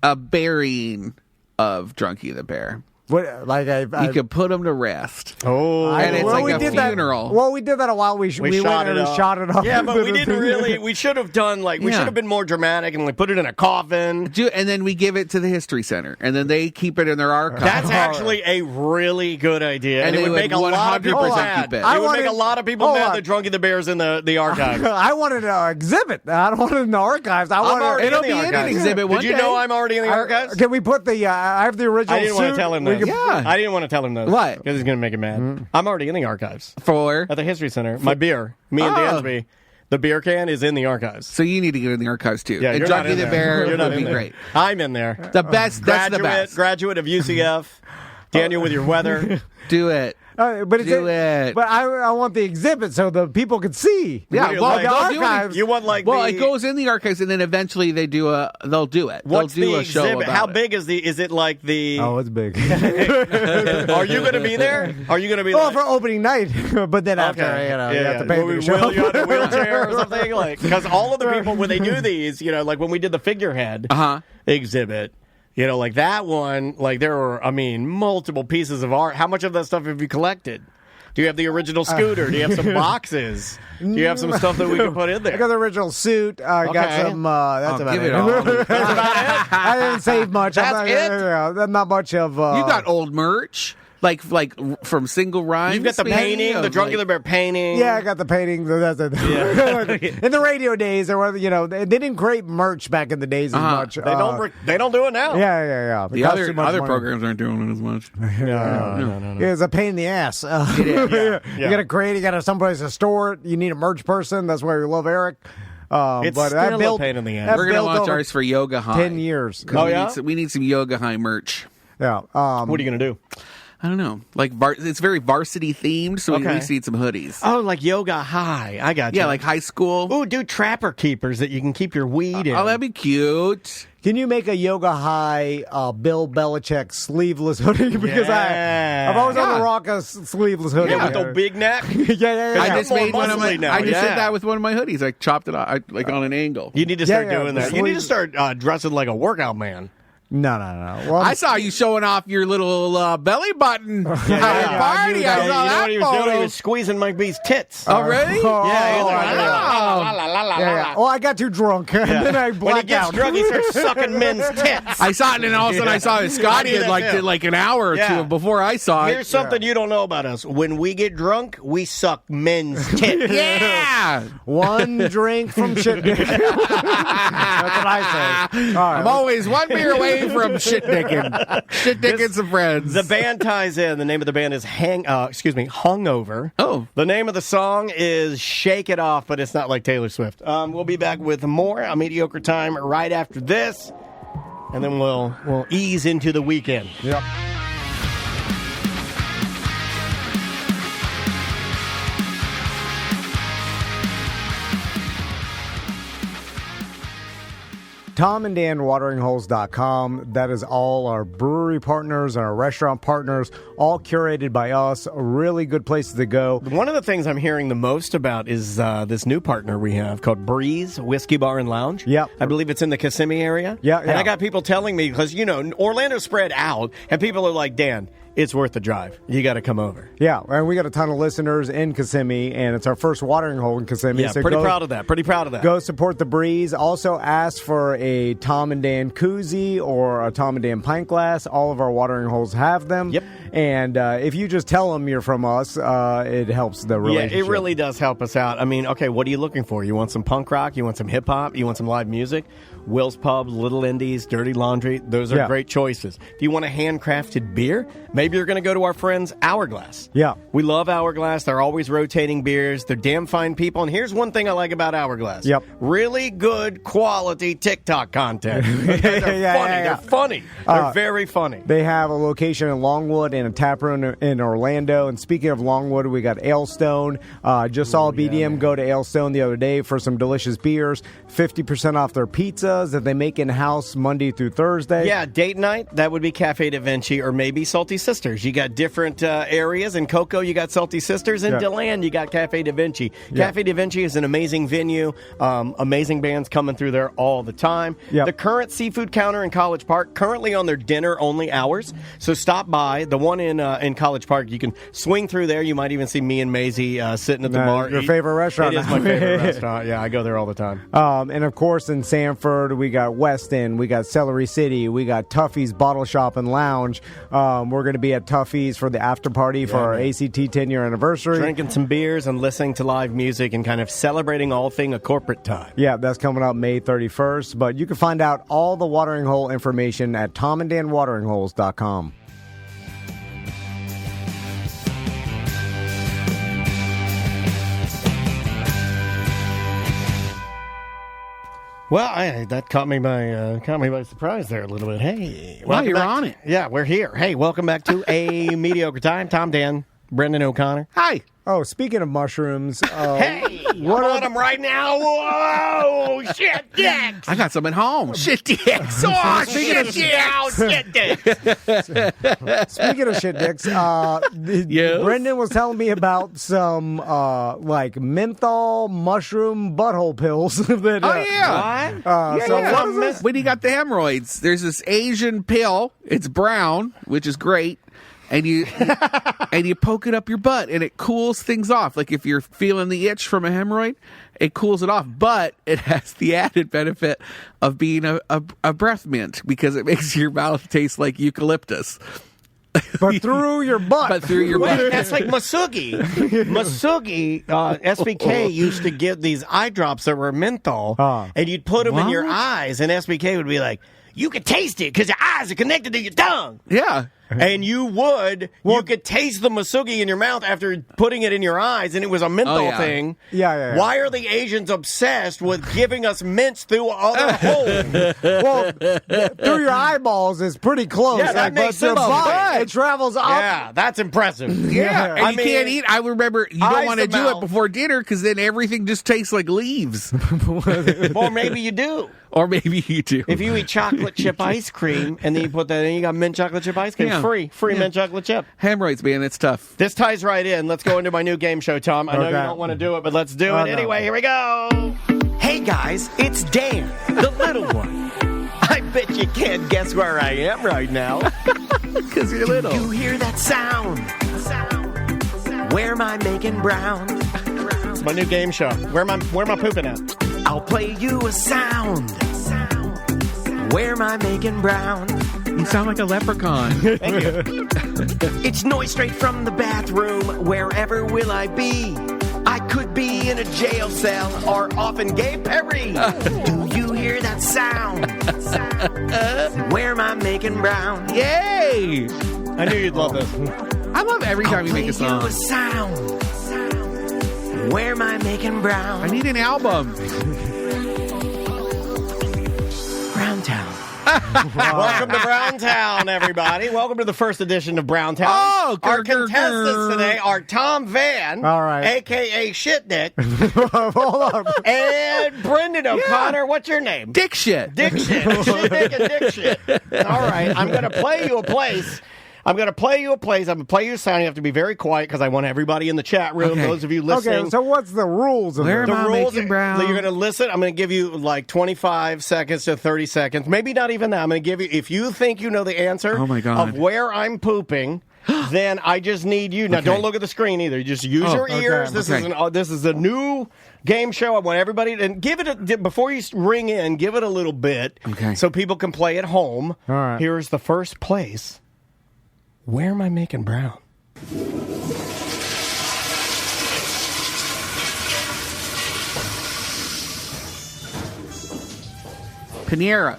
[SPEAKER 6] burying of Drunky the Bear?
[SPEAKER 1] What, like
[SPEAKER 6] you could put them to rest.
[SPEAKER 2] Oh,
[SPEAKER 6] and it's like a funeral.
[SPEAKER 1] We did that a while. We went and we shot it up.
[SPEAKER 2] Yeah, but we didn't really. We should have done we should have been more dramatic and put it in a coffin.
[SPEAKER 6] And then we give it to the History Center, and then they keep it in their archive.
[SPEAKER 2] That's actually a really good idea,
[SPEAKER 6] and
[SPEAKER 2] it would make a lot of people mad.
[SPEAKER 6] Keep it.
[SPEAKER 2] It would make a lot of people mad that Drunky the Bear's in the archive.
[SPEAKER 1] I wanted an exhibit. I don't want it in the archives.
[SPEAKER 6] It'll be in an exhibit one day.
[SPEAKER 2] Did you know I'm already in the archives?
[SPEAKER 1] Can we put the? I have the original.
[SPEAKER 2] I didn't want to tell him that. I didn't want to tell him that.
[SPEAKER 6] What?
[SPEAKER 2] Because he's going to make him mad. I'm already in the archives.
[SPEAKER 6] At
[SPEAKER 2] the History Center. My beer. Me and Dansby. The beer can is in the archives.
[SPEAKER 6] So you need to get in the archives, too.
[SPEAKER 2] Yeah,
[SPEAKER 6] and Drunky the Bear would be great.
[SPEAKER 2] I'm in there.
[SPEAKER 6] The best. That's the best.
[SPEAKER 2] Graduate of UCF. Daniel with your weather.
[SPEAKER 6] Do it.
[SPEAKER 1] But I want the exhibit so the people can see.
[SPEAKER 6] Yeah,
[SPEAKER 1] the archives.
[SPEAKER 2] You want
[SPEAKER 6] it goes in the archives, and then eventually they'll do it.
[SPEAKER 2] What's
[SPEAKER 6] they'll do
[SPEAKER 2] the
[SPEAKER 6] a show
[SPEAKER 2] exhibit?
[SPEAKER 6] about
[SPEAKER 2] How
[SPEAKER 6] it.
[SPEAKER 2] big is the? Is it like the?
[SPEAKER 1] Oh, it's big.
[SPEAKER 2] Are you going to be there? Are you going to be?
[SPEAKER 1] For opening night, but then after you have to pay for the show.
[SPEAKER 2] You on a wheelchair or something? Because all of the people when they do these, like when we did the figurehead exhibit. Like that one, there were, multiple pieces of art. How much of that stuff have you collected? Do you have the original scooter? Do you have some boxes? Do you have some stuff that we can put in there?
[SPEAKER 1] I got the original suit. I got some. That's about it.
[SPEAKER 2] That's about it?
[SPEAKER 1] I didn't save much.
[SPEAKER 2] That's it?
[SPEAKER 1] Not much of.
[SPEAKER 6] You got old merch. Like from Single Rhymes.
[SPEAKER 2] You've got the painting, the Drunky the Bear painting.
[SPEAKER 1] Yeah, I got the painting. That's it. In the radio days, there were they didn't create merch back in the days as much.
[SPEAKER 2] They don't do it now.
[SPEAKER 1] Yeah.
[SPEAKER 6] The other programs aren't doing it as much.
[SPEAKER 1] No. It's a pain in the ass. You got to create. You got to someplace to store it. You need a merch person. That's why we love Eric.
[SPEAKER 2] It's
[SPEAKER 1] but
[SPEAKER 2] still a pain in the ass.
[SPEAKER 6] We're going to launch ours for Yoga High.
[SPEAKER 1] 10 years.
[SPEAKER 6] Oh, yeah? We need some Yoga High merch.
[SPEAKER 1] Yeah.
[SPEAKER 2] What are you going to do?
[SPEAKER 6] I don't know. It's very varsity themed, so we need some hoodies.
[SPEAKER 2] Oh, like Yoga High. I got you.
[SPEAKER 6] Yeah, like high school.
[SPEAKER 2] Ooh, do trapper keepers that you can keep your weed in.
[SPEAKER 6] Oh, that'd be cute.
[SPEAKER 1] Can you make a Yoga High Bill Belichick sleeveless hoodie? Because I've always wanted to rock a sleeveless hoodie.
[SPEAKER 2] Yeah, with the big neck.
[SPEAKER 1] Yeah.
[SPEAKER 6] I just made one of my. I just did that with one of my hoodies. I chopped it off, on an angle.
[SPEAKER 2] You need to start doing that. You need to start dressing like a workout man.
[SPEAKER 1] No. Well,
[SPEAKER 6] I saw you showing off your little belly button at a party. I saw that
[SPEAKER 2] what he was doing? He was squeezing Mike B's tits.
[SPEAKER 6] Oh, really?
[SPEAKER 1] Yeah. Oh, I got too drunk. And then I blacked
[SPEAKER 2] when he gets
[SPEAKER 1] out.
[SPEAKER 2] drunk, he starts sucking men's tits.
[SPEAKER 6] I saw it, and then all of a sudden I saw Scotty did like an hour or two before I saw it.
[SPEAKER 2] Here's something you don't know about us. When we get drunk, we suck men's tits.
[SPEAKER 6] Yeah!
[SPEAKER 1] One drink from shit dick. That's what I say. All right.
[SPEAKER 6] I'm always one beer away from shit dicking. Shit dicking some friends.
[SPEAKER 2] The band ties in. The name of the band is Hungover.
[SPEAKER 6] Oh.
[SPEAKER 2] The name of the song is Shake It Off, but it's not like Taylor Swift. We'll be back with more A Mediocre Time right after this, and then we'll ease into the weekend.
[SPEAKER 1] Yep. TomandDanWateringHoles.com. That is all our brewery partners and our restaurant partners, all curated by us. Really good places to go.
[SPEAKER 2] One of the things I'm hearing the most about is this new partner we have called Breeze Whiskey Bar and Lounge.
[SPEAKER 1] Yep.
[SPEAKER 2] I believe it's in the Kissimmee area.
[SPEAKER 1] Yeah.
[SPEAKER 2] And I got people telling me, because, Orlando's spread out, and people are like, Dan, it's worth the drive. You got to come over.
[SPEAKER 1] Yeah, and we got a ton of listeners in Kissimmee, and it's our first watering hole in Kissimmee.
[SPEAKER 2] Yeah, so pretty proud of that. Go
[SPEAKER 1] support the Breeze. Also, ask for a Tom and Dan koozie or a Tom and Dan pint glass. All of our watering holes have them.
[SPEAKER 2] Yep.
[SPEAKER 1] And if you just tell them you're from us, it helps the relationship.
[SPEAKER 2] Yeah, it really does help us out. I mean, okay, what are you looking for? You want some punk rock? You want some hip-hop? You want some live music? Will's Pub, Little Indies, Dirty Laundry, those are great choices. If you want a handcrafted beer, maybe you're going to go to our friends Hourglass.
[SPEAKER 1] Yeah.
[SPEAKER 2] We love Hourglass. They're always rotating beers. They're damn fine people. And here's one thing I like about Hourglass.
[SPEAKER 1] Yep.
[SPEAKER 2] Really good quality TikTok content. They're funny. They're funny. They're very funny.
[SPEAKER 1] They have a location in Longwood and a tap room in Orlando. And speaking of Longwood, we got Ailstone. Just saw BDM go to Ailstone the other day for some delicious beers. 50% off their pizza. pizzas that they make in-house Monday through Thursday.
[SPEAKER 2] Yeah, date night, that would be Cafe Da Vinci or maybe Salty Sisters. You got different areas. In Cocoa, you got Salty Sisters. In DeLand, you got Cafe Da Vinci. Cafe Da Vinci is an amazing venue. Amazing bands coming through there all the time. The current seafood counter in College Park, currently on their dinner-only hours. So stop by. The one in College Park, you can swing through there. You might even see me and Maisie sitting at the bar.
[SPEAKER 1] Your favorite restaurant.
[SPEAKER 2] It is my favorite restaurant. Yeah, I go there all the time.
[SPEAKER 1] And of course, in Sanford, we got West End, we got Celery City, we got Tuffy's Bottle Shop and Lounge. We're going to be at Tuffy's for the after party for our ACT 10-year anniversary.
[SPEAKER 2] Drinking some beers and listening to live music and kind of celebrating all thing a corporate time.
[SPEAKER 1] Yeah, that's coming up May 31st. But you can find out all the watering hole information at tomanddanwateringholes.com.
[SPEAKER 2] Well, that caught me by surprise there a little bit. Hey,
[SPEAKER 6] well, you're on it.
[SPEAKER 2] Yeah, we're here. Hey, welcome back to A Mediocre Time. Tom, Dan, Brendan O'Connor.
[SPEAKER 6] Hi.
[SPEAKER 1] Oh, speaking of mushrooms,
[SPEAKER 2] hey, what on them right now? Whoa, shit dicks!
[SPEAKER 6] I got some at home.
[SPEAKER 2] Shit dicks! Oh, shit dicks!
[SPEAKER 1] Speaking of shit dicks, Brendan was telling me about some like menthol mushroom butthole pills. That,
[SPEAKER 6] What is this? When you got the hemorrhoids, there's this Asian pill. It's brown, which is great. And you poke it up your butt, and it cools things off. Like if you're feeling the itch from a hemorrhoid, it cools it off. But it has the added benefit of being a breath mint because it makes your mouth taste like eucalyptus.
[SPEAKER 1] But through your butt.
[SPEAKER 6] But through your butt.
[SPEAKER 2] That's like Masugi. Masugi, SBK used to give these eye drops that were menthol, and you'd put them in your eyes, and SBK would be like, you could taste it because your eyes are connected to your tongue.
[SPEAKER 6] Yeah.
[SPEAKER 2] And you could taste the masugi in your mouth after putting it in your eyes, and it was a menthol thing.
[SPEAKER 1] Yeah.
[SPEAKER 2] Why are the Asians obsessed with giving us mints through other holes?
[SPEAKER 1] Well, through your eyeballs is pretty close.
[SPEAKER 2] Yeah, that makes sense.
[SPEAKER 1] It travels up.
[SPEAKER 2] Yeah, that's impressive.
[SPEAKER 6] Yeah. And you can't eat. I remember you don't want to do it before dinner because then everything just tastes like leaves.
[SPEAKER 2] Or maybe you do.
[SPEAKER 6] Or maybe you do.
[SPEAKER 2] If you eat chocolate chip ice cream and then you put that in, you got mint chocolate chip ice cream.
[SPEAKER 6] Yeah.
[SPEAKER 2] Free mint chocolate chip.
[SPEAKER 6] Hemorrhoids, man, it's tough.
[SPEAKER 2] This ties right in. Let's go into my new game show, Tom. I know you don't want to do it, but let's do it anyway. Here we go. Hey, guys, it's Dan, the little one. I bet you can't guess where I am right now.
[SPEAKER 6] Because you're little.
[SPEAKER 2] You hear that sound? Where am I making brown? It's my new game show. Where am I pooping at? I'll play you a sound. Where am I making brown?
[SPEAKER 6] You sound like a leprechaun.
[SPEAKER 2] Thank you. It's noise straight from the bathroom. Wherever will I be? I could be in a jail cell or off in Gay Perry. Do you hear that sound? Where am I making brown?
[SPEAKER 6] Yay!
[SPEAKER 2] I knew you'd love this.
[SPEAKER 6] I love every time you make a song.
[SPEAKER 2] You a sound. Where am I making brown?
[SPEAKER 6] I need an album.
[SPEAKER 2] Browntown. Welcome to Browntown, everybody. Welcome to the first edition of Browntown.
[SPEAKER 6] Oh,
[SPEAKER 2] our contestants today are Tom Van, a.k.a. Shit Dick,
[SPEAKER 1] Hold on.
[SPEAKER 2] and Brendan O'Connor. What's your name?
[SPEAKER 6] Dick Shit.
[SPEAKER 2] Dick Shit. Shit Dick and Dick Shit. All right, I'm going to play you a place. I'm going to play you a sound. You have to be very quiet because I want everybody in the chat room, those of you listening.
[SPEAKER 1] Okay, so what's the rules of
[SPEAKER 6] Where
[SPEAKER 1] this?
[SPEAKER 6] am I making brown?
[SPEAKER 2] You're going to listen. I'm going to give you like 25 seconds to 30 seconds. Maybe not even that. I'm going to give you, if you think you know the answer of where I'm pooping, then I just need you. Now, don't look at the screen either. You just use your ears. This is a new game show. I want everybody, and give it before you ring in, give it a little bit so people can play at home.
[SPEAKER 1] All right.
[SPEAKER 2] Here's the first place. Where am I making brown?
[SPEAKER 6] Panera.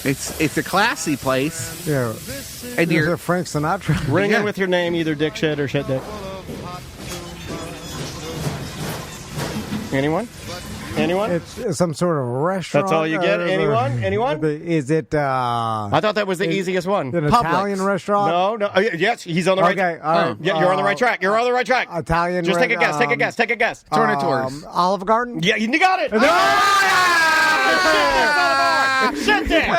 [SPEAKER 6] It's a classy place.
[SPEAKER 1] Yeah.
[SPEAKER 6] And you're
[SPEAKER 1] Frank Sinatra.
[SPEAKER 2] Ring in with your name, either Dick Shit or Shit Dick. Anyone? Anyone?
[SPEAKER 1] It's some sort of restaurant.
[SPEAKER 2] That's all you get? Anyone?
[SPEAKER 1] Is it...
[SPEAKER 2] I thought that was the easiest one.
[SPEAKER 1] An Italian restaurant?
[SPEAKER 2] No. Yes, he's on the right.
[SPEAKER 1] Okay, all right.
[SPEAKER 2] Yeah, you're on the right track.
[SPEAKER 1] Italian.
[SPEAKER 2] Just take a guess. Take a guess.
[SPEAKER 6] Turn it towards
[SPEAKER 1] Olive Garden.
[SPEAKER 2] Yeah, you got it. Shit there.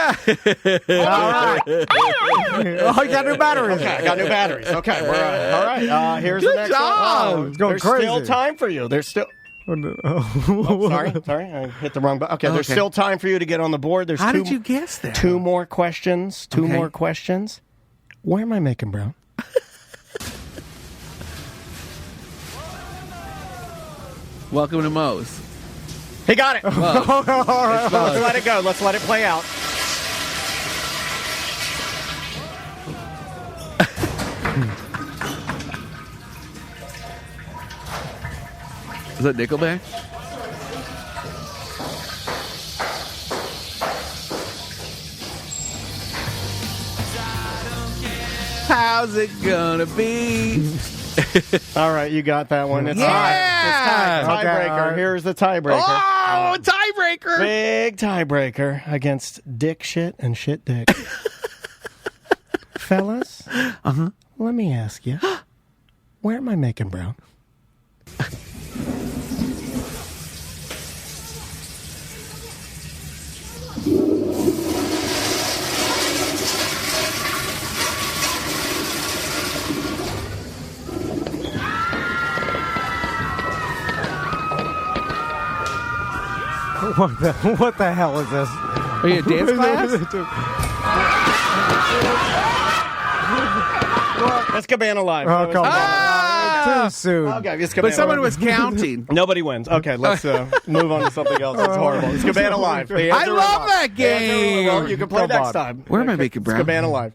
[SPEAKER 1] All right. Oh, you got new batteries.
[SPEAKER 2] Okay, I got new batteries. Okay, we're all right. Here's
[SPEAKER 6] Good
[SPEAKER 2] the next
[SPEAKER 6] job.
[SPEAKER 2] one.
[SPEAKER 1] It's going
[SPEAKER 2] There's
[SPEAKER 1] crazy.
[SPEAKER 2] still time for you. There's still. Sorry, I hit the wrong button. Okay, there's still time for you to get on the board. There's
[SPEAKER 6] How did you guess that?
[SPEAKER 2] 2 more questions. Two more questions. Where am I making brown?
[SPEAKER 6] Welcome to Moe's.
[SPEAKER 2] He got it.
[SPEAKER 6] Whoa.
[SPEAKER 2] Let's let it go. Let's let it play out.
[SPEAKER 6] Is that Nickelback? How's it gonna be?
[SPEAKER 2] All right, you got that one. It's
[SPEAKER 6] Yeah!
[SPEAKER 2] time. Tiebreaker. Here's the tiebreaker.
[SPEAKER 6] Oh, tiebreaker!
[SPEAKER 2] Big tiebreaker against dick shit and shit dick. Fellas, let me ask you, where am I making brown?
[SPEAKER 1] What the hell is this?
[SPEAKER 6] Are you a dance class?
[SPEAKER 2] Let's Cabana Live.
[SPEAKER 1] Oh, come on. Too soon.
[SPEAKER 2] Okay, it's
[SPEAKER 6] But
[SPEAKER 2] Cabana
[SPEAKER 6] someone
[SPEAKER 2] Live.
[SPEAKER 6] was counting.
[SPEAKER 2] Nobody wins. Okay, let's move on to something else. It's horrible. It's Cabana Live.
[SPEAKER 6] I love that game.
[SPEAKER 2] Well, you can play next time.
[SPEAKER 6] Where am I making brown?
[SPEAKER 2] It's Cabana Live.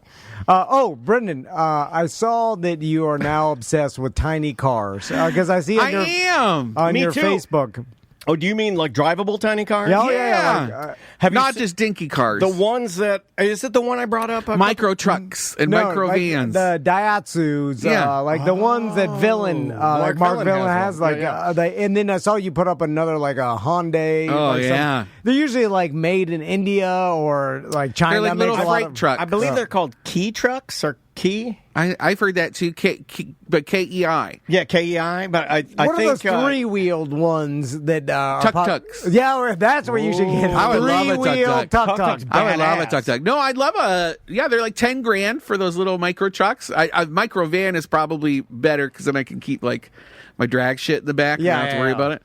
[SPEAKER 1] Brendan, I saw that you are now obsessed with tiny cars because I see on
[SPEAKER 2] Me
[SPEAKER 1] your
[SPEAKER 2] too.
[SPEAKER 1] Facebook.
[SPEAKER 2] Oh, do you mean like drivable tiny cars?
[SPEAKER 6] Yeah.
[SPEAKER 2] Have you
[SPEAKER 6] Not
[SPEAKER 2] se-
[SPEAKER 6] just dinky cars.
[SPEAKER 2] the ones that is it the one I brought up?
[SPEAKER 6] Micro trucks and micro
[SPEAKER 1] like
[SPEAKER 6] vans.
[SPEAKER 1] the Daihatsus, like the ones that Villain, like Mark Villain has,
[SPEAKER 2] one.
[SPEAKER 1] like and then I saw you put up another like a Hyundai.
[SPEAKER 6] Oh,
[SPEAKER 1] like
[SPEAKER 6] yeah.
[SPEAKER 1] they're usually like made in India or like China.
[SPEAKER 6] They're like little
[SPEAKER 1] makes a lot
[SPEAKER 6] freight
[SPEAKER 1] of-
[SPEAKER 6] trucks.
[SPEAKER 2] I believe they're called key trucks or key.
[SPEAKER 6] I've heard that too, but KEI.
[SPEAKER 2] Yeah, KEI. But I
[SPEAKER 1] What
[SPEAKER 2] think
[SPEAKER 1] are those three-wheeled ones that are
[SPEAKER 6] Tuk-tuks.
[SPEAKER 1] Yeah, that's where you should get
[SPEAKER 6] I would love a
[SPEAKER 1] three-wheeled
[SPEAKER 6] tuk-tuk.
[SPEAKER 1] tuk-tuks.
[SPEAKER 6] I would love a
[SPEAKER 1] Badass.
[SPEAKER 6] tuk-tuk. No, I'd love they're like $10,000 for those little micro trucks. A micro van is probably better because then I can keep like my drag shit in the back and I don't have to worry about it.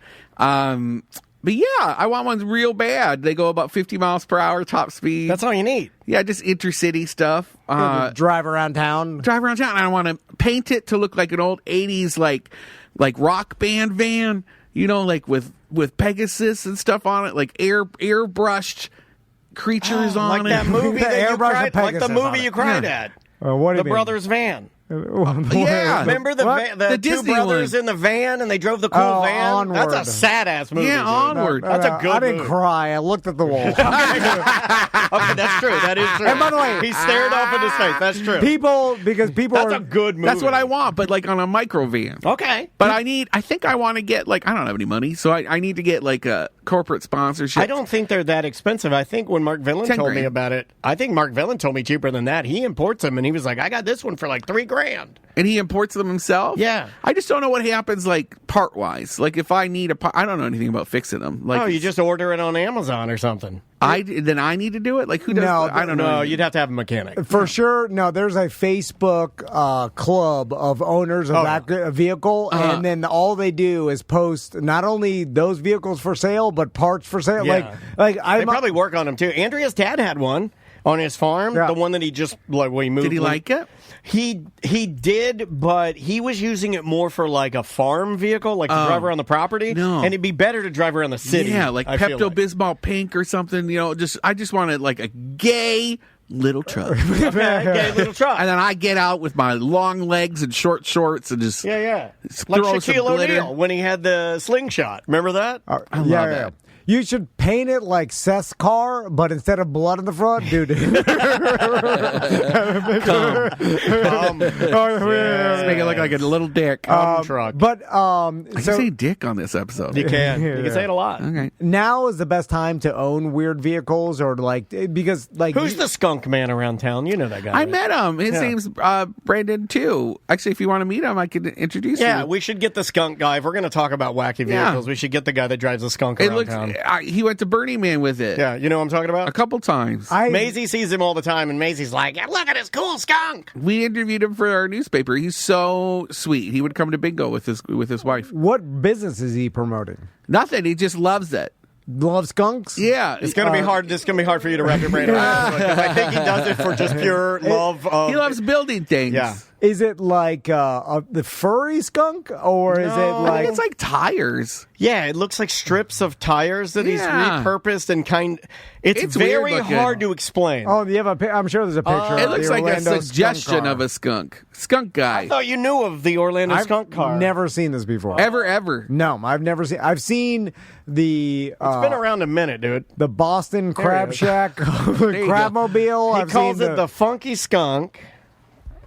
[SPEAKER 6] But yeah, I want one real bad. They go about 50 miles per hour top speed.
[SPEAKER 2] That's all you need.
[SPEAKER 6] Yeah, just intercity stuff.
[SPEAKER 1] Drive around town.
[SPEAKER 6] Drive around town. And I want to paint it to look like an old 80s like rock band van, like with Pegasus and stuff on it, like airbrushed creatures on
[SPEAKER 2] like
[SPEAKER 6] it.
[SPEAKER 2] that movie that you
[SPEAKER 1] Airbrush
[SPEAKER 2] cried,
[SPEAKER 1] and
[SPEAKER 2] like the
[SPEAKER 1] Pegasus on
[SPEAKER 2] movie
[SPEAKER 1] it.
[SPEAKER 2] you cried at.
[SPEAKER 1] What do you
[SPEAKER 2] The
[SPEAKER 1] mean?
[SPEAKER 2] Brothers Van.
[SPEAKER 6] Yeah.
[SPEAKER 2] Remember the
[SPEAKER 6] The
[SPEAKER 2] two
[SPEAKER 6] Disney
[SPEAKER 2] brothers
[SPEAKER 6] one.
[SPEAKER 2] in the van and they drove the cool van?
[SPEAKER 1] Onward.
[SPEAKER 2] That's a sad ass movie.
[SPEAKER 6] Yeah,
[SPEAKER 2] dude.
[SPEAKER 6] Onward.
[SPEAKER 2] That's a good
[SPEAKER 1] I didn't
[SPEAKER 2] movie.
[SPEAKER 1] cry. I looked at the wall.
[SPEAKER 2] Okay, that's true. That is true.
[SPEAKER 1] And by the way,
[SPEAKER 2] he stared off into space. That's true.
[SPEAKER 1] People
[SPEAKER 2] That's a good movie.
[SPEAKER 6] That's what I want, but like on a micro van.
[SPEAKER 2] Okay.
[SPEAKER 6] But I think I want to get I don't have any money, so I need to get like a corporate sponsorship.
[SPEAKER 2] I don't think they're that expensive. I think when Mark Villain told me
[SPEAKER 6] $10,000.
[SPEAKER 2] about it, I think Mark Villain told me cheaper than that. He imports them, and he was like, I got this one for like $3,000.
[SPEAKER 6] And he imports them himself?
[SPEAKER 2] Yeah.
[SPEAKER 6] I just don't know what happens like part-wise. Like if I need a part, I don't know anything about fixing them. Like
[SPEAKER 2] You just order it on Amazon or something.
[SPEAKER 6] then I need to do it? Like who does
[SPEAKER 1] No,
[SPEAKER 6] that? I don't know.
[SPEAKER 2] No, you'd have to have a mechanic.
[SPEAKER 1] For sure, no. There's a Facebook club of owners of that vehicle, and then all they do is post not only those vehicles for sale, but parts for sale.
[SPEAKER 2] Yeah.
[SPEAKER 1] Like
[SPEAKER 2] They
[SPEAKER 1] I
[SPEAKER 2] probably work on them too. Andrea's dad had one on his farm.
[SPEAKER 1] Yeah.
[SPEAKER 2] The one that he just when he moved.
[SPEAKER 6] Did he like it?
[SPEAKER 2] He did, but he was using it more for like a farm vehicle, like to drive around the property.
[SPEAKER 6] No.
[SPEAKER 2] And it'd be better to drive around the city.
[SPEAKER 6] Yeah, like
[SPEAKER 2] I feel like.
[SPEAKER 6] Pepto-Bismol pink or something. I just wanted like a gay little truck.
[SPEAKER 2] Okay, gay little truck.
[SPEAKER 6] And then I get out with my long legs and short shorts and just
[SPEAKER 2] Yeah.
[SPEAKER 6] throw
[SPEAKER 2] Like
[SPEAKER 6] some
[SPEAKER 2] Shaquille
[SPEAKER 6] glitter.
[SPEAKER 2] O'Neal when he had the slingshot. Remember that?
[SPEAKER 6] I love that.
[SPEAKER 1] You should paint it like Seth's car, but instead of blood in the front, dude.
[SPEAKER 6] Let's make it look like a little dick.
[SPEAKER 2] Truck.
[SPEAKER 1] But
[SPEAKER 6] I can say dick on this episode.
[SPEAKER 2] You can. You can say it a lot.
[SPEAKER 6] Okay.
[SPEAKER 1] Now is the best time to own weird vehicles, or because
[SPEAKER 2] who's the skunk man around town? You know that guy.
[SPEAKER 6] I met him. His name's Brandon too. Actually, if you want to meet him, I could introduce you.
[SPEAKER 2] Yeah, we should get the skunk guy. If we're going to talk about wacky vehicles, we should get the guy that drives the skunk around town.
[SPEAKER 6] He went to Burning Man with it.
[SPEAKER 2] Yeah, you know what I'm talking about?
[SPEAKER 6] A couple times.
[SPEAKER 2] Maisie sees him all the time, and Maisie's like, look at this cool skunk.
[SPEAKER 6] We interviewed him for our newspaper. He's so sweet. He would come to bingo with his wife.
[SPEAKER 1] What business is he promoting?
[SPEAKER 6] Nothing. He just loves it.
[SPEAKER 1] Love skunks?
[SPEAKER 6] Yeah.
[SPEAKER 2] It's going to be hard. This is going to be hard for you to wrap your brain around. Because I think he does it for just pure love of...
[SPEAKER 6] He loves building things.
[SPEAKER 2] Yeah.
[SPEAKER 1] Is it like the furry skunk, or is it like...
[SPEAKER 6] I think it's like tires.
[SPEAKER 2] Yeah, it looks like strips of tires that he's repurposed and It's very hard to explain.
[SPEAKER 1] Oh, you have I'm sure there's a picture.
[SPEAKER 6] It looks like
[SPEAKER 1] Orlando
[SPEAKER 6] a suggestion of a skunk guy.
[SPEAKER 2] I thought you knew of the Orlando skunk car.
[SPEAKER 1] I've never seen this before.
[SPEAKER 6] Ever.
[SPEAKER 1] No, I've never seen. I've seen the.
[SPEAKER 2] It's been around a minute, dude.
[SPEAKER 1] The Boston Crab Shack Crabmobile.
[SPEAKER 2] He calls it the Funky Skunk.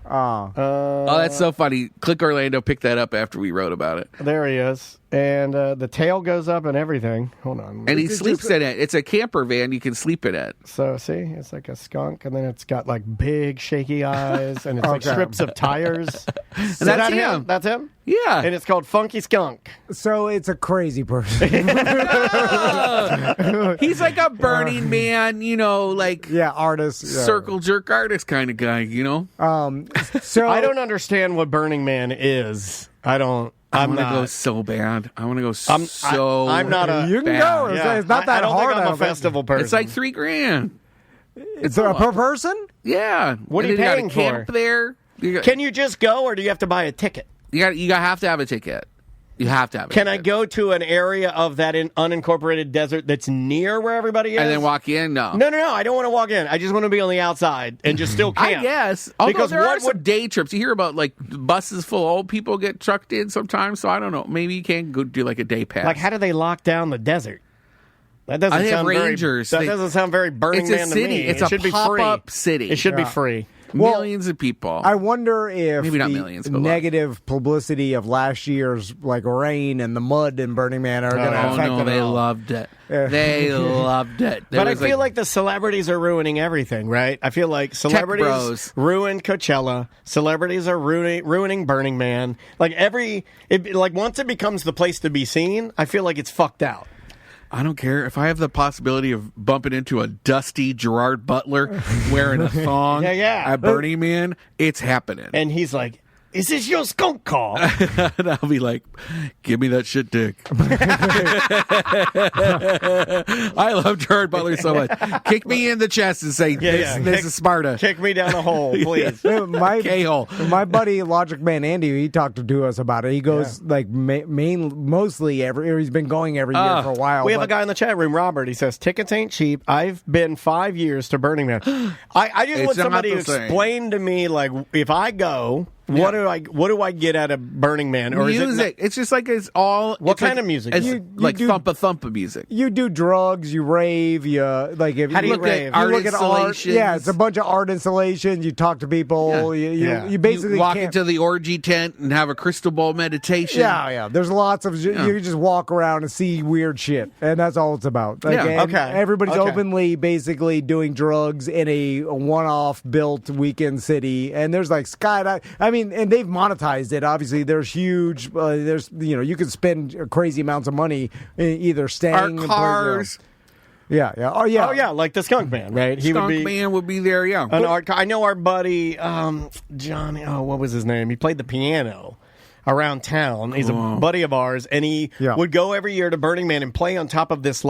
[SPEAKER 6] Oh, that's so funny. Click Orlando picked that up after we wrote about it.
[SPEAKER 2] There he is. And the tail goes up and everything. Hold on.
[SPEAKER 6] And he sleeps in it. It's a camper van. You can sleep in it.
[SPEAKER 2] So, see? It's like a skunk, and then it's got, like, big, shaky eyes, and it's like strips of tires.
[SPEAKER 6] And that's him.
[SPEAKER 2] That's him?
[SPEAKER 6] Yeah.
[SPEAKER 2] And it's called Funky Skunk.
[SPEAKER 1] So it's a crazy person.
[SPEAKER 6] He's like a Burning Man,
[SPEAKER 1] artist.
[SPEAKER 6] Circle jerk artist kind of guy,
[SPEAKER 1] So
[SPEAKER 2] I don't understand what Burning Man is. I want to
[SPEAKER 6] go so bad. I want to go
[SPEAKER 2] I'm not a...
[SPEAKER 1] You can go. It's not that hard.
[SPEAKER 2] I don't think I'm a festival person.
[SPEAKER 6] It's like $3,000.
[SPEAKER 1] It's per person?
[SPEAKER 6] Yeah.
[SPEAKER 2] What are you paying for?
[SPEAKER 6] Camp there.
[SPEAKER 2] Can you just go, or do you have to buy a ticket?
[SPEAKER 6] You have to have a ticket. You have to have a
[SPEAKER 2] ticket. Can
[SPEAKER 6] I
[SPEAKER 2] go to an area of that unincorporated desert that's near where everybody is?
[SPEAKER 6] And then walk in? No.
[SPEAKER 2] No. I don't want to walk in. I just want to be on the outside and just still camp.
[SPEAKER 6] I guess. Because there are some day trips. You hear about, like, buses full of old people get trucked in sometimes, so I don't know. Maybe you can go do, like, a day pass.
[SPEAKER 2] Like, how do they lock down the desert? That doesn't sound
[SPEAKER 6] rangers.
[SPEAKER 2] That doesn't sound very Burning Man to me.
[SPEAKER 6] It's a pop-up city.
[SPEAKER 2] It should be free.
[SPEAKER 6] Millions of people.
[SPEAKER 1] I wonder if
[SPEAKER 6] maybe not millions, but
[SPEAKER 1] negative publicity of last year's rain and the mud in Burning Man are going to affect them.
[SPEAKER 6] They loved it. They loved it.
[SPEAKER 2] But I feel like the celebrities are ruining everything, right? I feel like celebrities ruined Coachella. Celebrities are ruining Burning Man. Once it becomes the place to be seen, I feel like it's fucked out.
[SPEAKER 6] I don't care. If I have the possibility of bumping into a dusty Gerard Butler wearing a thong at Burning Man, it's happening.
[SPEAKER 2] And he's like, is this your skunk call?
[SPEAKER 6] And I'll be like, give me that shit dick. I love Gerard Butler so much. Kick me in the chest and say, this is Sparta.
[SPEAKER 2] Kick me down the hole, please.
[SPEAKER 1] My buddy Logic Man Andy, he talked to us about it. He goes mostly he's been going every year for a while.
[SPEAKER 2] We have a guy in the chat room, Robert. He says, tickets ain't cheap. I've been 5 years to Burning Man. I just want somebody to explain to me, like, if I go... What do I get out of Burning Man? Or
[SPEAKER 6] music. It's just like it's all.
[SPEAKER 2] What kind of music?
[SPEAKER 6] It's like thumpa music.
[SPEAKER 1] You do drugs. You rave.
[SPEAKER 2] How do you rave?
[SPEAKER 1] You look at art. Yeah, it's a bunch of art installations. You talk to people.
[SPEAKER 6] Yeah.
[SPEAKER 1] You basically
[SPEAKER 6] walk into the orgy tent and have a crystal ball meditation.
[SPEAKER 1] Yeah. There's lots of you just walk around and see weird shit, and that's all it's about. Everybody's openly basically doing drugs in a one-off built weekend city, and there's like skydive. And they've monetized it. Obviously, there's huge. You can spend crazy amounts of money either staying
[SPEAKER 6] in cars.
[SPEAKER 1] Oh yeah.
[SPEAKER 2] Like the Skunk Man, right?
[SPEAKER 6] Man would be there. Yeah.
[SPEAKER 2] I know our buddy Johnny. Oh, what was his name? He played the piano around town. He's a buddy of ours, and he would go every year to Burning Man and play on top of this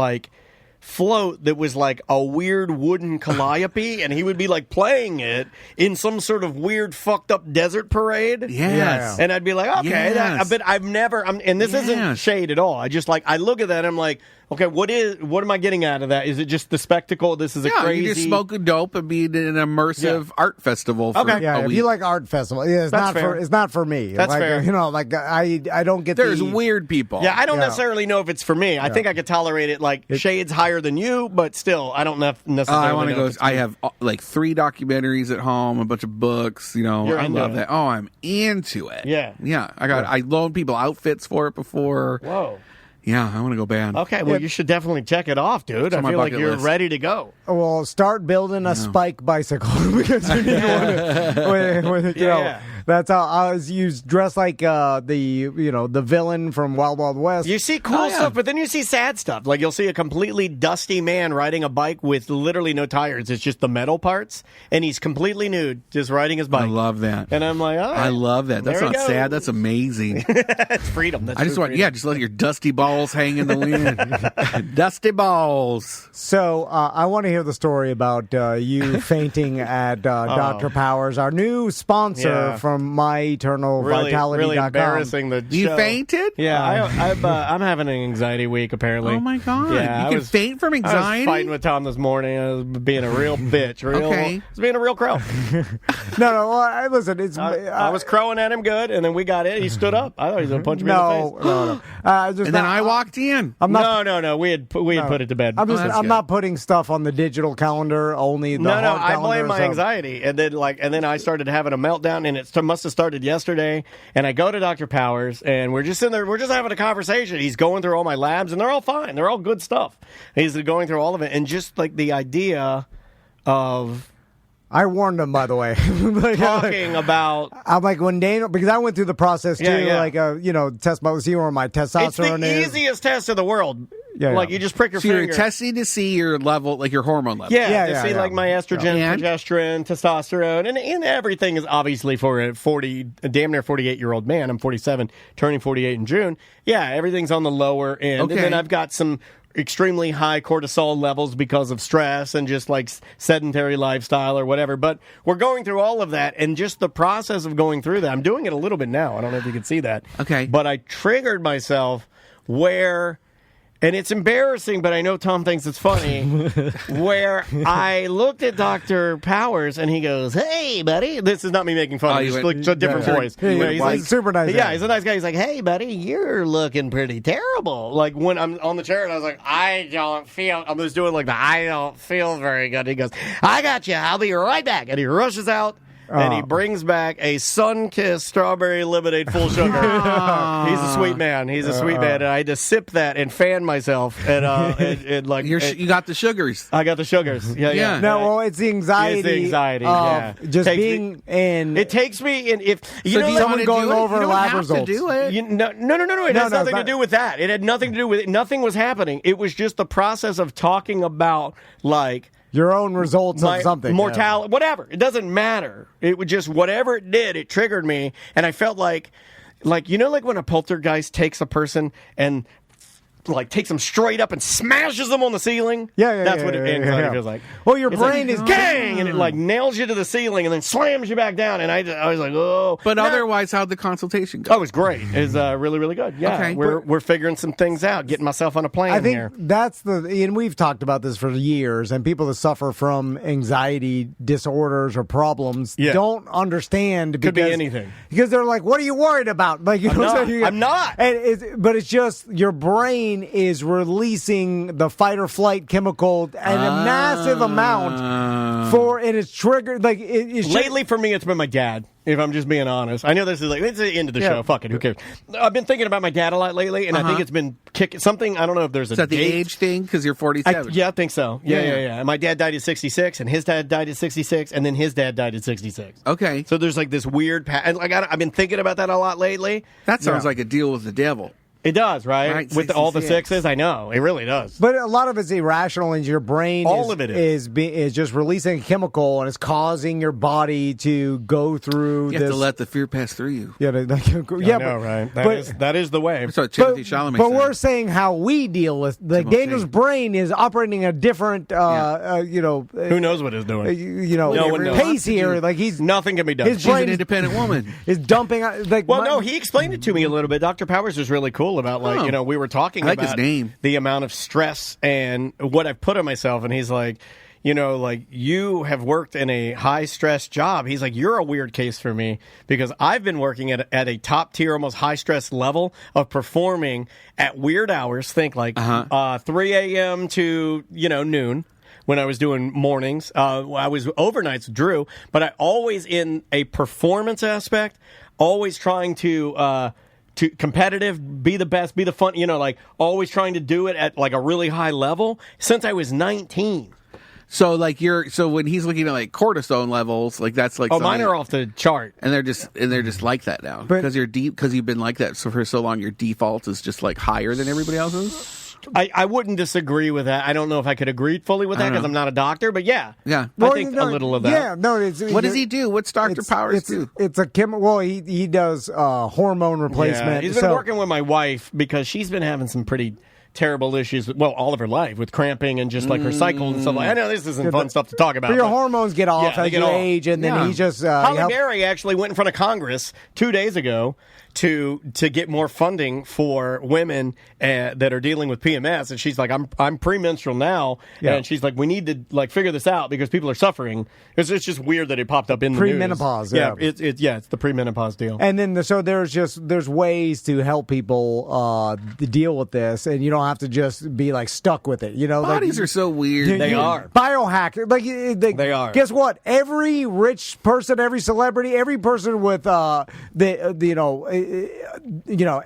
[SPEAKER 2] float that was like a weird wooden calliope, and he would be like playing it in some sort of weird fucked up desert parade.
[SPEAKER 6] Yes.
[SPEAKER 2] And I'd be like, okay, but I've never, and this isn't shade at all. I just I look at that and I'm like, Okay, what am I getting out of that? Is it just the spectacle? This is a crazy...
[SPEAKER 6] you just smoke a dope and be in an immersive art festival for
[SPEAKER 1] a week. If you like art festival, it's not for me.
[SPEAKER 2] That's fair.
[SPEAKER 1] I don't get
[SPEAKER 6] There's weird people.
[SPEAKER 2] Yeah, I don't necessarily know if it's for me. I think I could tolerate it shades higher than you, but still, I don't necessarily
[SPEAKER 6] I want to go. I have 3 documentaries at home, a bunch of books. I love that. Oh, I'm into it.
[SPEAKER 2] Yeah.
[SPEAKER 6] Yeah. I loaned people outfits for it before.
[SPEAKER 2] Whoa.
[SPEAKER 6] Yeah, I want to go bad.
[SPEAKER 2] Okay, well, you should definitely check it off, dude. I feel like you're ready to go.
[SPEAKER 1] Well, start building a spike bicycle because you need one. That's how I was used dressed like the villain from Wild Wild West.
[SPEAKER 2] You see cool stuff, but then you see sad stuff. Like you'll see a completely dusty man riding a bike with literally no tires. It's just the metal parts, and he's completely nude, just riding his bike.
[SPEAKER 6] I love that.
[SPEAKER 2] And I'm like,
[SPEAKER 6] I love that. That's not sad. That's amazing.
[SPEAKER 2] It's freedom. That's
[SPEAKER 6] just let your dusty balls hang in the wind. Dusty balls.
[SPEAKER 1] So I want to hear the story about you fainting at Dr. Powers, our new sponsor from MyEternalVitality.com.
[SPEAKER 2] Really embarrassing.
[SPEAKER 6] You fainted?
[SPEAKER 2] Yeah, I'm having an anxiety week apparently.
[SPEAKER 6] Oh my god!
[SPEAKER 2] Yeah,
[SPEAKER 6] you can faint from anxiety.
[SPEAKER 2] I was fighting with Tom this morning. I was being a real bitch. I was being a real crow.
[SPEAKER 1] No. Listen,
[SPEAKER 2] I was crowing at him good, and then we got it. He stood up. I thought he was going to punch me in the face.
[SPEAKER 1] No.
[SPEAKER 6] Then I walked in.
[SPEAKER 2] No. We had put it to bed.
[SPEAKER 1] I'm not putting stuff on the digital calendar. Only the hard
[SPEAKER 2] I
[SPEAKER 1] calendar,
[SPEAKER 2] blame my anxiety, and then I started having a meltdown, and it must have started yesterday. And I go to Dr. Powers, and we're just in there. We're just having a conversation. He's going through all my labs, and they're all fine. They're all good stuff. He's going through all of it, and just like the idea of.
[SPEAKER 1] I warned him, by the way.
[SPEAKER 2] Talking about...
[SPEAKER 1] I'm like, when Daniel... Because I went through the process, too. Test my... See where my testosterone is.
[SPEAKER 2] It's the easiest test in the world. You just prick your
[SPEAKER 6] finger.
[SPEAKER 2] You're
[SPEAKER 6] testing to see your level, like your hormone level.
[SPEAKER 2] To see like my estrogen, progesterone, testosterone, and everything is obviously for a damn near 48-year-old man. I'm 47, turning 48 in June. Yeah, everything's on the lower end. Okay. And then I've got some... extremely high cortisol levels because of stress and just like sedentary lifestyle or whatever. But we're going through all of that, and just the process of going through that. I'm doing it a little bit now. I don't know if you can see that.
[SPEAKER 6] Okay.
[SPEAKER 2] But I triggered myself where... And it's embarrassing, but I know Tom thinks it's funny, where I looked at Dr. Powers, and he goes, "Hey, buddy." This is not me making fun. He's like a different voice.
[SPEAKER 1] He's like, super nice.
[SPEAKER 2] Yeah, he's a nice guy. He's like, "Hey, buddy, you're looking pretty terrible." Like, when I'm on the chair, and I was like, I don't feel very good. He goes, "I got you. I'll be right back." And he rushes out. And he brings back a sun-kissed strawberry lemonade full sugar. He's a sweet man. And I had to sip that and fan myself. And
[SPEAKER 6] you got the sugars.
[SPEAKER 2] I got the sugars. Yeah.
[SPEAKER 1] No, well, it's the anxiety.
[SPEAKER 2] It's the anxiety. Yeah.
[SPEAKER 1] Just being in.
[SPEAKER 2] It takes me in. If you know,
[SPEAKER 1] someone going over lab results.
[SPEAKER 6] Do it.
[SPEAKER 2] No. It has nothing to do with that. It had nothing to do with it. Nothing was happening. It was just the process of talking about
[SPEAKER 1] your own results of something.
[SPEAKER 2] Mortality, whatever. It doesn't matter. It would just, whatever it did, it triggered me. And I felt like when a poltergeist takes a person and takes them straight up and smashes them on the ceiling. That's what anxiety feels like.
[SPEAKER 1] Well, your brain is
[SPEAKER 2] gang, and it nails you to the ceiling and then slams you back down. And I was like, oh.
[SPEAKER 6] But otherwise, how'd the consultation go?
[SPEAKER 2] Oh, it was great. It was really, really good. Yeah, okay, we're figuring some things out, getting myself on a plane.
[SPEAKER 1] I think
[SPEAKER 2] here.
[SPEAKER 1] that's and we've talked about this for years. And people that suffer from anxiety disorders or problems don't understand.
[SPEAKER 2] Could be anything
[SPEAKER 1] because they're like, "What are you worried about?"
[SPEAKER 2] I'm not.
[SPEAKER 1] But it's just your brain is releasing the fight or flight chemical at a massive amount and it's triggered
[SPEAKER 2] lately for me it's been my dad, if I'm just being honest. I know this is it's the end of the show. Fuck it, who cares? I've been thinking about my dad a lot lately, and I think it's been kicking something. I don't know if there's
[SPEAKER 6] is that the age thing because you're 47.
[SPEAKER 2] I think so. Yeah. And my dad died at 66, and his dad died at 66, and then his dad died at 66.
[SPEAKER 6] Okay,
[SPEAKER 2] so there's this weird I've been thinking about that a lot lately.
[SPEAKER 6] That sounds like a deal with the devil.
[SPEAKER 2] It does, right? With all the sixes, I know. It really does.
[SPEAKER 1] But a lot of it's irrational, and your brain is just releasing a chemical, and it's causing your body to go through
[SPEAKER 6] You have to let the fear pass through you.
[SPEAKER 2] I know, right? That is the way.
[SPEAKER 6] That's what Timothy Chalamet
[SPEAKER 1] But
[SPEAKER 6] said.
[SPEAKER 1] we're saying how we deal with... Daniel's brain is operating a different,
[SPEAKER 2] who knows what he's doing?
[SPEAKER 1] No one knows. Pace here.
[SPEAKER 2] Nothing can be done.
[SPEAKER 1] His brain
[SPEAKER 6] She's an independent woman.
[SPEAKER 1] Is dumping...
[SPEAKER 2] no, he explained it to me a little bit. Dr. Powers was really cool cool about we were talking
[SPEAKER 6] about
[SPEAKER 2] his
[SPEAKER 6] name.
[SPEAKER 2] The amount of stress and what I've put on myself, and he's like, you have worked in a high-stress job. He's like, you're a weird case for me because I've been working at a top-tier, almost high-stress level of performing at weird hours. Think 3 a.m. to, noon when I was doing mornings. I was overnights with Drew, but I always in a performance aspect, always trying to competitive, be the best, be the fun, always trying to do it at a really high level since I was 19.
[SPEAKER 6] So when he's looking at cortisone levels, that's
[SPEAKER 2] mine are off the chart,
[SPEAKER 6] and they're just like that now because you've been like that for so long. Your default is just higher than everybody else's.
[SPEAKER 2] I wouldn't disagree with that. I don't know if I could agree fully with that because I'm not a doctor, but yeah.
[SPEAKER 6] I
[SPEAKER 2] think a little of that.
[SPEAKER 1] Yeah, no.
[SPEAKER 6] What does he do? What's Dr. Powers do?
[SPEAKER 1] It's a chemical. Well, he does hormone replacement.
[SPEAKER 2] Yeah, he's been working with my wife because she's been having some pretty terrible issues, all of her life with cramping and just her cycle and stuff. I know this isn't fun stuff to talk about.
[SPEAKER 1] But your hormones get off as you age, and then he just...
[SPEAKER 2] Holly Berry actually went in front of Congress 2 days ago to get more funding for women that are dealing with PMS, and she's like, I'm premenstrual now, and she's like, we need to figure this out because people are suffering. It's just weird that it popped up in the news.
[SPEAKER 1] Premenopause,
[SPEAKER 2] it's the premenopause deal.
[SPEAKER 1] And then so there's ways to help people deal with this, and you don't have to just be stuck with it.
[SPEAKER 6] Bodies are so weird.
[SPEAKER 2] They are
[SPEAKER 1] biohack. They are. Guess what? Every rich person, every celebrity, every person with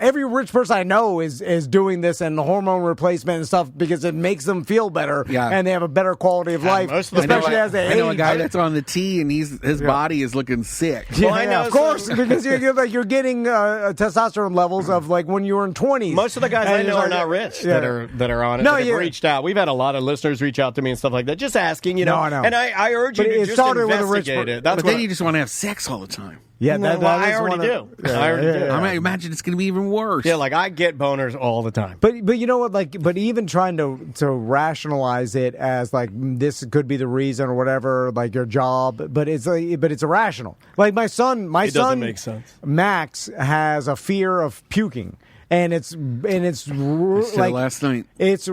[SPEAKER 1] every rich person I know is doing this and the hormone replacement and stuff because it makes them feel better and they have a better quality of life, especially as they age.
[SPEAKER 6] I know a guy that's on the T and his body is looking sick.
[SPEAKER 1] Well, I know, of course, because you're getting testosterone levels of when you were in 20s.
[SPEAKER 2] Most of the guys I know are not rich that are on it. No, have reached out. We've had a lot of listeners reach out to me and stuff like that, just asking. No, I know. And I urge you to just investigate it.
[SPEAKER 6] But then you just want to have sex all the time.
[SPEAKER 1] Yeah,
[SPEAKER 2] I already do. I already do.
[SPEAKER 6] I imagine it's going to be even worse.
[SPEAKER 2] Yeah, I get boners all the time.
[SPEAKER 1] But you know what? But even trying to rationalize it as this could be the reason or whatever, your job. But it's irrational. My son,
[SPEAKER 2] doesn't make sense.
[SPEAKER 1] Max has a fear of puking. And it's
[SPEAKER 6] last night.
[SPEAKER 1] It's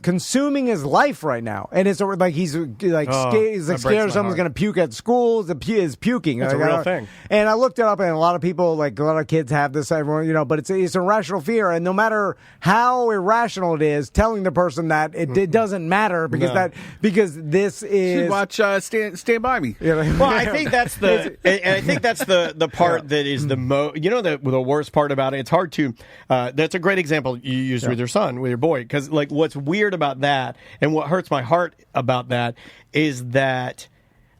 [SPEAKER 1] consuming his life right now, and it's he's scared someone's going to puke at school. Is puking?
[SPEAKER 2] It's a real thing.
[SPEAKER 1] And I looked it up, and a lot of people, a lot of kids have this. Everyone, but it's an irrational fear, and no matter how irrational it is, telling the person that it doesn't matter because this is.
[SPEAKER 6] You watch Stand By Me.
[SPEAKER 2] Well, I think that's the part that is the most. The worst part about it. It's hard to. That's a great example you used with your son, with your boy, because what's weird about that and what hurts my heart about that is that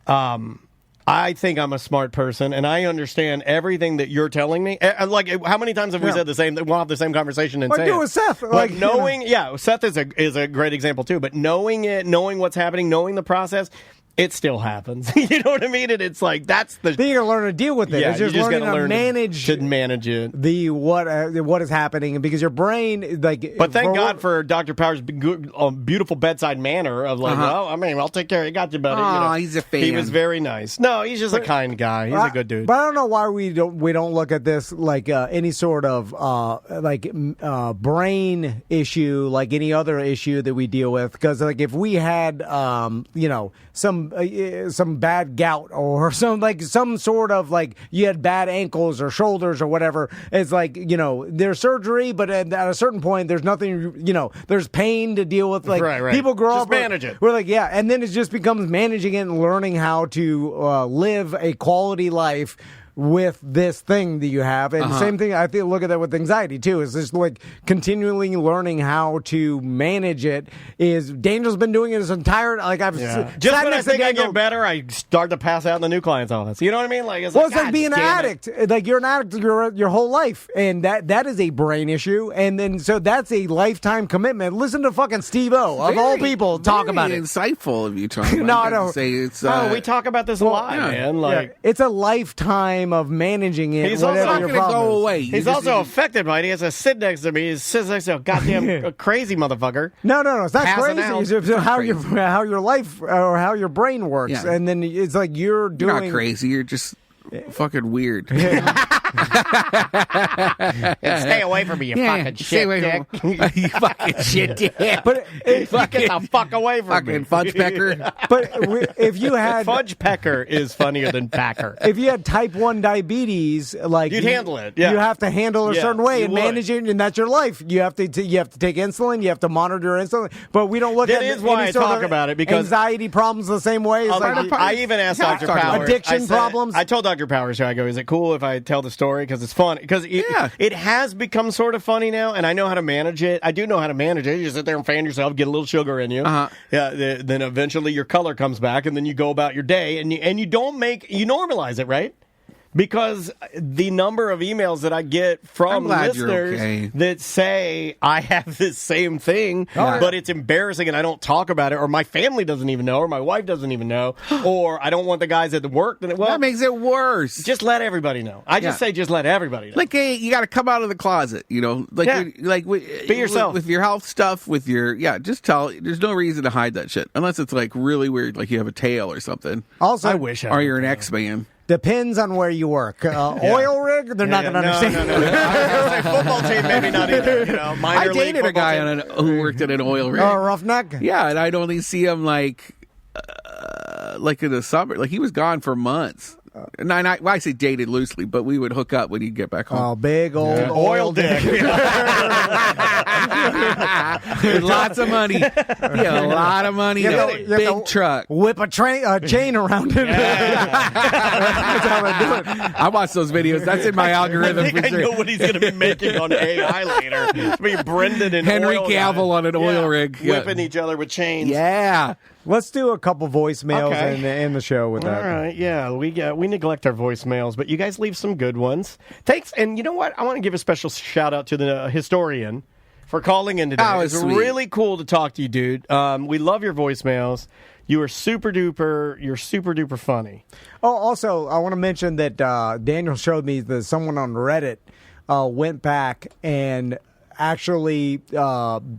[SPEAKER 2] I think I'm a smart person and I understand everything that you're telling me. How many times have we said the same? We'll have the same conversation and say
[SPEAKER 1] do with Seth.
[SPEAKER 2] Knowing, Seth is a great example too. But knowing it, knowing what's happening, knowing the process. It still happens. You know what I mean? And it's that's the.
[SPEAKER 1] Then you're going to learn to deal with it.
[SPEAKER 2] Yeah,
[SPEAKER 1] it's just
[SPEAKER 2] you just
[SPEAKER 1] learning
[SPEAKER 2] to
[SPEAKER 1] manage
[SPEAKER 2] it.
[SPEAKER 1] What is happening, because your brain
[SPEAKER 2] But thank God for Dr. Powers' beautiful bedside manner of I'll take care of you. Got you, buddy.
[SPEAKER 6] Oh, he's a fan.
[SPEAKER 2] He was very nice. No, he's just a kind guy. He's a good dude.
[SPEAKER 1] But I don't know why we don't look at this any sort of brain issue, any other issue that we deal with. Because if we had some bad gout or some sort of you had bad ankles or shoulders or whatever, it's there's surgery, but at a certain point there's nothing, there's pain to deal with.
[SPEAKER 2] Right.
[SPEAKER 1] People grow
[SPEAKER 2] just
[SPEAKER 1] up,
[SPEAKER 2] manage it.
[SPEAKER 1] We're and then it just becomes managing it and learning how to live a quality life with this thing that you have. And the same thing, I think, look at that with anxiety too, is just continually learning how to manage it. Daniel's been doing it his entire,
[SPEAKER 2] just when I think I get better, I start to pass out in the new client's office. You know what I mean?
[SPEAKER 1] It's like being an addict. You're an addict your whole life, and that is a brain issue. And then so that's a lifetime commitment. Listen to fucking Steve-O of all people talk about it.
[SPEAKER 6] Insightful of you talking
[SPEAKER 1] about
[SPEAKER 6] it.
[SPEAKER 1] No, I don't.
[SPEAKER 6] Say it's,
[SPEAKER 2] we talk about this a lot, man.
[SPEAKER 1] It's a lifetime of managing it.
[SPEAKER 2] He's also
[SPEAKER 6] not going to go away.
[SPEAKER 2] He's also affected by it. He has to sit next to me. He sits next to a goddamn crazy motherfucker.
[SPEAKER 1] No, it's not crazy. It's how your life or how your brain works, and then it's you're doing.
[SPEAKER 6] You're not crazy. You're just fucking weird.
[SPEAKER 2] Stay away from me, you fucking shit dick.
[SPEAKER 6] You fucking shit dick.
[SPEAKER 1] But
[SPEAKER 2] Get the fuck away from me.
[SPEAKER 6] Fucking fudge pecker.
[SPEAKER 1] But if you had
[SPEAKER 2] Fudge pecker is funnier than packer.
[SPEAKER 1] if you had type 1 diabetes, like
[SPEAKER 2] You'd handle it. Yeah.
[SPEAKER 1] You have to handle it a
[SPEAKER 2] Yeah,
[SPEAKER 1] certain way
[SPEAKER 2] you
[SPEAKER 1] and
[SPEAKER 2] would.
[SPEAKER 1] manage it, and that's your life. You have to take insulin. You have to monitor your insulin. But we don't look
[SPEAKER 2] That
[SPEAKER 1] at
[SPEAKER 2] is why
[SPEAKER 1] any
[SPEAKER 2] I
[SPEAKER 1] sort
[SPEAKER 2] talk
[SPEAKER 1] of
[SPEAKER 2] about it, because
[SPEAKER 1] anxiety problems the same way. It's
[SPEAKER 2] I even asked Dr. Powers.
[SPEAKER 1] Addiction
[SPEAKER 2] I said-
[SPEAKER 1] problems.
[SPEAKER 2] I told Dr. Powers, I go, is it cool if I tell the story? Because it's fun. Because it has become sort of funny now, and I know how to manage it. I do know how to manage it. You just sit there and fan yourself, get a little sugar in you. Yeah. Then eventually your color comes back, and then you go about your day, and you normalize it, right? Because the number of emails that I get from listeners that say I have this same thing, but it's embarrassing and I don't talk about it, or my family doesn't even know, or my wife doesn't even know, or I don't want the guys at the work.
[SPEAKER 6] That makes it worse.
[SPEAKER 2] Just let everybody know. I just say just let everybody know.
[SPEAKER 6] Like, hey, you got to come out of the closet, you know? Like,
[SPEAKER 2] be yourself.
[SPEAKER 6] With your health stuff, with your, just tell. There's no reason to hide that shit. Unless it's, like, really weird, like you have a tail or something.
[SPEAKER 1] Also,
[SPEAKER 2] I wish I
[SPEAKER 6] Or you're an X-Man.
[SPEAKER 1] Depends on where you work. Oil rig, they're not going to understand.
[SPEAKER 2] No. I was gonna say football team, maybe not either. You know,
[SPEAKER 6] I dated a guy who worked at an oil rig.
[SPEAKER 1] Oh, roughneck?
[SPEAKER 6] Yeah, and I'd only see him like in the summer. Like, he was gone for months. And I say dated loosely, but we would hook up when he'd get back home.
[SPEAKER 1] Oh, big old
[SPEAKER 2] oil dick.
[SPEAKER 6] Lots of money. Yeah, a lot of money. Big truck.
[SPEAKER 1] Whip a chain around it. That's how they do it.
[SPEAKER 6] I watch those videos. That's in my algorithm.
[SPEAKER 2] I know what he's going to be making on AI later. It's going to be Brendan and
[SPEAKER 6] Henry
[SPEAKER 2] oil
[SPEAKER 6] Cavill
[SPEAKER 2] guy.
[SPEAKER 6] on an oil rig.
[SPEAKER 2] Whipping each other with chains.
[SPEAKER 6] Yeah.
[SPEAKER 1] Let's do a couple voicemails in the show with that.
[SPEAKER 2] All right, yeah, we neglect our voicemails, but you guys leave some good ones. Thanks, and you know what? I want to give a special shout out to the historian for calling in today.
[SPEAKER 6] Oh,
[SPEAKER 2] it's
[SPEAKER 6] sweet.
[SPEAKER 2] really cool to talk to you, dude. We love your voicemails. You are super duper funny.
[SPEAKER 1] Oh, also, I want to mention that Daniel showed me that someone on Reddit went back and actually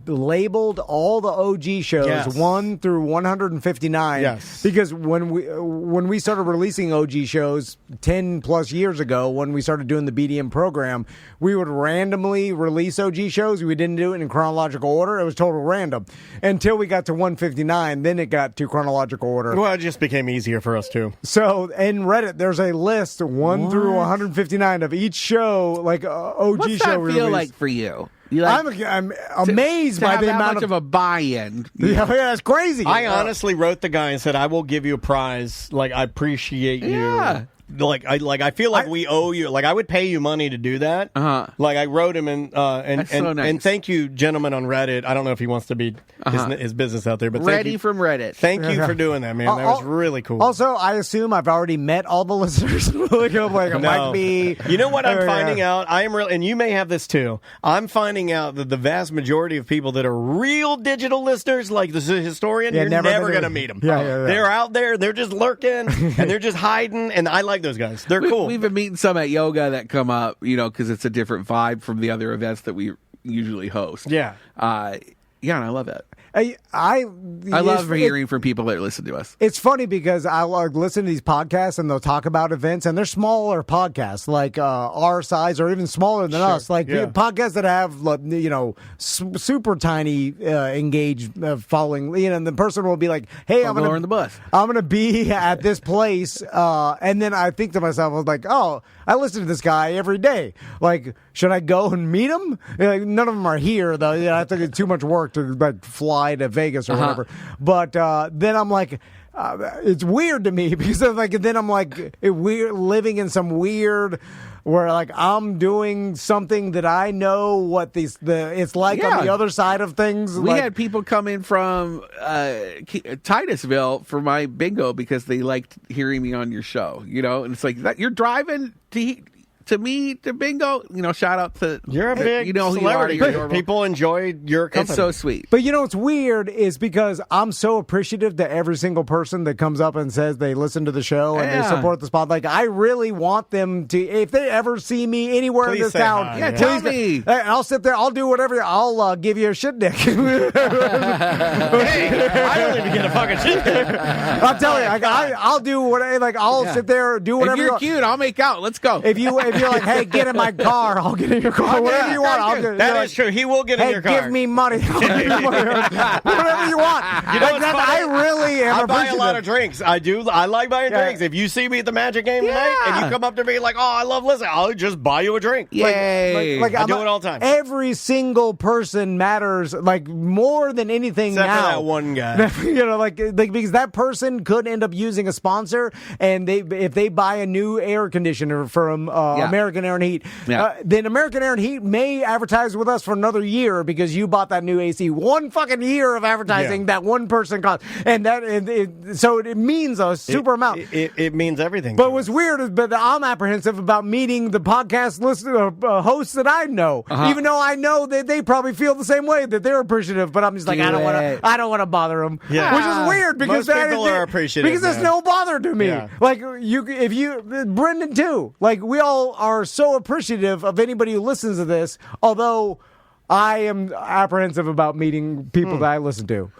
[SPEAKER 1] labeled all the OG shows 1 through 159.
[SPEAKER 2] Yes.
[SPEAKER 1] Because when we started releasing OG shows 10 plus years ago, when we started doing the BDM program, we would randomly release OG shows. We didn't do it in chronological order. It was total random until we got to 159. Then it got to chronological order.
[SPEAKER 2] Well, it just became easier for us too.
[SPEAKER 1] So in Reddit, there's a list 1 through 159 of each show, like OG
[SPEAKER 6] What's
[SPEAKER 1] show.
[SPEAKER 6] What's that feel like for you?
[SPEAKER 1] I'm amazed by the amount
[SPEAKER 6] of a buy-in.
[SPEAKER 1] Yeah, that's crazy.
[SPEAKER 2] I honestly wrote the guy and said, "I will give you a prize. Like, I appreciate you.
[SPEAKER 6] Yeah.
[SPEAKER 2] I feel like we owe you. Like, I would pay you money to do that. Like, I wrote him and
[SPEAKER 6] so nice.
[SPEAKER 2] and thank you, gentlemen on Reddit. I don't know if he wants to be his business out there, but
[SPEAKER 6] Ready from Reddit.
[SPEAKER 2] Thank you for doing that, man. That was really cool.
[SPEAKER 1] Also, I assume I've already met all the listeners. Might be.
[SPEAKER 2] You know what I'm finding out? I am real, and you may have this too. I'm finding out that the vast majority of people that are real digital listeners, like the historian, you're never going to meet them.
[SPEAKER 1] Yeah.
[SPEAKER 2] They're out there. They're just lurking and they're just hiding. And I like those guys. They're cool.
[SPEAKER 6] We've been meeting some at yoga that come up, because it's a different vibe from the other events that we usually host.
[SPEAKER 2] Yeah.
[SPEAKER 6] And I love that.
[SPEAKER 1] I
[SPEAKER 6] love hearing from people that listen to us.
[SPEAKER 1] It's funny because I listen to these podcasts and they'll talk about events, and they're smaller podcasts, like our size or even smaller than us. Like podcasts that have super tiny engaged following. And the person will be like, "Hey, I'm
[SPEAKER 6] going to bus.
[SPEAKER 1] I'm going to be at this place," and then I think to myself, I was like, "Oh, I listen to this guy every day. Like, should I go and meet him?" Like, none of them are here though. I think it's too much work to fly to Vegas or whatever. But then I'm like, it's weird to me because then I'm like, we're living in some weird where like I'm doing something that I know what it's like on the other side of things.
[SPEAKER 6] We had people come in from Titusville for my bingo because they liked hearing me on your show, and it's like that you're driving to me to bingo. Shout out to
[SPEAKER 2] you're a big celebrity. People enjoy your company.
[SPEAKER 6] It's so sweet.
[SPEAKER 1] But what's weird is because I'm so appreciative to every single person that comes up and says they listen to the show and they support the spot. Like, I really want them to, if they ever see me anywhere in this town,
[SPEAKER 2] hi.
[SPEAKER 6] Tell me.
[SPEAKER 1] I'll sit there. I'll do whatever. I'll give you a shit dick.
[SPEAKER 2] Hey, I don't even get a fucking shit dick.
[SPEAKER 1] I'm telling you, I'll do whatever. Like, I'll sit there, do whatever.
[SPEAKER 6] If you're cute, I'll make out. Let's go.
[SPEAKER 1] If you you're like, hey, get in my car. I'll get in your car. Whatever you want.
[SPEAKER 2] That is true. He will get in your car.
[SPEAKER 1] Hey, give me money. Whatever you want.
[SPEAKER 2] You know what's funny?
[SPEAKER 1] I really am.
[SPEAKER 2] I buy a lot of drinks. I do. I like buying drinks. If you see me at the Magic game tonight and you come up to me like, oh, I love listening, I'll just buy you a drink.
[SPEAKER 6] Yay.
[SPEAKER 1] Like
[SPEAKER 2] I do it all the time.
[SPEAKER 1] Every single person matters, like, more than anything
[SPEAKER 2] Except
[SPEAKER 1] now.
[SPEAKER 2] for that one guy.
[SPEAKER 1] You know, like because that person could end up using a sponsor, and if they buy a new air conditioner from American Air and Heat, then American Air and Heat may advertise with us for another year because you bought that new AC. One fucking year of advertising that one person got, and so it means a super amount.
[SPEAKER 2] It means everything.
[SPEAKER 1] But what's weird is, I'm apprehensive about meeting the podcast hosts that I know, even though I know that they probably feel the same way, that they're appreciative. But I'm just like, I don't want to bother them, which is weird because
[SPEAKER 2] most people are appreciative
[SPEAKER 1] because there's no bother to me.
[SPEAKER 2] Yeah.
[SPEAKER 1] Like Brendan too. Like we all are so appreciative of anybody who listens to this. Although I am apprehensive about meeting people that I listen to.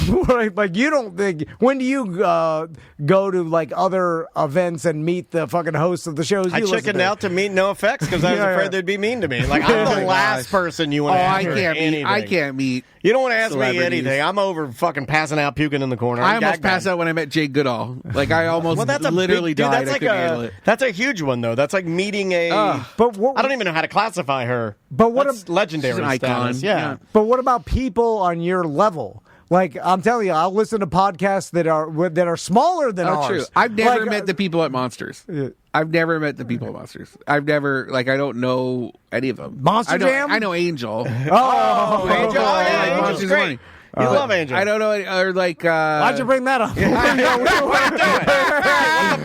[SPEAKER 1] Like you don't think, when do you go to like other events and meet the fucking hosts of the shows?
[SPEAKER 2] I chickened out to meet No Effects because I was afraid they'd be mean to me. Like I'm the last person you want to ask anything.
[SPEAKER 6] I can't meet.
[SPEAKER 2] You don't want to ask me anything. I'm over fucking passing out, puking in the corner.
[SPEAKER 6] I almost passed out when I met Jay Goodall. Like I almost literally died.
[SPEAKER 2] That's like that's a huge one though. That's like meeting a. I don't even know how to classify her.
[SPEAKER 1] But
[SPEAKER 2] that's legendary? She's an icon. Yeah.
[SPEAKER 1] But what about people on your level? Like, I'm telling you, I'll listen to podcasts that are smaller than ours.
[SPEAKER 6] True. I've never met the people at Monsters. I've never met the people at Monsters. I've never, I don't know any of them.
[SPEAKER 1] Monster Jam?
[SPEAKER 6] I know Angel.
[SPEAKER 2] Angel. Oh, yeah, Angel's great. You love Angel.
[SPEAKER 6] I don't know, or like...
[SPEAKER 1] Why'd you bring that up?
[SPEAKER 2] What the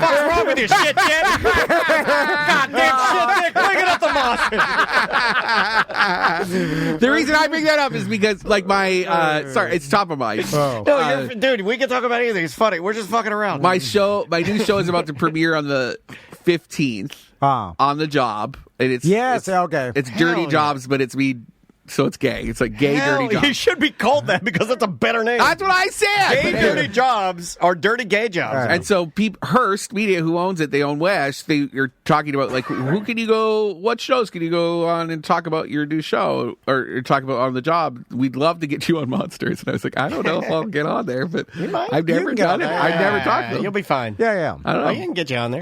[SPEAKER 2] fuck's wrong with you, shit, kid? Goddamn shit, dick. Bring it up the monster.
[SPEAKER 6] The reason I bring that up is because, like, my... sorry, it's top of mind.
[SPEAKER 2] No, dude, we can talk about anything. It's funny. We're just fucking around.
[SPEAKER 6] My new show is about to premiere on the 15th on the job. And it's
[SPEAKER 1] okay.
[SPEAKER 6] It's Dirty Jobs, but it's me... So it's gay. It's like gay dirty jobs.
[SPEAKER 2] You should be called that because that's a better name.
[SPEAKER 6] That's what I said.
[SPEAKER 2] Gay dirty jobs are dirty gay jobs.
[SPEAKER 6] Right. And so Hearst Media, who owns it, they own West. You're talking about like what shows can you go on and talk about your new show or talk about on the job? We'd love to get you on Monsters. And I was like, I don't know if I'll get on there, but I've never done it. I've never talked to them.
[SPEAKER 2] You'll be fine.
[SPEAKER 1] Yeah.
[SPEAKER 6] I don't know.
[SPEAKER 2] I can get you on there.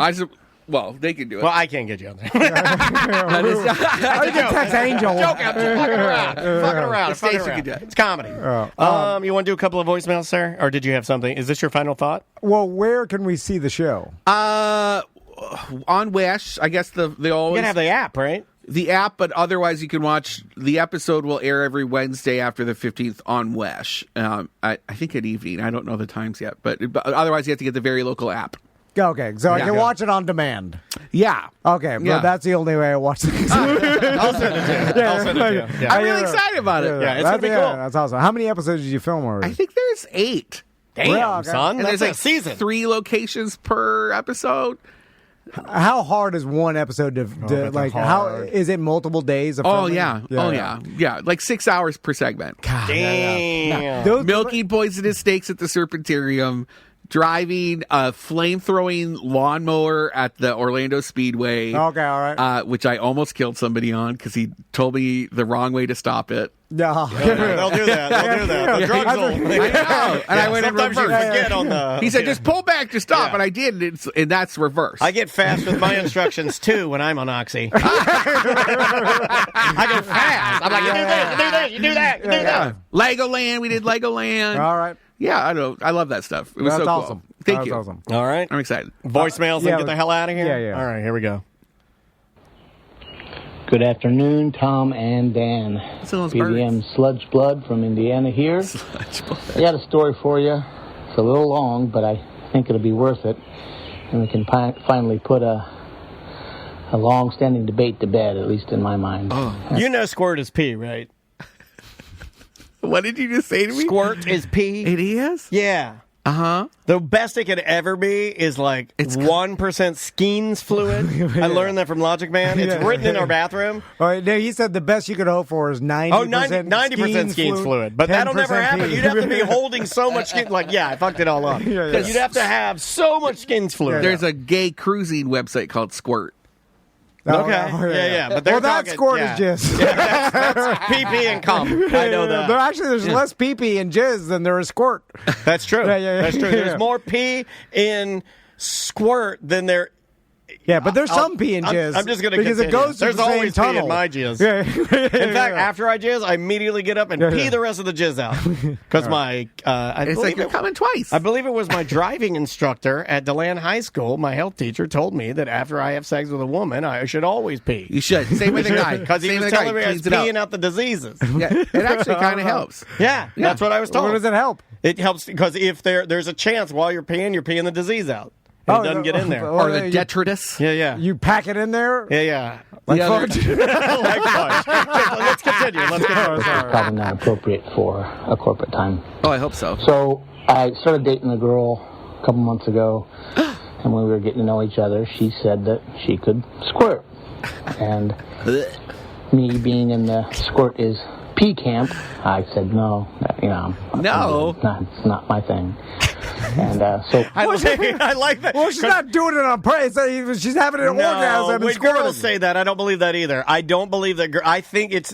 [SPEAKER 6] Well, they can do it.
[SPEAKER 2] Well, I can't get you on there.
[SPEAKER 1] I can text Angel.
[SPEAKER 2] Joke, I'm just fucking around. It's comedy. You want to do a couple of voicemails, sir? Or did you have something? Is this your final thought?
[SPEAKER 1] Well, where can we see the show?
[SPEAKER 6] On Wish, I guess they always...
[SPEAKER 2] You're going to have the app, right?
[SPEAKER 6] The app, but otherwise you can watch... The episode will air every Wednesday after the 15th on Wish. I think at evening. I don't know the times yet. But otherwise you have to get the very local app.
[SPEAKER 1] Okay, so I can watch it on demand.
[SPEAKER 6] Yeah.
[SPEAKER 1] Okay, well, that's the only way I watch things.
[SPEAKER 2] I'll send it to you.
[SPEAKER 6] I'm really excited about it.
[SPEAKER 2] Yeah, it's going to be cool.
[SPEAKER 1] That's awesome. How many episodes did you film already?
[SPEAKER 6] I think there's 8.
[SPEAKER 2] Damn, son.
[SPEAKER 6] And there's
[SPEAKER 2] like a season.
[SPEAKER 6] 3 locations per episode.
[SPEAKER 1] How hard is one episode how is it multiple days of filming?
[SPEAKER 6] Yeah. Like 6 hours per segment.
[SPEAKER 1] God,
[SPEAKER 2] damn.
[SPEAKER 6] Milking poisonous snakes at the Serpentarium. Driving a flame-throwing lawnmower at the Orlando Speedway.
[SPEAKER 1] Okay, all right.
[SPEAKER 6] Which I almost killed somebody on because he told me the wrong way to stop it.
[SPEAKER 1] No.
[SPEAKER 2] They'll do that. The drugs will.
[SPEAKER 6] I know. And I went in reverse.
[SPEAKER 2] Forget on the...
[SPEAKER 6] He said, just pull back to stop. And I did. And that's reverse.
[SPEAKER 2] I get fast with my instructions, too, when I'm on Oxy. I go fast. I'm like, you do this, you do that.
[SPEAKER 6] Legoland. We did Legoland.
[SPEAKER 1] All right.
[SPEAKER 6] Yeah, I know. I love that stuff. It was so
[SPEAKER 1] awesome.
[SPEAKER 6] Cool. Thank you.
[SPEAKER 1] Awesome.
[SPEAKER 2] All right.
[SPEAKER 6] I'm excited.
[SPEAKER 2] Voicemails and get the hell out of here?
[SPEAKER 1] Yeah.
[SPEAKER 2] All right, here we go.
[SPEAKER 9] Good afternoon, Tom and Dan. BDM Sludge Blood from Indiana here. I got a story for you. It's a little long, but I think it'll be worth it. And we can finally put a long-standing debate to bed, at least in my mind.
[SPEAKER 2] Oh. You know squirt is pee, right?
[SPEAKER 6] What did you just say to me?
[SPEAKER 2] Squirt is pee.
[SPEAKER 6] It is?
[SPEAKER 2] Yeah.
[SPEAKER 6] Uh-huh.
[SPEAKER 2] The best it could ever be is like 1% Skeens fluid. I learned that from Logic Man. It's written in our bathroom.
[SPEAKER 1] All right, no, he said the best you could hope for is
[SPEAKER 2] 90% Skeens fluid. But that'll never happen. You'd have to be holding so much skin. Like, I fucked it all up. You'd have to have so much Skeens fluid.
[SPEAKER 6] There's a gay cruising website called Squirt.
[SPEAKER 2] Yeah. But
[SPEAKER 1] that squirt is jizz.
[SPEAKER 2] Yeah, that's pee-pee and cum. I know that.
[SPEAKER 1] There's less pee-pee in jizz than there is squirt.
[SPEAKER 2] That's true. That's true. There's
[SPEAKER 1] Yeah.
[SPEAKER 2] more pee in squirt than there.
[SPEAKER 1] Yeah, but there's some pee in jizz.
[SPEAKER 2] I'm just going to
[SPEAKER 1] because
[SPEAKER 2] continue.
[SPEAKER 1] it goes to
[SPEAKER 2] There's
[SPEAKER 1] the same
[SPEAKER 2] always
[SPEAKER 1] tunnel.
[SPEAKER 2] pee in my jizz.
[SPEAKER 1] Yeah.
[SPEAKER 2] In fact, after I jizz, I immediately get up and pee the rest of the jizz out. Because
[SPEAKER 6] it's like you're coming twice.
[SPEAKER 2] I believe it was my driving instructor at DeLand High School, my health teacher, told me that after I have sex with a woman, I should always pee.
[SPEAKER 6] You should. Same with the guy.
[SPEAKER 2] Because he was telling me I was peeing out the diseases.
[SPEAKER 6] Yeah, it actually kind of helps.
[SPEAKER 2] Yeah, that's what I was told.
[SPEAKER 1] What does it help?
[SPEAKER 2] It helps because if there's a chance while you're peeing the disease out. And it doesn't get in there.
[SPEAKER 6] Or the detritus.
[SPEAKER 2] Yeah.
[SPEAKER 1] You pack it in there?
[SPEAKER 2] Yeah.
[SPEAKER 1] Like fudge?
[SPEAKER 2] Like fudge. Let's continue.
[SPEAKER 9] Probably not appropriate for a corporate time.
[SPEAKER 6] Oh, I hope so.
[SPEAKER 9] So I started dating a girl a couple months ago, and when we were getting to know each other, she said that she could squirt. And me being in the squirt is pee camp, I said no.
[SPEAKER 6] No.
[SPEAKER 9] It's not my thing. And so
[SPEAKER 2] I like that.
[SPEAKER 1] Well, she's not doing it on purpose. She's having an orgasm.
[SPEAKER 2] When girls say that, I don't believe that either. I don't believe that.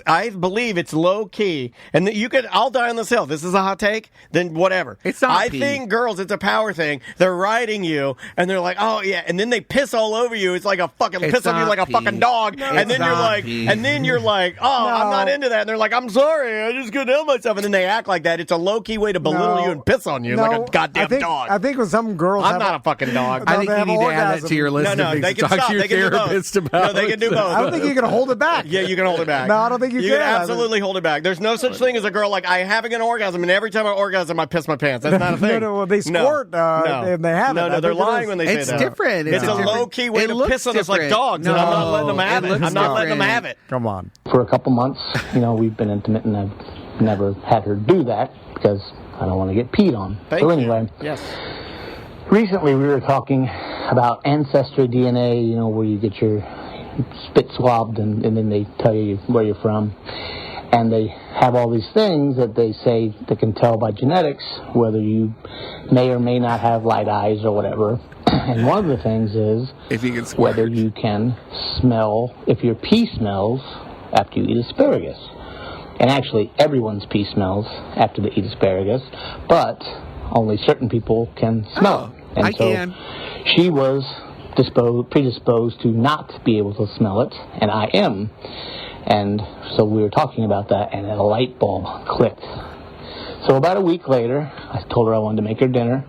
[SPEAKER 2] I believe it's low key, and that I'll die on this hill. This is a hot take. Then whatever.
[SPEAKER 6] It's not.
[SPEAKER 2] I think girls, it's a power thing. They're riding you, and they're like, oh yeah, and then they piss all over you. It's like a fucking piss on you like a fucking dog, and then you're like, oh, I'm not into that. And they're like, I'm sorry, I just couldn't help myself, and then they act like that. It's a low key way to belittle you and piss on you like a goddamn dog.
[SPEAKER 1] I think with some girls,
[SPEAKER 2] I'm not a fucking dog.
[SPEAKER 6] I think you need to add that to your list of things to talk to your therapist about.
[SPEAKER 2] No, they can do both.
[SPEAKER 1] I don't think you can hold it back.
[SPEAKER 2] Yeah, you can hold it back.
[SPEAKER 1] No, I don't think you can.
[SPEAKER 2] You can absolutely hold it back. There's no such thing as a girl like, I'm having an orgasm, and every time I orgasm, I piss my pants. That's not a thing.
[SPEAKER 1] No, they squirt and they have it.
[SPEAKER 2] No, they're lying when they say that.
[SPEAKER 6] It's different.
[SPEAKER 2] It's a low-key way to piss on us like dogs, and I'm not letting them have it. I'm not letting them have it.
[SPEAKER 1] Come on.
[SPEAKER 9] For a couple months, we've been intimate, and I've never had her do that because I don't want to get peed on. So anyway.
[SPEAKER 2] Yes.
[SPEAKER 9] Recently, we were talking about ancestry DNA, where you get your spit swabbed and then they tell you where you're from. And they have all these things that they say they can tell by genetics whether you may or may not have light eyes or whatever. And one of the things is whether you can smell, if your pee smells after you eat asparagus. And actually, everyone's pee smells after they eat asparagus, but only certain people can smell it. And
[SPEAKER 6] I can.
[SPEAKER 9] She was predisposed to not be able to smell it, and I am. And so we were talking about that, and a light bulb clicked. So about a week later, I told her I wanted to make her dinner.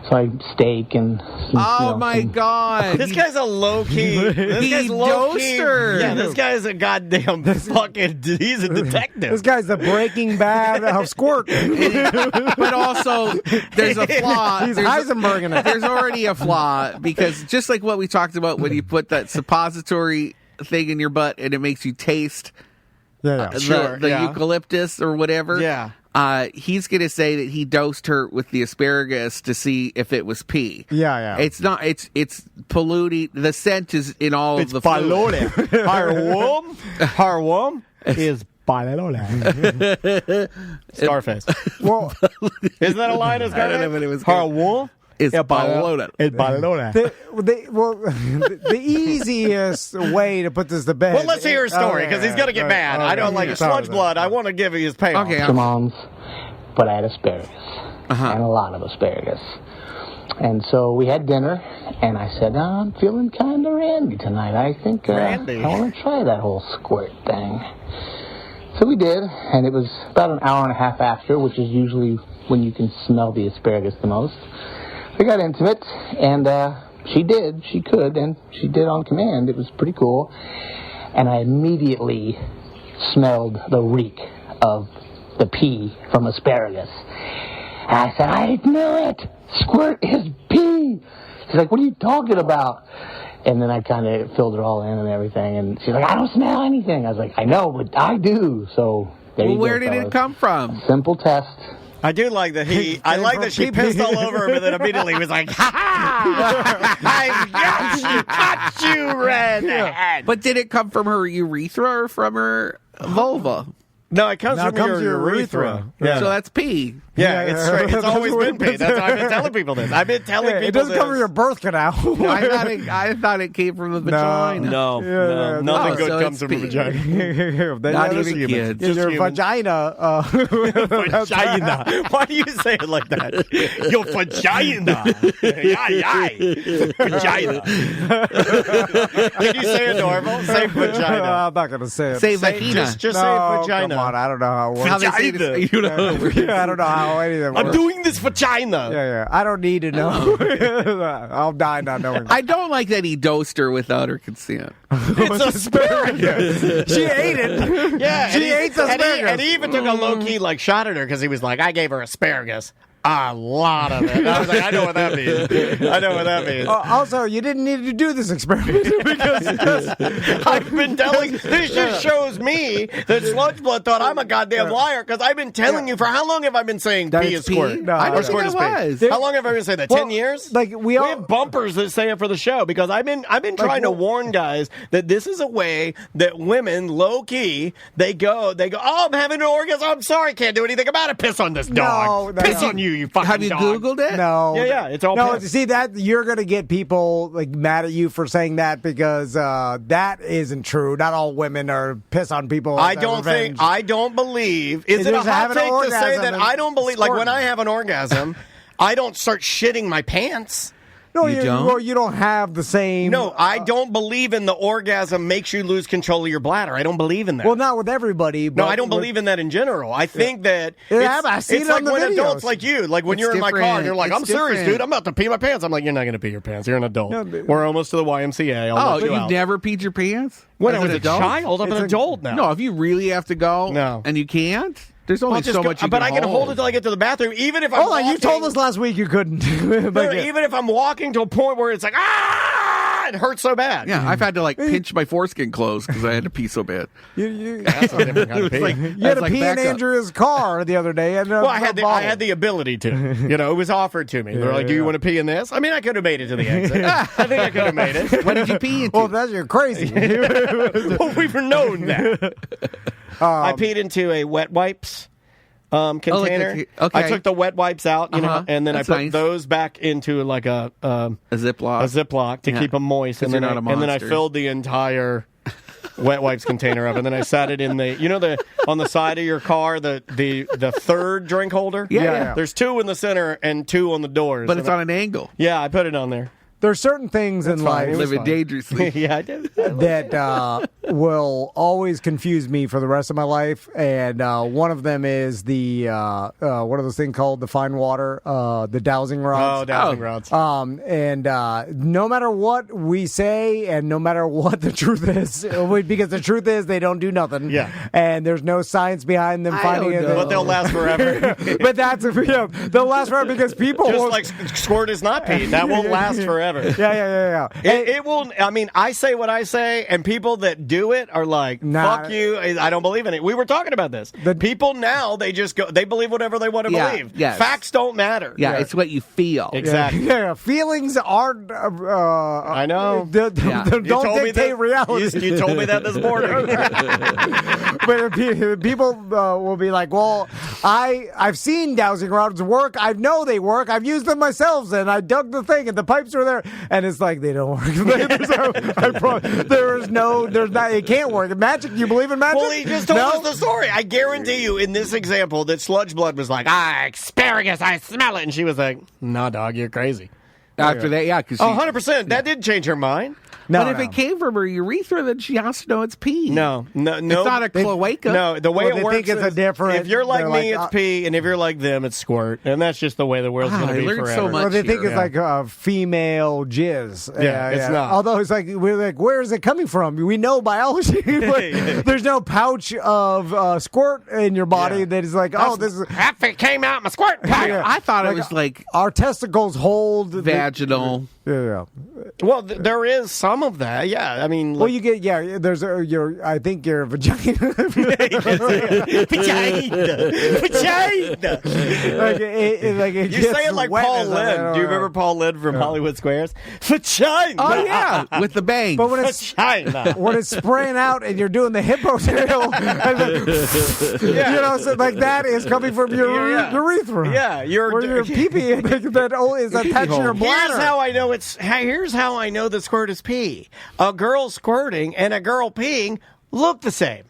[SPEAKER 9] So I steak and
[SPEAKER 6] my God.
[SPEAKER 2] This guy's a low-key. This guy's low-key. Yeah, this guy's a goddamn fucking. He's a detective.
[SPEAKER 1] This guy's the Breaking Bad of squirt.
[SPEAKER 6] But also, there's a flaw.
[SPEAKER 1] He's Heisenberging it.
[SPEAKER 6] There's already a flaw because just like what we talked about when you put that suppository thing in your butt and it makes you taste the eucalyptus or whatever.
[SPEAKER 2] Yeah.
[SPEAKER 6] He's going to say that he dosed her with the asparagus to see if it was pee.
[SPEAKER 1] Yeah.
[SPEAKER 6] It's not. It's polluting. The scent is in all of the fluid.
[SPEAKER 2] Her womb is Scarface.
[SPEAKER 1] Well,
[SPEAKER 2] isn't that a line of Scarface?
[SPEAKER 6] I don't know, but it was
[SPEAKER 2] Her womb
[SPEAKER 6] is balota.
[SPEAKER 1] The easiest way to put this to bed.
[SPEAKER 2] Well, let's hear his story because he's going to get mad. I don't like sludge blood. I want to give you his payoff.
[SPEAKER 6] Okay.
[SPEAKER 9] Moms, but I had asparagus and a lot of asparagus. And so we had dinner, and I said, I'm feeling kind of randy tonight. I think I want to try that whole squirt thing. So we did, and it was about an hour and a half after, which is usually when you can smell the asparagus the most. We got intimate, and she could, and she did on command. It was pretty cool. And I immediately smelled the reek of the pee from asparagus. And I said, I know it! Squirt is pee! She's like, what are you talking about? And then I kind of filled her all in and everything, and she's like, I don't smell anything. I was like, I know, but I do. So there you go,
[SPEAKER 6] where did it come from?
[SPEAKER 9] Simple test.
[SPEAKER 2] I do like that I like that she pissed all over him and then immediately was like, ha ha! I got you, redhead.
[SPEAKER 6] But did it come from her urethra or from her vulva?
[SPEAKER 2] No, it comes from your urethra.
[SPEAKER 6] Yeah. So that's pee.
[SPEAKER 2] Yeah, it's straight. It's always been pee. That's what I've been telling people this. I've been telling people this.
[SPEAKER 1] It doesn't come from your birth canal.
[SPEAKER 6] I thought it came from the vagina.
[SPEAKER 2] No. Nothing good comes from the vagina.
[SPEAKER 6] Not even kids.
[SPEAKER 1] Your vagina.
[SPEAKER 2] Vagina. Why do you say it like that? Your vagina. Vagina. Can you say it normal? Say vagina.
[SPEAKER 1] I'm not going to say it.
[SPEAKER 6] Say vagina.
[SPEAKER 2] Just say vagina.
[SPEAKER 1] Come on, I don't know how it works.
[SPEAKER 2] Vagina.
[SPEAKER 1] I don't know how anything works.
[SPEAKER 2] I'm doing this vagina.
[SPEAKER 1] Yeah. I don't need to know. I'll die not knowing.
[SPEAKER 6] I don't like that he dosed her without her consent.
[SPEAKER 2] It's asparagus.
[SPEAKER 1] She ate it.
[SPEAKER 2] Yeah,
[SPEAKER 1] she ate the asparagus.
[SPEAKER 2] And he even took a low-key shot at her because he was like, I gave her asparagus. A lot of it. I was like, I know what that means.
[SPEAKER 1] Also, you didn't need to do this experiment because
[SPEAKER 2] I've been telling. This just shows me that Sludge Blood thought I'm a goddamn liar because I've been telling you for how long have I been saying pee is squirt?
[SPEAKER 6] No, I don't think it was.
[SPEAKER 2] How long have I been saying that? 10 years?
[SPEAKER 1] Like we
[SPEAKER 2] have bumpers that say it for the show because I've been trying to warn guys that this is a way that women low key they go. Oh, I'm having an orgasm. I'm sorry, can't do anything about it. Piss on this dog. Piss on you. You fucking
[SPEAKER 6] Have you
[SPEAKER 2] dog.
[SPEAKER 6] Googled it?
[SPEAKER 1] No.
[SPEAKER 2] Yeah, it's all
[SPEAKER 1] no.
[SPEAKER 2] piss.
[SPEAKER 1] See that you're gonna get people like mad at you for saying that because that isn't true. Not all women are piss on people.
[SPEAKER 2] I don't believe. Is it a hot take to say that I don't believe? Like when I have an orgasm, I don't start shitting my pants.
[SPEAKER 1] No, you don't have the same.
[SPEAKER 2] No, I don't believe in the orgasm makes you lose control of your bladder. I don't believe in that.
[SPEAKER 1] Well, not with everybody. But
[SPEAKER 2] no, I don't believe in that in general. I think that
[SPEAKER 1] it's
[SPEAKER 2] like when adults like you, like when you're in my car and you're like, I'm serious, dude. I'm about to pee my pants. I'm like, you're not going to pee your pants. You're an adult. No, We're almost to the YMCA.
[SPEAKER 6] You've never peed your pants?
[SPEAKER 2] When I was a child, I'm an adult now.
[SPEAKER 6] No, if you really have to go and you can't. There's only so much you can
[SPEAKER 2] I can hold it until I get to the bathroom, even if I'm
[SPEAKER 1] Hold on, you told us last week you couldn't.
[SPEAKER 2] Even if I'm walking to a point where it's like, it hurts so bad.
[SPEAKER 6] Yeah, I've had to pinch my foreskin closed because I had to pee so bad.
[SPEAKER 2] That's a different kind of pee.
[SPEAKER 1] You had to pee in Andrew's car the other day. And
[SPEAKER 2] I had the ability to. It was offered to me. They're like, do you want to pee in this? I mean, I could have made it to the exit. I think I could have made it.
[SPEAKER 6] What did you pee into?
[SPEAKER 1] Well, you're crazy.
[SPEAKER 2] Well, we've known that. I peed into a wet wipes container.
[SPEAKER 6] Okay.
[SPEAKER 2] I took the wet wipes out, and then I put those back into like a Ziploc to keep them moist, and then I filled the entire wet wipes container up, and then I sat it in the on the side of your car, the third drink holder.
[SPEAKER 1] Yeah.
[SPEAKER 2] There's two in the center and two on the doors,
[SPEAKER 6] but it's on an angle.
[SPEAKER 2] Yeah, I put it on there.
[SPEAKER 1] There's certain things in life
[SPEAKER 6] living dangerously.
[SPEAKER 2] Yeah, I do.
[SPEAKER 1] That will always confuse me for the rest of my life, and one of them is the what are those things called? The fine water, the dowsing rods.
[SPEAKER 2] Oh, dowsing rods.
[SPEAKER 1] And no matter what we say, and no matter what the truth is, because the truth is they don't do nothing.
[SPEAKER 2] Yeah.
[SPEAKER 1] And there's no science behind them finding it.
[SPEAKER 2] But they'll last forever.
[SPEAKER 1] But they'll last forever because people
[SPEAKER 2] just like squirt is not pee. That won't last forever.
[SPEAKER 1] Yeah.
[SPEAKER 2] It will. I mean, I say what I say, and people that do it are like, "Fuck you!" I don't believe in it. We were talking about this. People now they just go. They believe whatever they want to believe.
[SPEAKER 6] Yes.
[SPEAKER 2] Facts don't matter.
[SPEAKER 6] Yeah, it's what you feel.
[SPEAKER 2] Exactly.
[SPEAKER 1] Yeah. Feelings aren't.
[SPEAKER 2] I know.
[SPEAKER 1] Don't dictate reality.
[SPEAKER 2] You told me that this morning.
[SPEAKER 1] But people will be like, "Well, I've seen dowsing rods work. I know they work. I've used them myself, and I dug the thing, and the pipes are there." And it's like they don't work. There's not. It can't work. Magic? You believe in magic?
[SPEAKER 2] Well, he just told us the story. I guarantee you, in this example, that Sludge Blood was like, asparagus, I smell it, and she was like, "Nah, dog, you're crazy."
[SPEAKER 6] After that, yeah, because
[SPEAKER 2] 100%. That did change her mind.
[SPEAKER 6] But if it came from her urethra, then she has to know it's pee.
[SPEAKER 2] No.
[SPEAKER 6] It's not a cloaca.
[SPEAKER 2] No, the way it works
[SPEAKER 1] think it's a different.
[SPEAKER 2] If you're like me, it's pee, and if you're like them, it's squirt. And that's just the way the world's going to be forever.
[SPEAKER 6] So much
[SPEAKER 1] well, they think it's like a female jizz.
[SPEAKER 2] Yeah, it's not.
[SPEAKER 1] Although it's like, we're like, where is it coming from? We know biology. But there's no pouch of squirt in your body that is like, this is...
[SPEAKER 2] Half it came out my squirt.
[SPEAKER 6] I thought it was like...
[SPEAKER 1] Our testicles hold...
[SPEAKER 6] Vaginal.
[SPEAKER 1] Yeah.
[SPEAKER 2] Well, there is some of that. Yeah, I mean,
[SPEAKER 1] well, you get there's I think your vagina.
[SPEAKER 2] Vagina. You say it like Paul Lynde. Do you remember Paul Lynde from Hollywood Squares? Vagina.
[SPEAKER 6] Oh yeah, with the bang.
[SPEAKER 1] But when it's spraying out and you're doing the hippo tail, so like that is coming from your urethra.
[SPEAKER 2] Yeah,
[SPEAKER 1] your pee-pee that is attached to your bladder.
[SPEAKER 2] Here's how I know the squirt is pee. A girl squirting and a girl peeing look the same.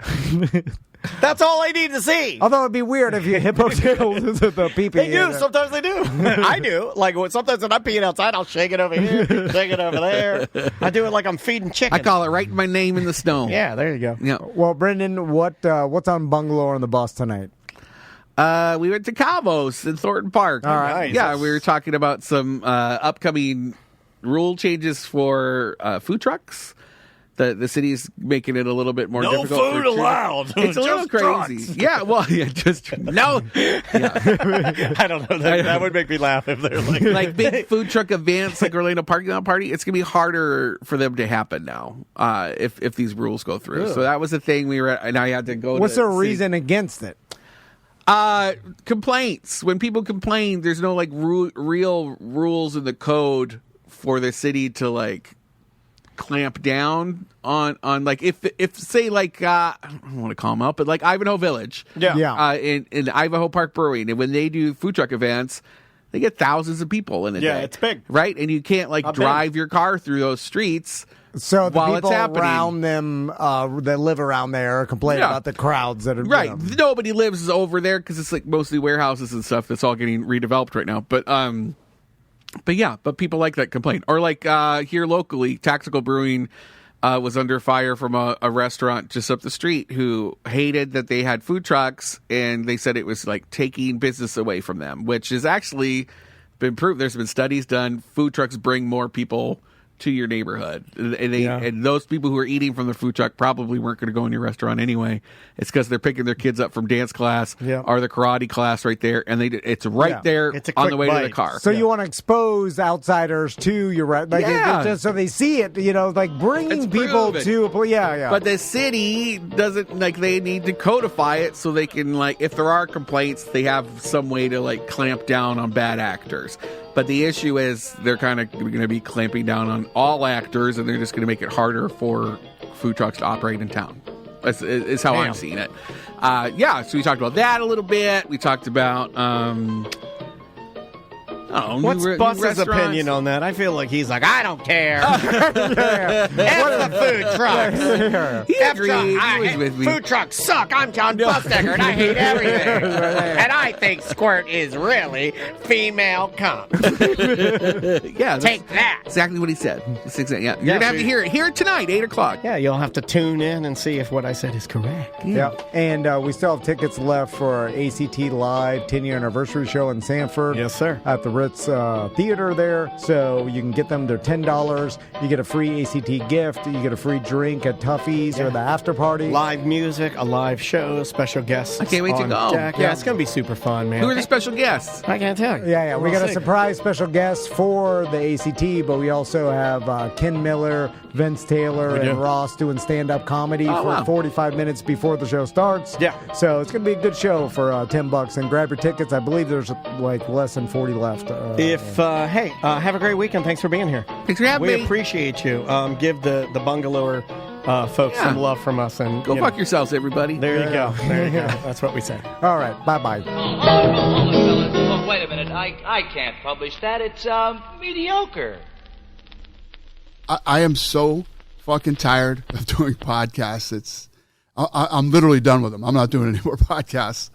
[SPEAKER 2] That's all I need to see.
[SPEAKER 1] Although it'd be weird if you hippotailed the pee-pee.
[SPEAKER 2] They do. Sometimes they do. I do. Like sometimes when I'm peeing outside, I'll shake it over here, shake it over there. I do it like I'm feeding chicken.
[SPEAKER 6] I call it writing my name in the snow.
[SPEAKER 2] Yeah, there you go.
[SPEAKER 6] Yeah.
[SPEAKER 1] Well, Brendan, what's on Bungalow on the bus tonight?
[SPEAKER 6] We went to Cavo's in Thornton Park.
[SPEAKER 1] All right.
[SPEAKER 6] Nice. Yeah, we were talking about some upcoming rule changes for food trucks. The city's making it a little bit more difficult.
[SPEAKER 2] No food allowed.
[SPEAKER 6] It's a little crazy.
[SPEAKER 2] Drugs.
[SPEAKER 6] Yeah, well, just no. Yeah.
[SPEAKER 2] I don't know. That would make me laugh if they're
[SPEAKER 6] like big food truck events, like Orlando Parking Lot Party. It's gonna be harder for them to happen now if these rules go through. Ugh. So that was the thing we were at, and I had to go.
[SPEAKER 1] What's the reason against it?
[SPEAKER 6] Complaints. When people complain, there's no like real rules in the code for the city to clamp down on like if say like I don't want to call them out, but like Ivanhoe Village, in Ivanhoe Park Brewing, and when they do food truck events, they get thousands of people in a day.
[SPEAKER 2] Yeah, it's big,
[SPEAKER 6] right? And you can't drive your car through those streets.
[SPEAKER 1] So the
[SPEAKER 6] while
[SPEAKER 1] people
[SPEAKER 6] it's happening.
[SPEAKER 1] around them that live around there complain about the crowds that are
[SPEAKER 6] right. Nobody lives over there because it's like mostly warehouses and stuff that's all getting redeveloped right now. But people like that complaint. Or like here locally, Tactical Brewing was under fire from a restaurant just up the street who hated that they had food trucks, and they said it was like taking business away from them, which has actually been proved. There's been studies done. Food trucks bring more people to your neighborhood, and those people who are eating from the food truck probably weren't going to go in your restaurant anyway. It's because they're picking their kids up from dance class or the karate class right there, and it's right there on the way to the car.
[SPEAKER 1] So you want to expose outsiders to your just so they see it, bringing people to
[SPEAKER 6] But the city doesn't they need to codify it so they can if there are complaints, they have some way to clamp down on bad actors. But the issue is they're kind of going to be clamping down on all actors, and they're just going to make it harder for food trucks to operate in town. Is how I'm seeing it. So we talked about that a little bit. We talked about
[SPEAKER 2] what's Bus's opinion on that? I feel like he's like, I don't care. F the food trucks.
[SPEAKER 6] He agreed. He was with me.
[SPEAKER 2] Food trucks suck. I'm John Busdecker, and I hate everything. And I think squirt is really female cum. Take that.
[SPEAKER 6] Exactly what he said. You're going to have to hear it tonight, 8 o'clock.
[SPEAKER 2] Yeah, you'll have to tune in and see if what I said is correct.
[SPEAKER 1] Yeah. And we still have tickets left for our ACT Live 10-year anniversary show in Sanford.
[SPEAKER 2] Yes, sir.
[SPEAKER 1] At the Ritz Theater there. So you can get them. They're $10. You get a free ACT gift. You get a free drink at Tuffy's or the after party.
[SPEAKER 2] Live music, a live show, special guests.
[SPEAKER 6] I can't wait to go.
[SPEAKER 2] Yeah, it's going to be super fun, man.
[SPEAKER 6] Who are the special guests?
[SPEAKER 2] I can't tell you.
[SPEAKER 1] Yeah. We got a surprise special guest for the ACT, but we also have Ken Miller, Vince Taylor, and Ross doing stand-up comedy for 45 minutes before the show starts.
[SPEAKER 2] Yeah.
[SPEAKER 1] So it's going to be a good show for $10. And grab your tickets. I believe there's less than 40 left.
[SPEAKER 2] Have a great weekend. Thanks for being here.
[SPEAKER 6] Thanks for having me.
[SPEAKER 2] We appreciate you. Give the bungalower folks some love from us. And
[SPEAKER 6] go fuck yourselves, everybody.
[SPEAKER 2] There you go. There you go. That's what we say.
[SPEAKER 1] All right. Bye-bye.
[SPEAKER 10] Oh, wait a minute. I can't publish that. It's mediocre.
[SPEAKER 11] I am so fucking tired of doing podcasts. I'm literally done with them. I'm not doing any more podcasts.